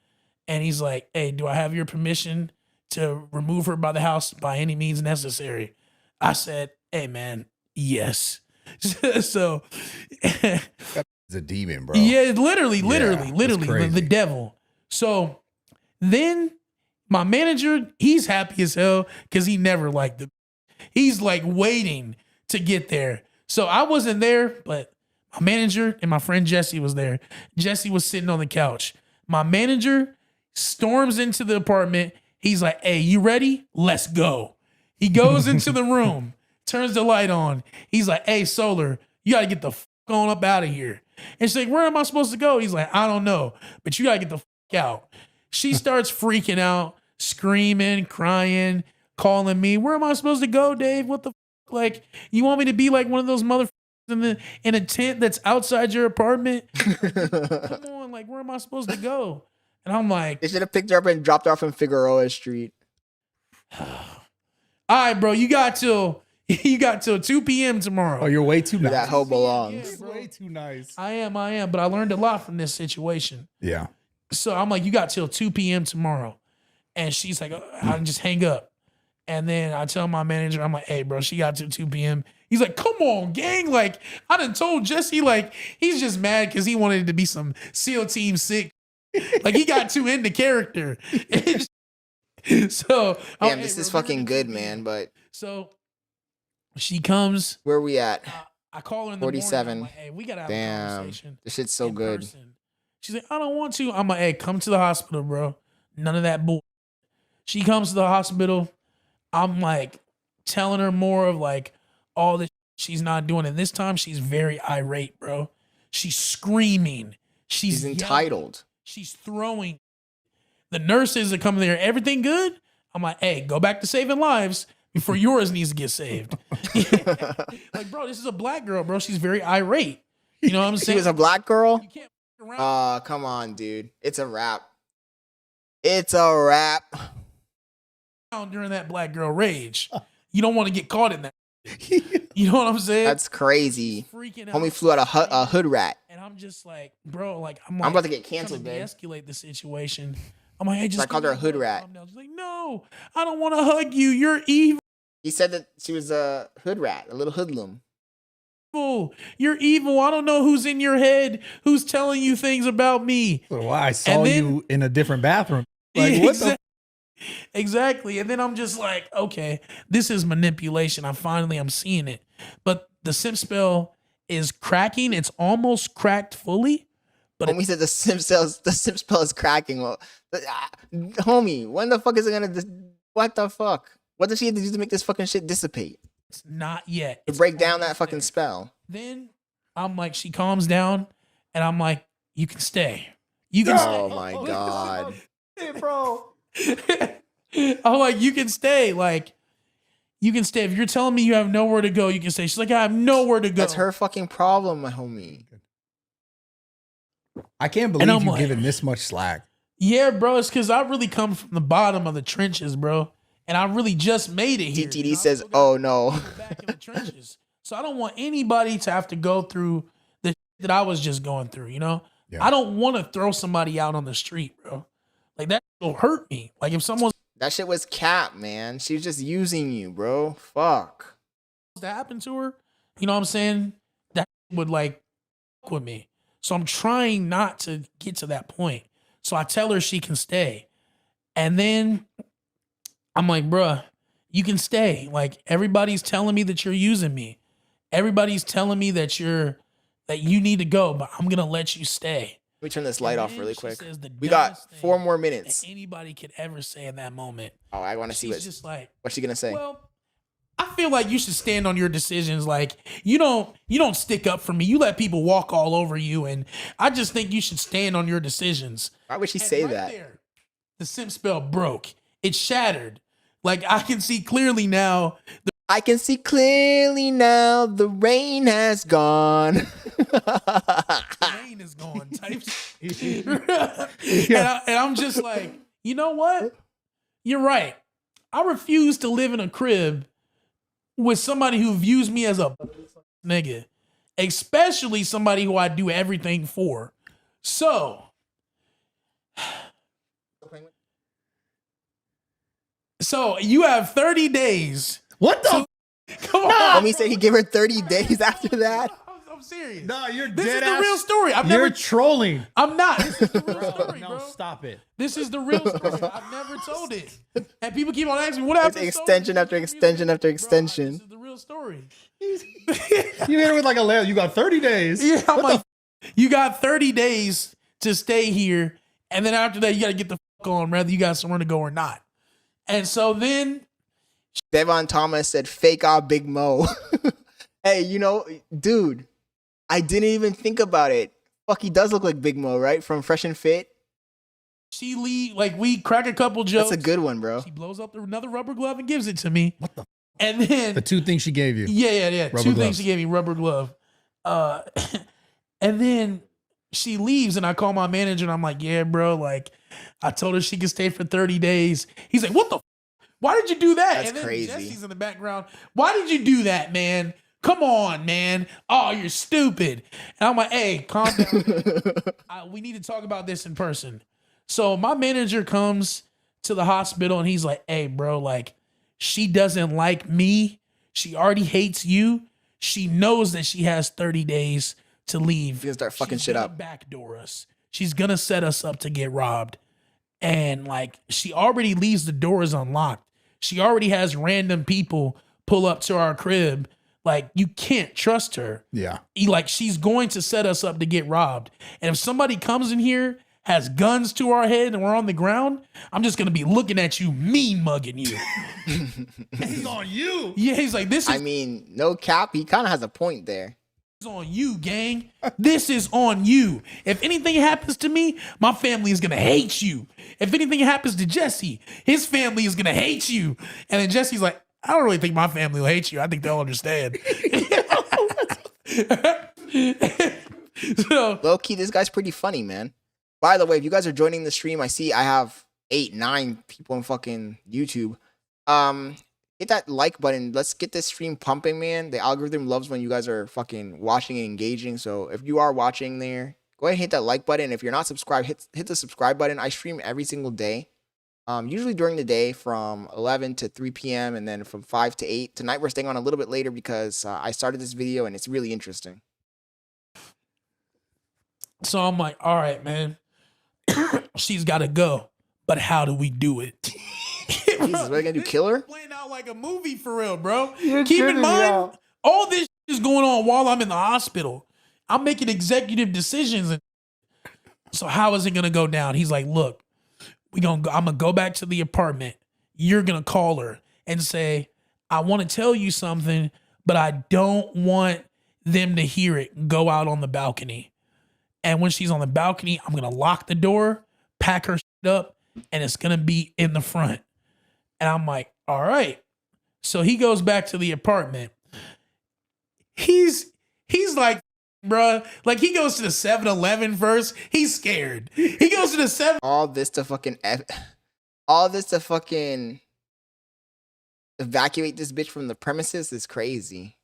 And he's like, hey, do I have your permission to remove her by the house by any means necessary? I said, hey man, yes. So He's a demon, bro. Yeah, literally, the devil. So then my manager, he's happy as hell because he never liked it. He's like waiting to get there. So I wasn't there, but my manager and my friend Jesse was there. Jesse was sitting on the couch. My manager storms into the apartment. He's like, hey, you ready? Let's go. He goes into the room, turns the light on. He's like, hey, Solar, you got to get the fuck on up out of here. And she's like, where am I supposed to go? He's like, I don't know, but you got to get the fuck out. She starts freaking out, screaming, crying, calling me. Where am I supposed to go, Dave? What the fuck? Like, you want me to be like one of those motherfuckers in a tent that's outside your apartment? Come on, like, where am I supposed to go? And I'm like, they should have picked her up and dropped her off in Figueroa Street. All right, bro, you got till 2 p.m. tomorrow. Oh, you're way too nice. That hoe belongs. You're way too nice. I am, but I learned a lot from this situation. Yeah. So I'm like, you got till 2 p.m. tomorrow. And she's like, I just hang up. And then I tell my manager, I'm like, hey, bro, she got till 2 p.m. He's like, come on, gang. Like, I done told Jesse, like, he's just mad because he wanted it to be some SEAL Team 6. Like, he got too into character. So damn, this is fucking good, man. But so she comes. Where are we at? I call her in the 47. morning. I'm like, hey, we gotta have a Damn, conversation. this shit's so good. Person. She's like, I don't want to. I'm like, hey, come to the hospital, bro. None of that bull. She comes to the hospital. I'm like telling her more of like all the she's not doing. And this time she's very irate, bro. She's screaming. She's entitled. She's throwing. The nurses are coming there. Everything good? I'm like, hey, go back to saving lives before yours needs to get saved. Like, bro, this is a black girl, bro. She's very irate. You know what I'm saying? She was a black girl? You can't come on, dude. It's a wrap. It's a wrap. During that black girl rage. You don't want to get caught in that. You know what I'm saying? That's crazy. Freaking out. Homie flew out a hood rat. And I'm just like, bro, like, I'm about to get canceled, man. babe. Escalate the situation. I'm like, hey, just I called her a hood rat. She's like, no, I don't want to hug you. You're evil. He said that she was a hood rat, a little hoodlum. You're evil. I don't know who's in your head, who's telling you things about me. Well, I saw you in a different bathroom. Like, what the? Exactly. And then I'm just like, okay, this is manipulation. I'm seeing it. But the simp spell is cracking. It's almost cracked fully. But homie said the simp spell is cracking. Well, homie, when the fuck is it gonna? What the fuck? What does she have to do to make this fucking shit dissipate? It's not yet. To break down that fucking spell. Then I'm like, she calms down, and I'm like, you can stay. You can. Oh my god, bro. I'm like, you can stay. Like, you can stay. If you're telling me you have nowhere to go, you can stay. She's like, I have nowhere to go. That's her fucking problem, my homie. I can't believe you've given this much slack. Yeah, bro. It's because I really come from the bottom of the trenches, bro. And I really just made it here. TTD says, oh no. Back in the trenches. So I don't want anybody to have to go through the shit that I was just going through, you know? Yeah. I don't want to throw somebody out on the street, bro. Like, that will hurt me. Like, if someone's... That shit was cap, man. She was just using you, bro. Fuck. That happened to her, you know what I'm saying? That would, like, fuck with me. So I'm trying not to get to that point. So I tell her she can stay. And then I'm like, bruh, you can stay. Like, everybody's telling me that you're using me. Everybody's telling me that you need to go, but I'm going to let you stay. Let me turn this light off really quick. We got 4 more minutes. Anybody could ever say in that moment. Oh, I want to see what's she going to say. Well, I feel like you should stand on your decisions. Like, you don't stick up for me. You let people walk all over you. And I just think you should stand on your decisions. Why would she say that? There, the simp spell broke. It shattered. Like, I can see clearly now. I can see clearly now the rain has gone. The rain is gone. Type and I'm just like, you know what? You're right. I refuse to live in a crib with somebody who views me as a nigga, especially somebody who I do everything for. So you have 30 days. What the? Come on. Homie said he gave her 30 days after that. I'm serious. No, you're This dead is the ass. real story. You're trolling. I'm not. This is the real story, No, bro. stop it. This is the real story. I've never told it. And people keep on asking me, what It's happened? extension after extension after extension. This is the real story. You hit her with like a layer. You got 30 days. Yeah, I'm like, you got 30 days to stay here. And then after that, you got to get the fuck on, whether you got somewhere to go or not. And so then Devon Thomas said, fake out Big Mo. Hey, you know, dude, I didn't even think about it. Fuck, he does look like Big Mo, right? From Fresh and Fit. she we crack a couple jokes. That's a good one, bro. She blows up another rubber glove and gives it to me. What the? And then The 2 things she gave you. Yeah. Rubber 2 things gloves. she gave me, rubber glove. And then she leaves and I call my manager and I'm like, yeah, bro, like I told her she could stay for 30 days. He's like, what the? Why did you do that? That's and then crazy. Jesse's in the background. Why did you do that, man? Come on, man. Oh, you're stupid. And I'm like, hey, calm down. We need to talk about this in person. So my manager comes to the hospital and he's like, hey, bro, like, she doesn't like me. She already hates you. She knows that she has 30 days to leave. She's gonna start fucking shit up. Backdoor us. She's gonna set us up to get robbed. and like she already leaves the doors unlocked. She already has random people pull up to our crib. Like, you can't trust her. Yeah. Like, she's going to set us up to get robbed. And if somebody comes in here, has guns to our head, and we're on the ground, I'm just gonna be looking at you, mean mugging you. He's on you. Yeah, he's like, this is. I mean, no cap. He kind of has a point there. On you, gang. This is on you. If anything happens to me, my family is gonna hate you. If anything happens to Jesse, his family is gonna hate you. And then Jesse's like, I don't really think my family will hate you. I think they'll understand. So, low key, this guy's pretty funny, man. By the way, if you guys are joining the stream, I see I have 8, 9 people on fucking YouTube. Hit that like button. Let's get this stream pumping, man. The algorithm loves when you guys are fucking watching and engaging. So if you are watching there, go ahead and hit that like button. If you're not subscribed, hit the subscribe button. I stream every single day. Usually during the day from 11 to 3 p.m. and then from 5 to 8. Tonight we're staying on a little bit later because I started this video and it's really interesting. So I'm like, all right, man. She's got to go. But how do we do it? Jesus, we're gonna do killer? Playing out like a movie for real, bro. Keep in mind, all this is going on while I'm in the hospital. I'm making executive decisions. And so how is it gonna go down? He's like, look, I'm gonna go back to the apartment. You're gonna call her and say, I want to tell you something, but I don't want them to hear it. Go out on the balcony. And when she's on the balcony, I'm gonna lock the door, pack her shit up, and it's gonna be in the front. And I'm like, all right. So he goes back to the apartment. He's like, bruh, like he goes to the 7-Eleven first. He's scared. He goes to the 7. All this to fucking evacuate this bitch from the premises is crazy.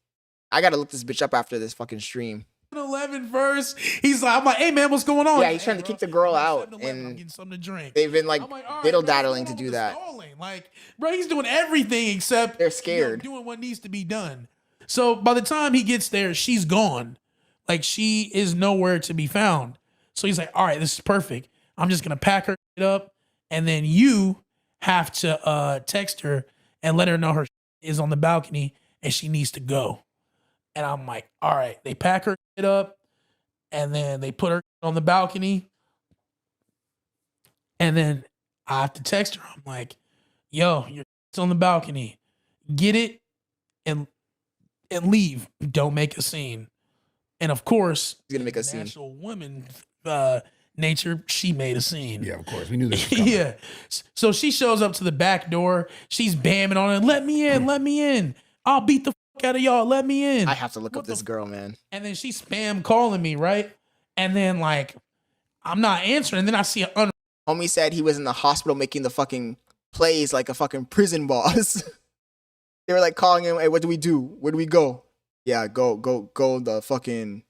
I gotta look this bitch up after this fucking stream. 7-Eleven first. He's like, I'm like, hey man, what's going on? Yeah, he's trying to kick the girl out, and getting something to drink. they've been like diddle daddling to do that. Like, bro, he's doing everything except they're scared, doing what needs to be done. So by the time he gets there, she's gone. Like, she is nowhere to be found. So he's like, all right, this is perfect. I'm just gonna pack her up, and then you have to text her and let her know her is on the balcony and she needs to go. And I'm like, all right. They pack her up, and then they put her on the balcony. And then I have to text her. I'm like, yo, you're on the balcony. Get it and leave. Don't make a scene. And of course, he's gonna make a scene. Natural woman nature, she made a scene. Yeah, of course. We knew this. Yeah. So she shows up to the back door. She's bamming on it. Let me in. Let me in. I'll beat the fuck out of y'all. Let me in. I have to look up this girl, man. And then she spam calling me, right? And then like, I'm not answering. And then I see an homie said he was in the hospital making the fucking plays like a fucking prison boss. They were like calling him, hey, what do we do? Where do we go? Yeah, go the fucking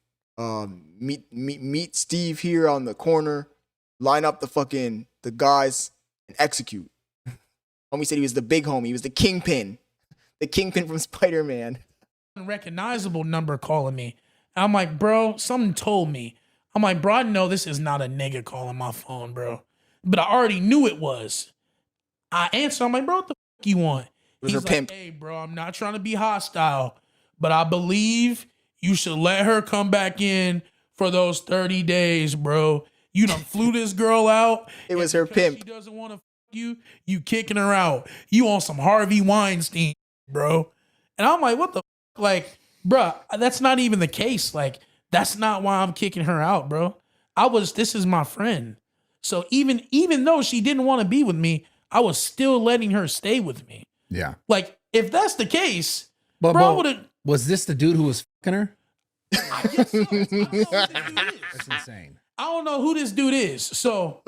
meet Steve here on the corner, line up the guys and execute. Homie said he was the big homie, he was the kingpin. The kingpin from Spider-Man. Unrecognizable number calling me. And I'm like, bro, something told me. I'm like, bro, I know this is not a nigga calling my phone, bro. But I already knew it was. I answered, I'm like, bro, what the fuck you want? It was He's her like, pimp. hey, bro, I'm not trying to be hostile, but I believe you should let her come back in for those 30 days, bro. You done flew this girl out. It was her pimp. She doesn't want to fuck you kicking her out. You on some Harvey Weinstein, bro. And I'm like, what the fuck? Like, bro, that's not even the case. Like, that's not why I'm kicking her out, bro. This is my friend. So even though she didn't want to be with me, I was still letting her stay with me. Yeah. Like, if that's the case, but was this the dude who was fucking her? I guess so. I don't know who this dude is. That's insane. I don't know who this dude is. So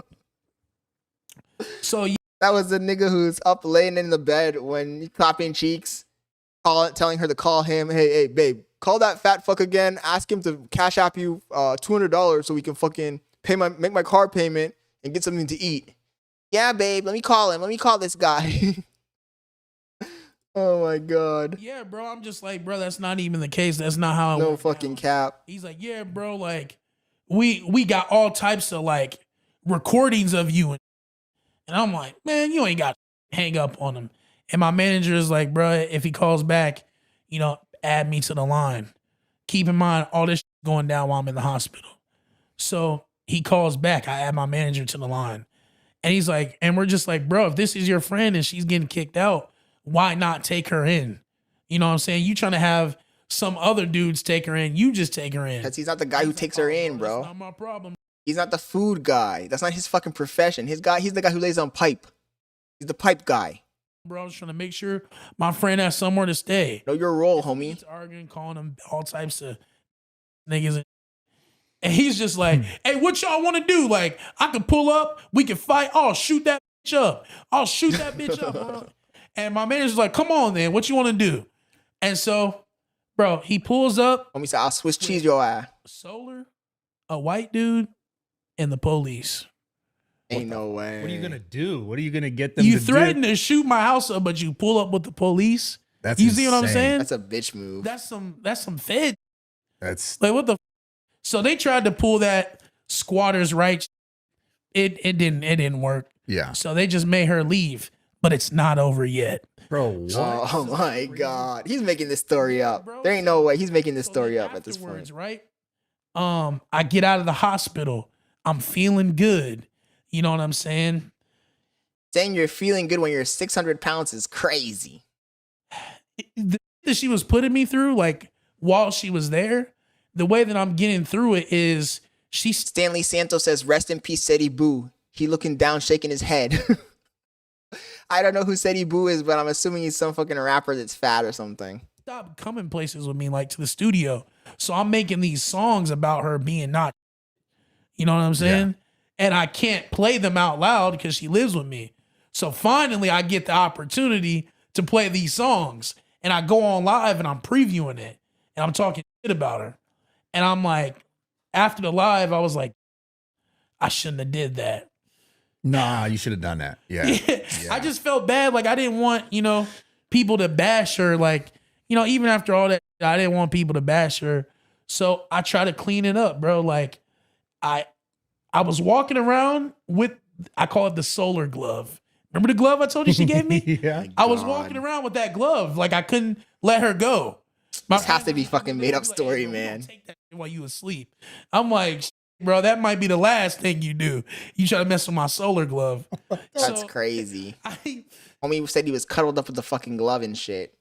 that was the nigga who's up laying in the bed when he clapping cheeks, telling her to call him. Hey, babe, call that fat fuck again. Ask him to cash app you $200 so we can fucking make my car payment and get something to eat. Yeah, babe, let me call him. Let me call this guy. Oh my god. Yeah, bro. I'm just like, bro, that's not even the case. That's not how it No worked fucking out. cap. He's like, yeah, bro, like we got all types of like recordings of you. And I'm like, man, you ain't got to hang up on him. And my manager is like, bro, if he calls back, add me to the line. Keep in mind, all this going down while I'm in the hospital. So he calls back. I add my manager to the line. And he's like, and we're just like, bro, if this is your friend and she's getting kicked out, why not take her in? You know what I'm saying? You trying to have some other dudes take her in. You just take her in. Because he's not the guy who takes her in, bro. That's not my problem. He's not the food guy. That's not his fucking profession. He's the guy who lays on pipe. He's the pipe guy. Bro, I was trying to make sure my friend has somewhere to stay. Know your role, homie. He's arguing, calling him all types of niggas. And he's just like, hey, what y'all want to do? Like, I can pull up. We can fight. I'll shoot that bitch up. I'll shoot that bitch up, bro. And my manager's like, come on, then. What you want to do? And so, bro, he pulls up. Homie said, I'll Swiss cheese your ass. Solar, a white dude, and the police. Ain't no way. What are you gonna do? What are you gonna get them to do? You threaten to shoot my house up, but you pull up with the police. That's you see what I'm insane. saying? That's a bitch move. That's some fed. That's like what the. So they tried to pull that squatters' rights. It didn't work. Yeah. So they just made her leave, but it's not over yet. Bro, what? Oh my God. He's making this story up. There ain't no way he's making this story up at this point. Right? I get out of the hospital. I'm feeling good. You know what I'm saying? Saying you're feeling good when you're 600 pounds is crazy. The that she was putting me through, like while she was there, the way that I'm getting through it is Stanley Santos says, rest in peace, Seti Boo. He looking down, shaking his head. I don't know who Seti Boo is, but I'm assuming he's some fucking rapper that's fat or something. Stop coming places with me, like to the studio. So I'm making these songs about her being not. You know what I'm saying? Yeah. And I can't play them out loud because she lives with me. So finally, I get the opportunity to play these songs. And I go on live and I'm previewing it. And I'm talking shit about her. And I'm like, after the live, I was like, I shouldn't have did that. Nah, you should have done that. Yeah. Yeah. I just felt bad. Like I didn't want, people to bash her. Like, even after all that, I didn't want people to bash her. So I try to clean it up, bro. Like I was walking around with, I call it the solar glove. Remember the glove I told you she gave me? Yeah. I was walking around with that glove. Like I couldn't let her go. This has to be fucking made up story, like, hey, man. Take that while you asleep. I'm like, bro, that might be the last thing you do. You try to mess with my solar glove. That's crazy. Homie said he was cuddled up with the fucking glove and shit.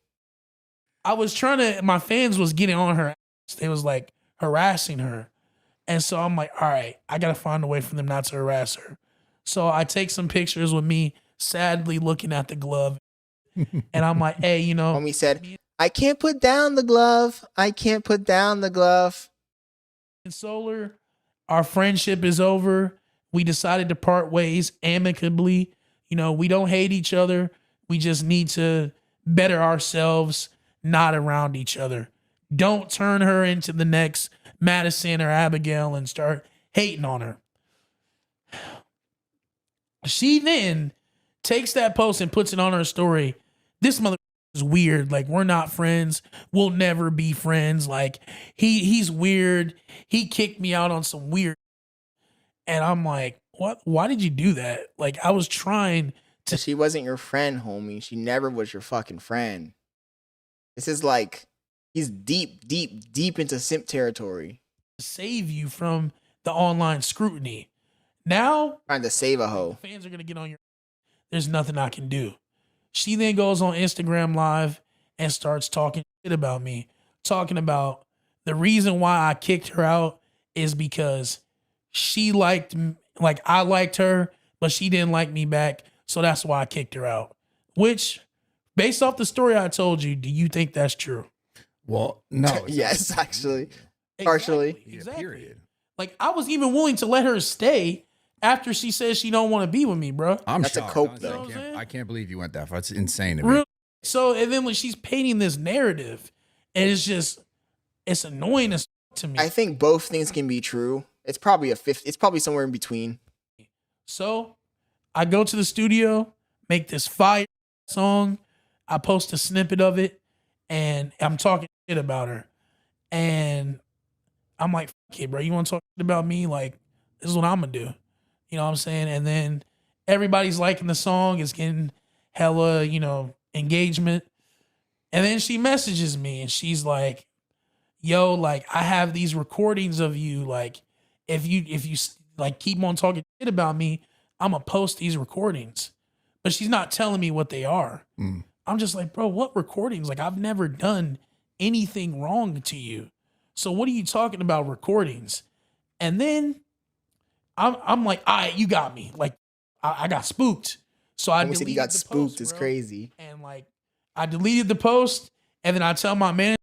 I was trying to, my fans was getting on her ass. They was like harassing her. And so I'm like, all right, I got to find a way for them not to harass her. So I take some pictures with me sadly looking at the glove. And I'm like, hey, Homie said, I can't put down the glove. I can't put down the glove. In Solar, our friendship is over. We decided to part ways amicably. We don't hate each other. We just need to better ourselves, not around each other. Don't turn her into the next Madison or Abigail and start hating on her. She then takes that post and puts it on her story. This mother is weird. Like, we're not friends. We'll never be friends. Like, he's weird. He kicked me out on some weird. And I'm like, what? Why did you do that? Like, I was trying to. She wasn't your friend, homie. She never was your fucking friend. This is like, he's deep into simp territory. Save you from the online scrutiny. Now, trying to save a hoe. Fans are going to get on your. There's nothing I can do. She then goes on Instagram Live and starts talking shit about me. Talking about the reason why I kicked her out is because she liked, like I liked her, but she didn't like me back. So that's why I kicked her out. Which, based off the story I told you, do you think that's true? Well, no. Yes, actually. Partially. Exactly. Period. Like, I was even willing to let her stay after she says she don't want to be with me, bro. That's shocked, a cope, though. I can't believe you went that far. It's insane to me. Really? So, and then when she's painting this narrative, and it's annoying as to me. I think both things can be true. It's probably it's probably somewhere in between. So, I go to the studio, make this fire song. I post a snippet of it, and I'm talking shit about her. And I'm like, okay, bro, you want to talk about me? Like, this is what I'm going to do. You know what I'm saying? And then everybody's liking the song. It's getting hella, you know, engagement. And then she messages me and she's like, yo, like, I have these recordings of you. Like, if you like keep on talking shit about me, I'm gonna post these recordings. But she's not telling me what they are. I'm just like, bro, what recordings? Like, I've never done anything wrong to you. So what are you talking about recordings? And then I'm like, all right, you got me. Like, I got spooked. So I When said he got spooked is crazy. And like, I deleted the post, and then I tell my man.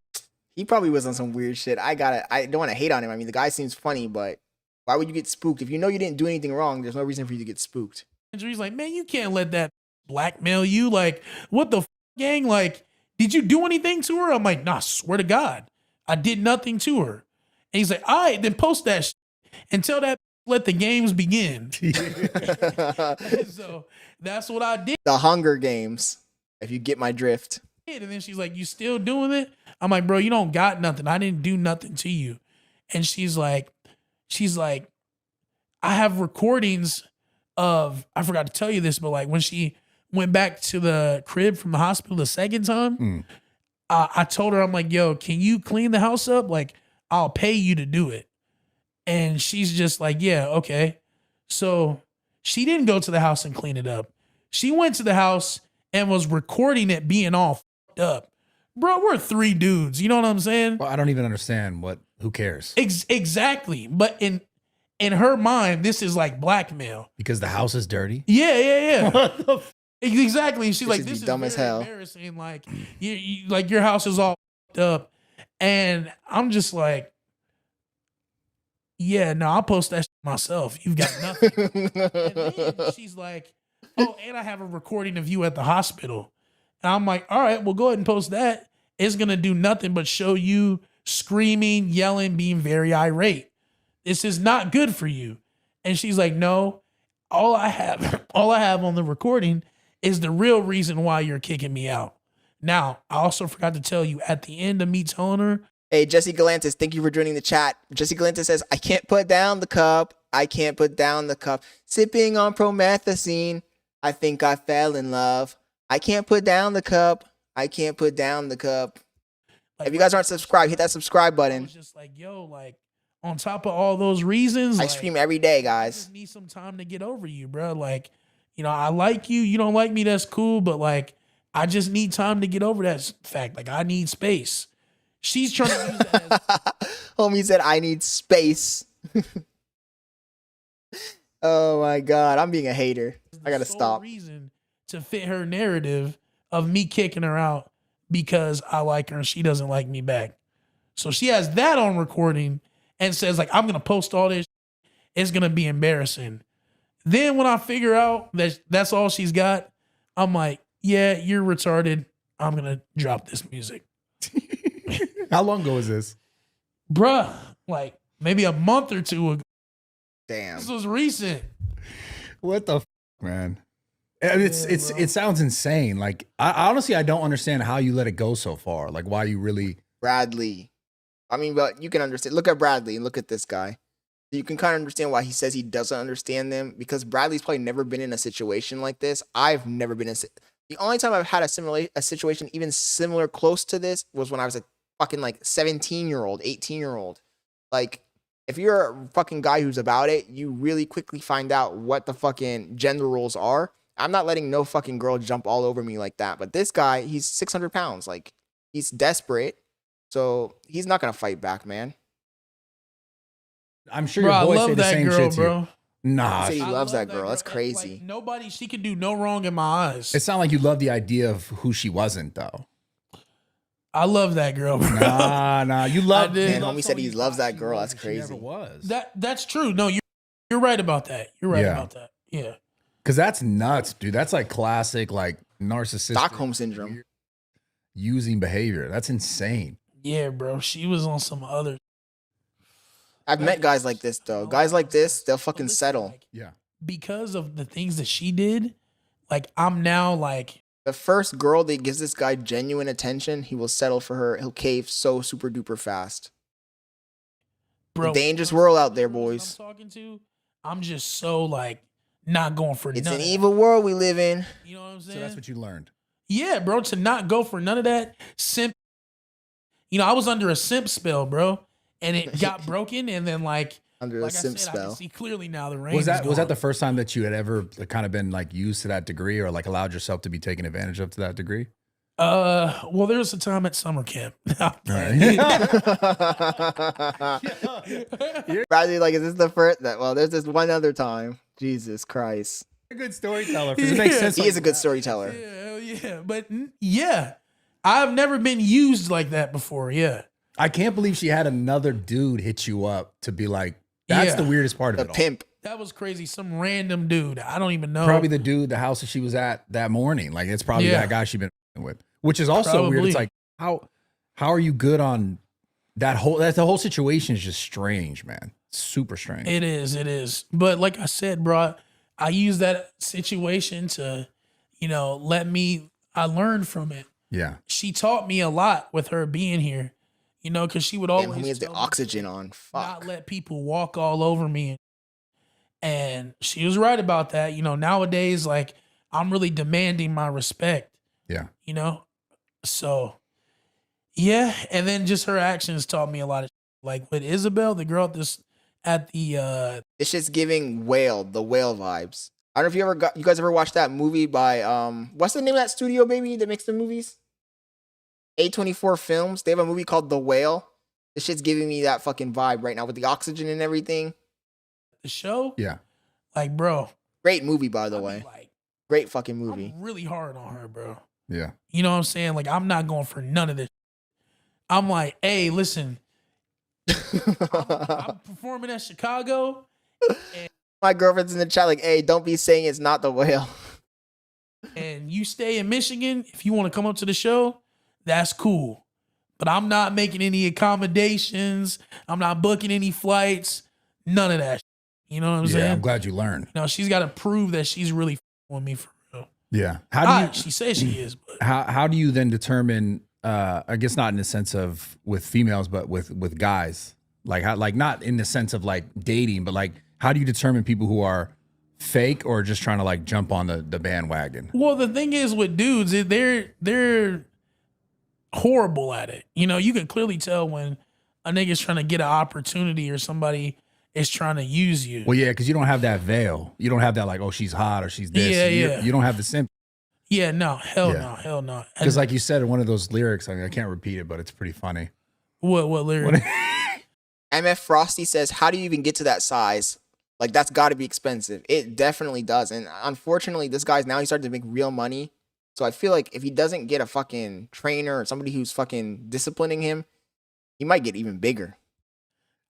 He probably was on some weird shit. I don't want to hate on him. I mean, the guy seems funny, but why would you get spooked? If you know you didn't do anything wrong, there's no reason for you to get spooked. He's like, man, you can't let that blackmail you. Like, what the gang? Like, did you do anything to her? I'm like, nah, swear to God, I did nothing to her. And he's like, all right, then post that shit and tell that let the games begin. So that's what I did. The Hunger Games, if you get my drift. And then she's like, you still doing it? I'm like, bro, you don't got nothing. I didn't do nothing to you. And she's like, I have recordings of, I forgot to tell you this, but like when she went back to the crib from the hospital the second time, I told her, I'm like, yo, can you clean the house up? Like, I'll pay you to do it. And she's just like, yeah, okay. So she didn't go to the house and clean it up. She went to the house and was recording it being all fucked up. Bro, we're 3 dudes. You know what I'm saying? Well, I don't even understand who cares? Exactly. But in her mind, this is like blackmail. Because the house is dirty? Yeah. What the exactly. She's like, this is dumb as hell. Embarrassing. Like, you like your house is all fucked up. And I'm just like, yeah, no, I'll post that shit myself. You've got nothing. And then she's like, oh, and I have a recording of you at the hospital. And I'm like, all right, well, go ahead and post that. It's going to do nothing but show you screaming, yelling, being very irate. This is not good for you. And she's like, no, all I have on the recording is the real reason why you're kicking me out. Now, I also forgot to tell you at the end of me telling her. Hey, Jesse Galantis, thank you for joining the chat. Jesse Galantis says, I can't put down the cup. I can't put down the cup. Sipping on promethazine. I think I fell in love. I can't put down the cup. I can't put down the cup. Like, if you guys aren't subscribed, hit that subscribe button. I was just like, yo, like, on top of all those reasons, I stream every day, I guys. just need some time to get over you, bro. Like, you know, I like you. You don't like me. That's cool. But like, I just need time to get over that fact. Like, I need space. She's trying to use that as Homie said, I need space. Oh my God. I'm being a hater. I gotta stop. Reason to fit her narrative of me kicking her out because I like her and she doesn't like me back. So she has that on recording and says, like, I'm going to post all this. It's going to be embarrassing. Then when I figure out that that's all she's got, I'm like, yeah, you're retarded. I'm going to drop this music. How long ago was this? Bruh, like maybe a month or 2 ago. Damn. This was recent. What the man? It sounds insane. Like, I honestly, I don't understand how you let it go so far. Like, why you really... Bradley. I mean, but you can understand. Look at Bradley and look at this guy. You can kind of understand why he says he doesn't understand them, because Bradley's probably never been in a situation like this. I've never been in. The only time I've had a situation even similar close to this was when I was a fucking like 17-year-old, 18-year-old. Like, if you're a fucking guy who's about it, you really quickly find out what the fucking gender roles are. I'm not letting no fucking girl jump all over me like that. But this guy, he's 600 pounds. Like, he's desperate. So he's not going to fight back, man. I'm sure your boy said the same shit to you. Nah. He loves that girl. That's crazy. Like, nobody, she could do no wrong in my eyes. It sounded like you love the idea of who she wasn't, though. I love that girl, bro. Nah. You love it. Man, homie said he loves that girl. That's crazy. That's true. No, you're right about that. You're right about that. Yeah. Because that's nuts, dude. That's like classic, like narcissistic Stockholm syndrome. Using behavior. That's insane. Yeah, bro. She was on some other. I've met guys like this, though. Guys like this, they'll fucking settle. Like, yeah. Because of the things that she did, like, I'm now like. The first girl that gives this guy genuine attention, he will settle for her. He'll cave so super duper fast. Bro, the dangerous world out there, boys. I'm talking to, I'm just so like, not going for It's none an of evil world we live in. You know what I'm saying? So that's what you learned. Yeah, bro, to not go for none of that simp. You know, I was under a simp spell, bro, and it got broken, and then like Under a simp I spell. can see clearly now the rain Was that gone. the first time that you had ever kind of been like used to that degree, or like allowed yourself to be taken advantage of to that degree? Well, there was a time at summer camp. Bradley, like, is this the first? Well, there's this one other time. Jesus Christ. A good storyteller. It makes sense. He is a good storyteller. Yeah, hell yeah. But yeah, I've never been used like that before. Yeah. I can't believe she had another dude hit you up to be like, that's the weirdest part of it all. Pimp. That was crazy. Some random dude. I don't even know. Probably the dude, the house that she was at that morning. Like, it's probably that guy she's been with, which is also weird. It's like, how are you good on that the whole situation is just strange, man. Super strange. It is. But like I said, bro, I use that situation to, I learned from it. Yeah. She taught me a lot with her being here, because she would always Damn, he has the oxygen on. Fuck. not let people walk all over me. And she was right about that. Nowadays, like, I'm really demanding my respect. Yeah. So, yeah. And then just her actions taught me a lot of like with Isabel, the girl at the It's just giving the whale vibes. I don't know if you guys ever watched that movie by what's the name of that studio, baby, that makes the movies? A24 Films. They have a movie called The Whale. This shit's giving me that fucking vibe right now with the oxygen and everything. the show. Yeah. Like, bro. Great movie, by the way. Great fucking movie. I'm really hard on her, bro. Yeah. You know what I'm saying? Like, I'm not going for none of this. I'm like, hey, listen. I'm performing at Chicago. My girlfriend's in the chat like, hey, don't be saying it's not The Whale. And you stay in Michigan. If you want to come up to the show, that's cool. But I'm not making any accommodations. I'm not booking any flights. None of that. You know what I'm saying? I'm glad you learned. She's got to prove that she's really with me for real. Yeah. How do you? She says she is, but How do you then determine? I guess not in the sense of with females, but with guys. Like how, like not in the sense of like dating, but like how do you determine people who are fake or just trying to like jump on the bandwagon? well, the thing is with dudes, they're horrible at it. You can clearly tell when a nigga's trying to get an opportunity or somebody is trying to use you. Well, yeah, because you don't have that veil. You don't have that like, oh, she's hot or she's this. Yeah. You don't have the simp. Yeah, no, hell no. Because like you said in one of those lyrics, I can't repeat it, but it's pretty funny. What lyric? MF Frosty says, how do you even get to that size? Like, that's got to be expensive. It definitely does. And unfortunately, this guy's now, he started to make real money. So I feel like if he doesn't get a fucking trainer or somebody who's fucking disciplining him, he might get even bigger.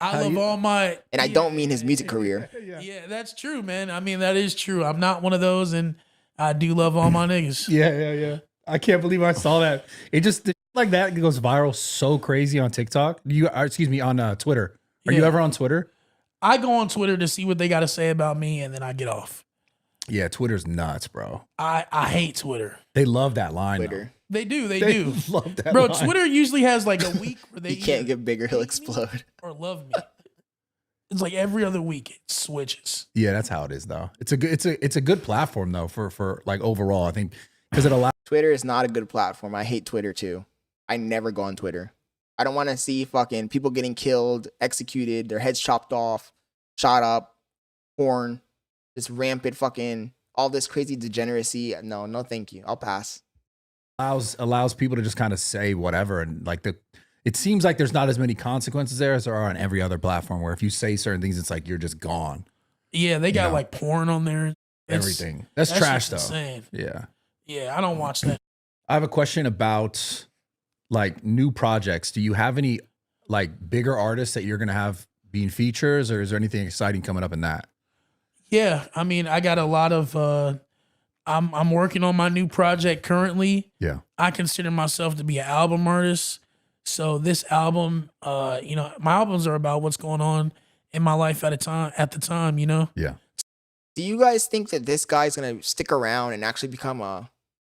I love all my... And I don't mean his music career. Yeah, that's true, man. I mean, that is true. I'm not one of those, and I do love all my niggas. Yeah. I can't believe I saw that. It just like that goes viral so crazy on TikTok. On Twitter. Are you ever on Twitter? I go on Twitter to see what they got to say about me, and then I get off. Yeah, Twitter's nuts, bro. I hate Twitter. They love that line. Twitter. They do. They do. Love that Bro, line. Twitter usually has like a week where they He can't get bigger, he'll explode. or love me. It's like every other week it switches. Yeah, that's how it is though. It's a good platform though for like overall. I think because it allows. Twitter is not a good platform. I hate Twitter too. I never go on Twitter. I don't want to see fucking people getting killed, executed, their heads chopped off, shot up, porn, this rampant fucking all this crazy degeneracy. No, thank you. I'll pass. Allows people to just kind of say whatever, and like it seems like there's not as many consequences there as there are on every other platform where if you say certain things, it's like you're just gone. Yeah, they got like porn on there. Everything. That's trash though. Insane. Yeah. Yeah, I don't watch that. I have a question about like new projects. Do you have any like bigger artists that you're gonna have being features, or is there anything exciting coming up in that? Yeah, I mean, I got a lot of. I'm working on my new project currently. Yeah, I consider myself to be an album artist. So this album, my albums are about what's going on in my life at the time. Yeah. Do you guys think that this guy's gonna stick around and actually become a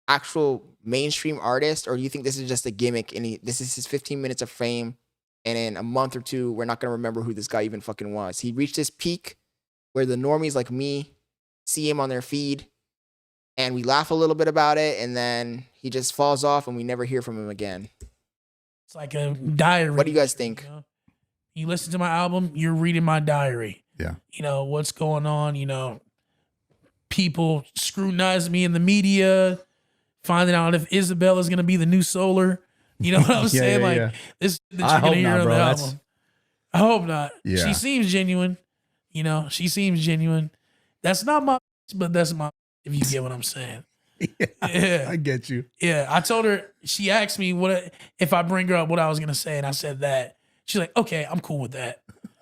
actual mainstream artist, or do you think this is just a gimmick and this is his 15 minutes of fame, and in a month or two we're not gonna remember who this guy even fucking was? He reached his peak where the normies like me see him on their feed, and we laugh a little bit about it, and then he just falls off, and we never hear from him again. It's like a diary. What do you guys think? You know? You listen to my album, you're reading my diary. Yeah. You know, what's going on, you know, people scrutinize me in the media, finding out if Isabella's going to be the new Solar. You know what I'm saying? Like, this that you're going to hear on the album. I hope not. Yeah. She seems genuine. You know, she seems genuine. That's not my, but that's my, if you get what I'm saying. Yeah. I get you. Yeah. I told her, she asked me what if I bring her up what I was going to say, and I said that. She's like, okay, I'm cool with that.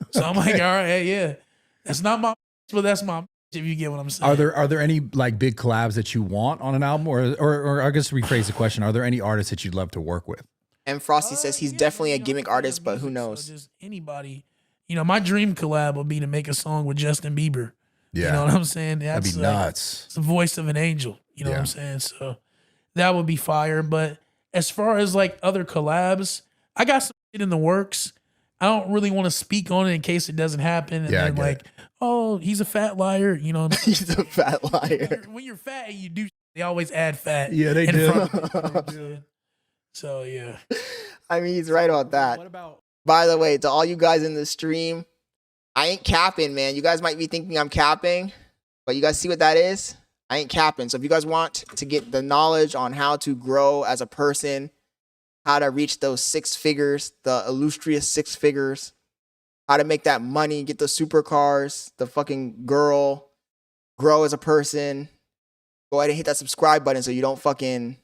So I'm like, all right, hey, yeah. That's not my, but that's my, if you get what I'm saying. Are there any like big collabs that you want on an album, or I guess rephrase the question: are there any artists that you'd love to work with? And Frosty says he's definitely a gimmick artist, but who knows? So just anybody. You know, my dream collab would be to make a song with Justin Bieber. Yeah. You know what I'm saying? That'd be nuts. It's the voice of an angel. You know what I'm saying? So that would be fire. But as far as like other collabs, I got some shit in the works. I don't really want to speak on it in case it doesn't happen. And then like, oh, he's a fat liar. You know, he's a fat liar. When you're fat and you do, they always add fat. Yeah, they in do. front of you. So yeah. I mean, he's right about that. What about? By the way, to all you guys in the stream, I ain't capping, man. You guys might be thinking I'm capping, but you guys see what that is? I ain't capping. So if you guys want to get the knowledge on how to grow as a person, how to reach those 6 figures, the illustrious 6 figures, how to make that money, get the supercars, the fucking girl, grow as a person, go ahead and hit that subscribe button so you don't fucking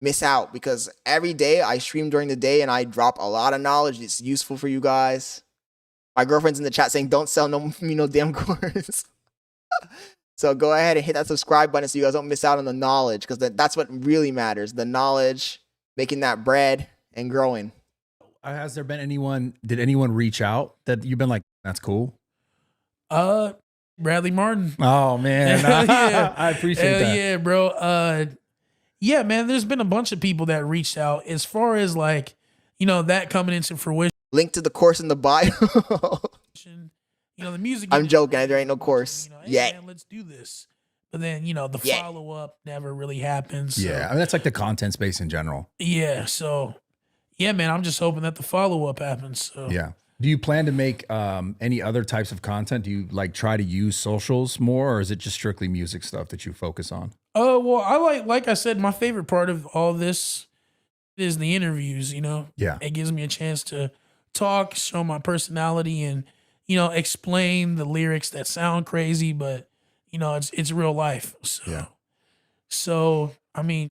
miss out, because every day I stream during the day and I drop a lot of knowledge. It's useful for you guys. My girlfriend's in the chat saying, don't sell me no damn course. So go ahead and hit that subscribe button so you guys don't miss out on the knowledge, because that's what really matters. The knowledge, making that bread and growing. Has there been anyone, did anyone reach out that you've been like, that's cool? Bradley Martin. Oh man. Yeah. I appreciate that. Yeah, bro. Yeah, man, there's been a bunch of people that reached out. As far as like, you know, that coming into fruition. Link to the course in the bio. You know, the music. I'm joking. There ain't no course you know, hey, yet. Man, let's do this. But then, you know, the Yeah. follow up never really happens. So. Yeah, I mean, that's like the content space in general. Yeah. So, yeah, man, I'm just hoping that the follow up happens. So. Yeah. Do you plan to make any other types of content? Do you like try to use socials more, or is it just strictly music stuff that you focus on? Well, I like I said, my favorite part of all this is the interviews, you know? Yeah. It gives me a chance to talk, show my personality, and, you know, explain the lyrics that sound crazy, but, you know, it's real life. So, yeah. So, I mean,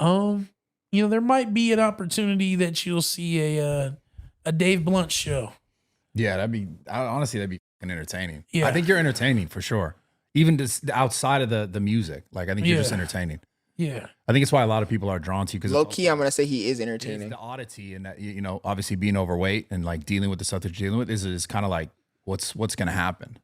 you know, there might be an opportunity that you'll see a Dave Blunt show. Yeah, honestly, that'd be fucking entertaining. Yeah. I think you're entertaining for sure. Even just outside of the music. Like, I think you're just entertaining. Yeah. I think it's why a lot of people are drawn to you. Because Low key, I'm going to say he is it's entertaining. the oddity, and that, you know, obviously being overweight and like dealing with the stuff that you're dealing with is kind of like, what's going to happen?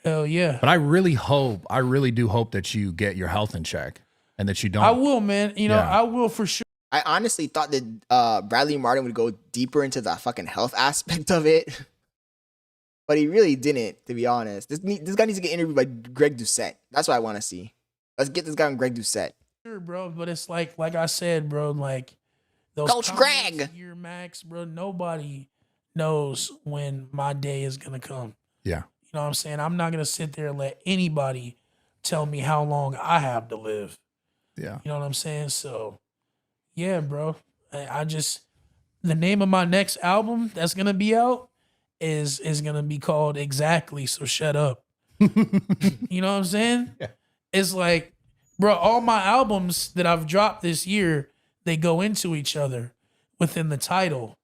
Hell yeah. But I really do hope that you get your health in check and that you don't. I will, man. You know, I will for sure. I honestly thought that Bradley Martin would go deeper into the fucking health aspect of it. But he really didn't, to be honest. This guy needs to get interviewed by Greg Doucette. That's what I want to see. Let's get this guy on Greg Doucette. Sure, bro. But it's like I said, bro, like those Coach Greg. Year max, bro. Nobody knows when my day is gonna come. Yeah. You know what I'm saying? I'm not gonna sit there and let anybody tell me how long I have to live. Yeah. You know what I'm saying? So yeah, bro. I just, the name of my next album that's gonna be out is gonna be called Exactly, So Shut Up. You know what I'm saying? Yeah. It's like, bro, all my albums that I've dropped this year, they go into each other within the title.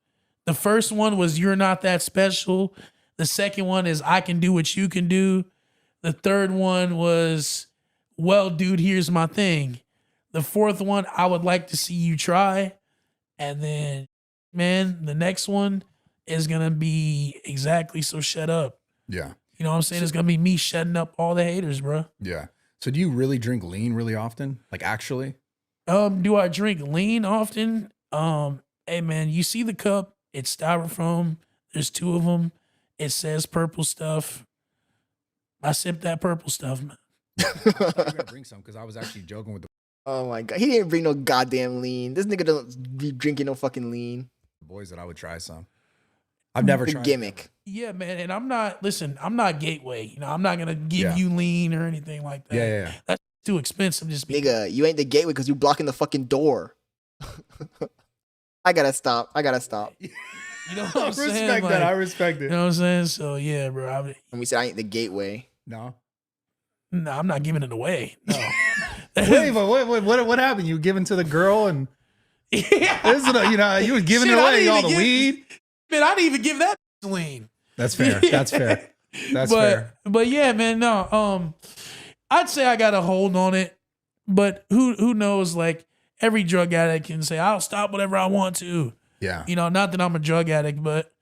The first one was You're Not That Special. The second one is I Can Do What You Can Do. The third one was, Well, Dude, Here's My Thing. The fourth one, I Would Like to See You Try. And then, man, the next one is going to be Exactly, So Shut Up. Yeah. You know what I'm saying? It's going to be me shutting up all the haters, bro. Yeah. So do you really drink lean really often? Like actually? Do I drink lean often? Hey man, you see the cup? It's styrofoam. There's 2 of them. It says purple stuff. I sip that purple stuff, man. You're gonna bring some because I was actually joking with the Oh my god, he didn't bring no goddamn lean. This nigga don't be drinking no fucking lean. boys that I would try some. I've never The tried gimmick. Yeah, man. And I'm not gateway. You know, I'm not gonna give you lean or anything like that. Yeah. That's too expensive. Just Nigga, you ain't the gateway because you blocking the fucking door. I gotta stop. You know what I'm saying? respect that. I respect it. You know what I'm saying? So yeah, bro. When we said I ain't the gateway. No, I'm not giving it away. No. Wait, but what happened? You giving to the girl and you was giving it away all the weed. Man, I didn't even give that lean. That's fair. That's fair. That's fair. But yeah, man, no. I'd say I got a hold on it, but who knows? Like every drug addict can say, I'll stop whatever I want to. Yeah. You know, not that I'm a drug addict, but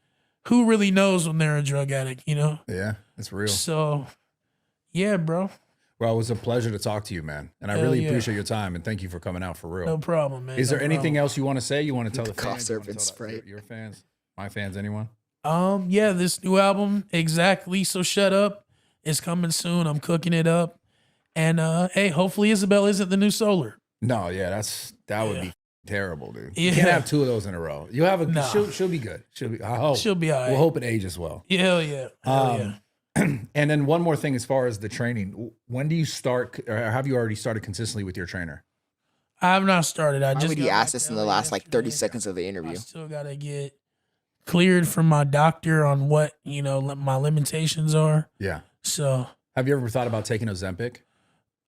who really knows when they're a drug addict, you know? Yeah, it's real. So, yeah, bro. Well, it was a pleasure to talk to you, man. And I really appreciate your time and thank you for coming out for real. No problem, man. Is there anything else you want to say? You want to tell the cough fans? syrup and Sprite. Your fans? My fans, anyone? Yeah, this new album, Exactly, So Shut Up, is coming soon. I'm cooking it up. And hey, hopefully Isabel isn't the new Solar. No, yeah, that would be terrible, dude. Yeah. You can't have two of those in a row. You have she'll be good. I hope. She'll be all right. We'll hope it ages well. Hell yeah. And then one more thing as far as the training. When do you start, or have you already started consistently with your trainer? I have not started. I just already asked this in the last like 30 seconds of the interview. I still gotta get cleared from my doctor on what, you know, my limitations are. Yeah. So have you ever thought about taking Ozempic?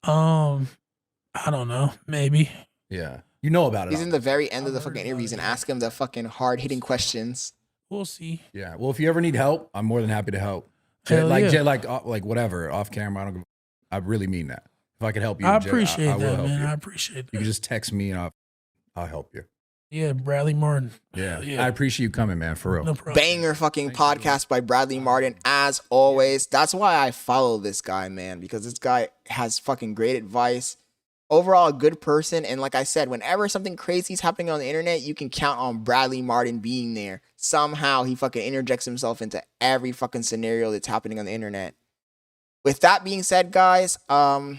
I don't know. Maybe. Yeah. You know about it. He's in the very end of the fucking interviews and ask him the fucking hard hitting questions. We'll see. Yeah. Well, if you ever need help, I'm more than happy to help. Hell yeah. Like whatever, off camera. I really mean that. If I could help you, I Jay, appreciate I will that, help man. you. I appreciate that. You can just text me and I'll help you. Yeah, Bradley Martin. Yeah. Yeah. I appreciate you coming, man, for real. No problem. Banger fucking podcast by Bradley Martin, as always. That's why I follow this guy, man, because this guy has fucking great advice. Overall, a good person. And like I said, whenever something crazy is happening on the internet, you can count on Bradley Martin being there. Somehow he fucking interjects himself into every fucking scenario that's happening on the internet. With that being said, guys, go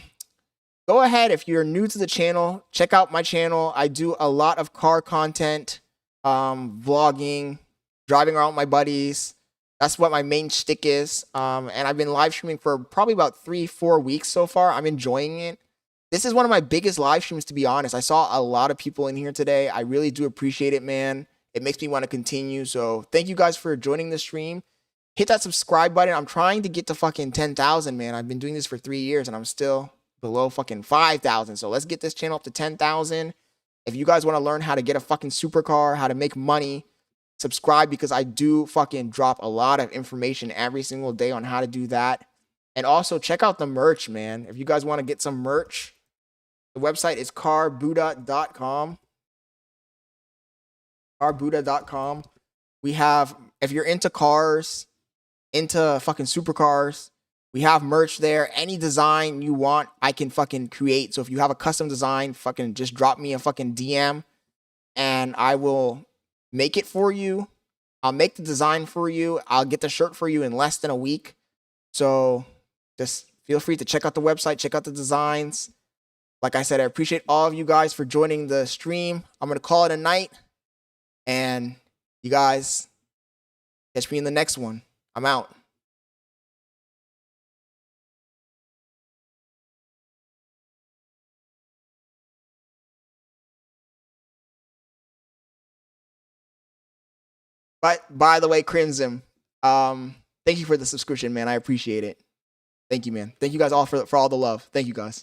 ahead. If you're new to the channel, check out my channel. I do a lot of car content, vlogging, driving around with my buddies. That's what my main shtick is. And I've been live streaming for probably about 3-4 weeks so far. I'm enjoying it. This is one of my biggest live streams, to be honest. I saw a lot of people in here today. I really do appreciate it, man. It makes me want to continue. So thank you guys for joining the stream. Hit that subscribe button. I'm trying to get to fucking 10,000, man. I've been doing this for 3 years and I'm still below fucking 5,000. So let's get this channel up to 10,000. If you guys want to learn how to get a fucking supercar, how to make money, subscribe, because I do fucking drop a lot of information every single day on how to do that. And also check out the merch, man. If you guys want to get some merch, the website is carbuda.com. Carbuda.com. We have, if you're into cars, into fucking supercars, we have merch there. Any design you want, I can fucking create. So if you have a custom design, fucking just drop me a fucking DM and I will make it for you. I'll make the design for you. I'll get the shirt for you in less than a week. So just feel free to check out the website, check out the designs. Like I said, I appreciate all of you guys for joining the stream. I'm going to call it a night. And you guys catch me in the next one. I'm out. But by the way, Crimson, thank you for the subscription, man. I appreciate it. Thank you, man. Thank you guys all for all the love. Thank you guys.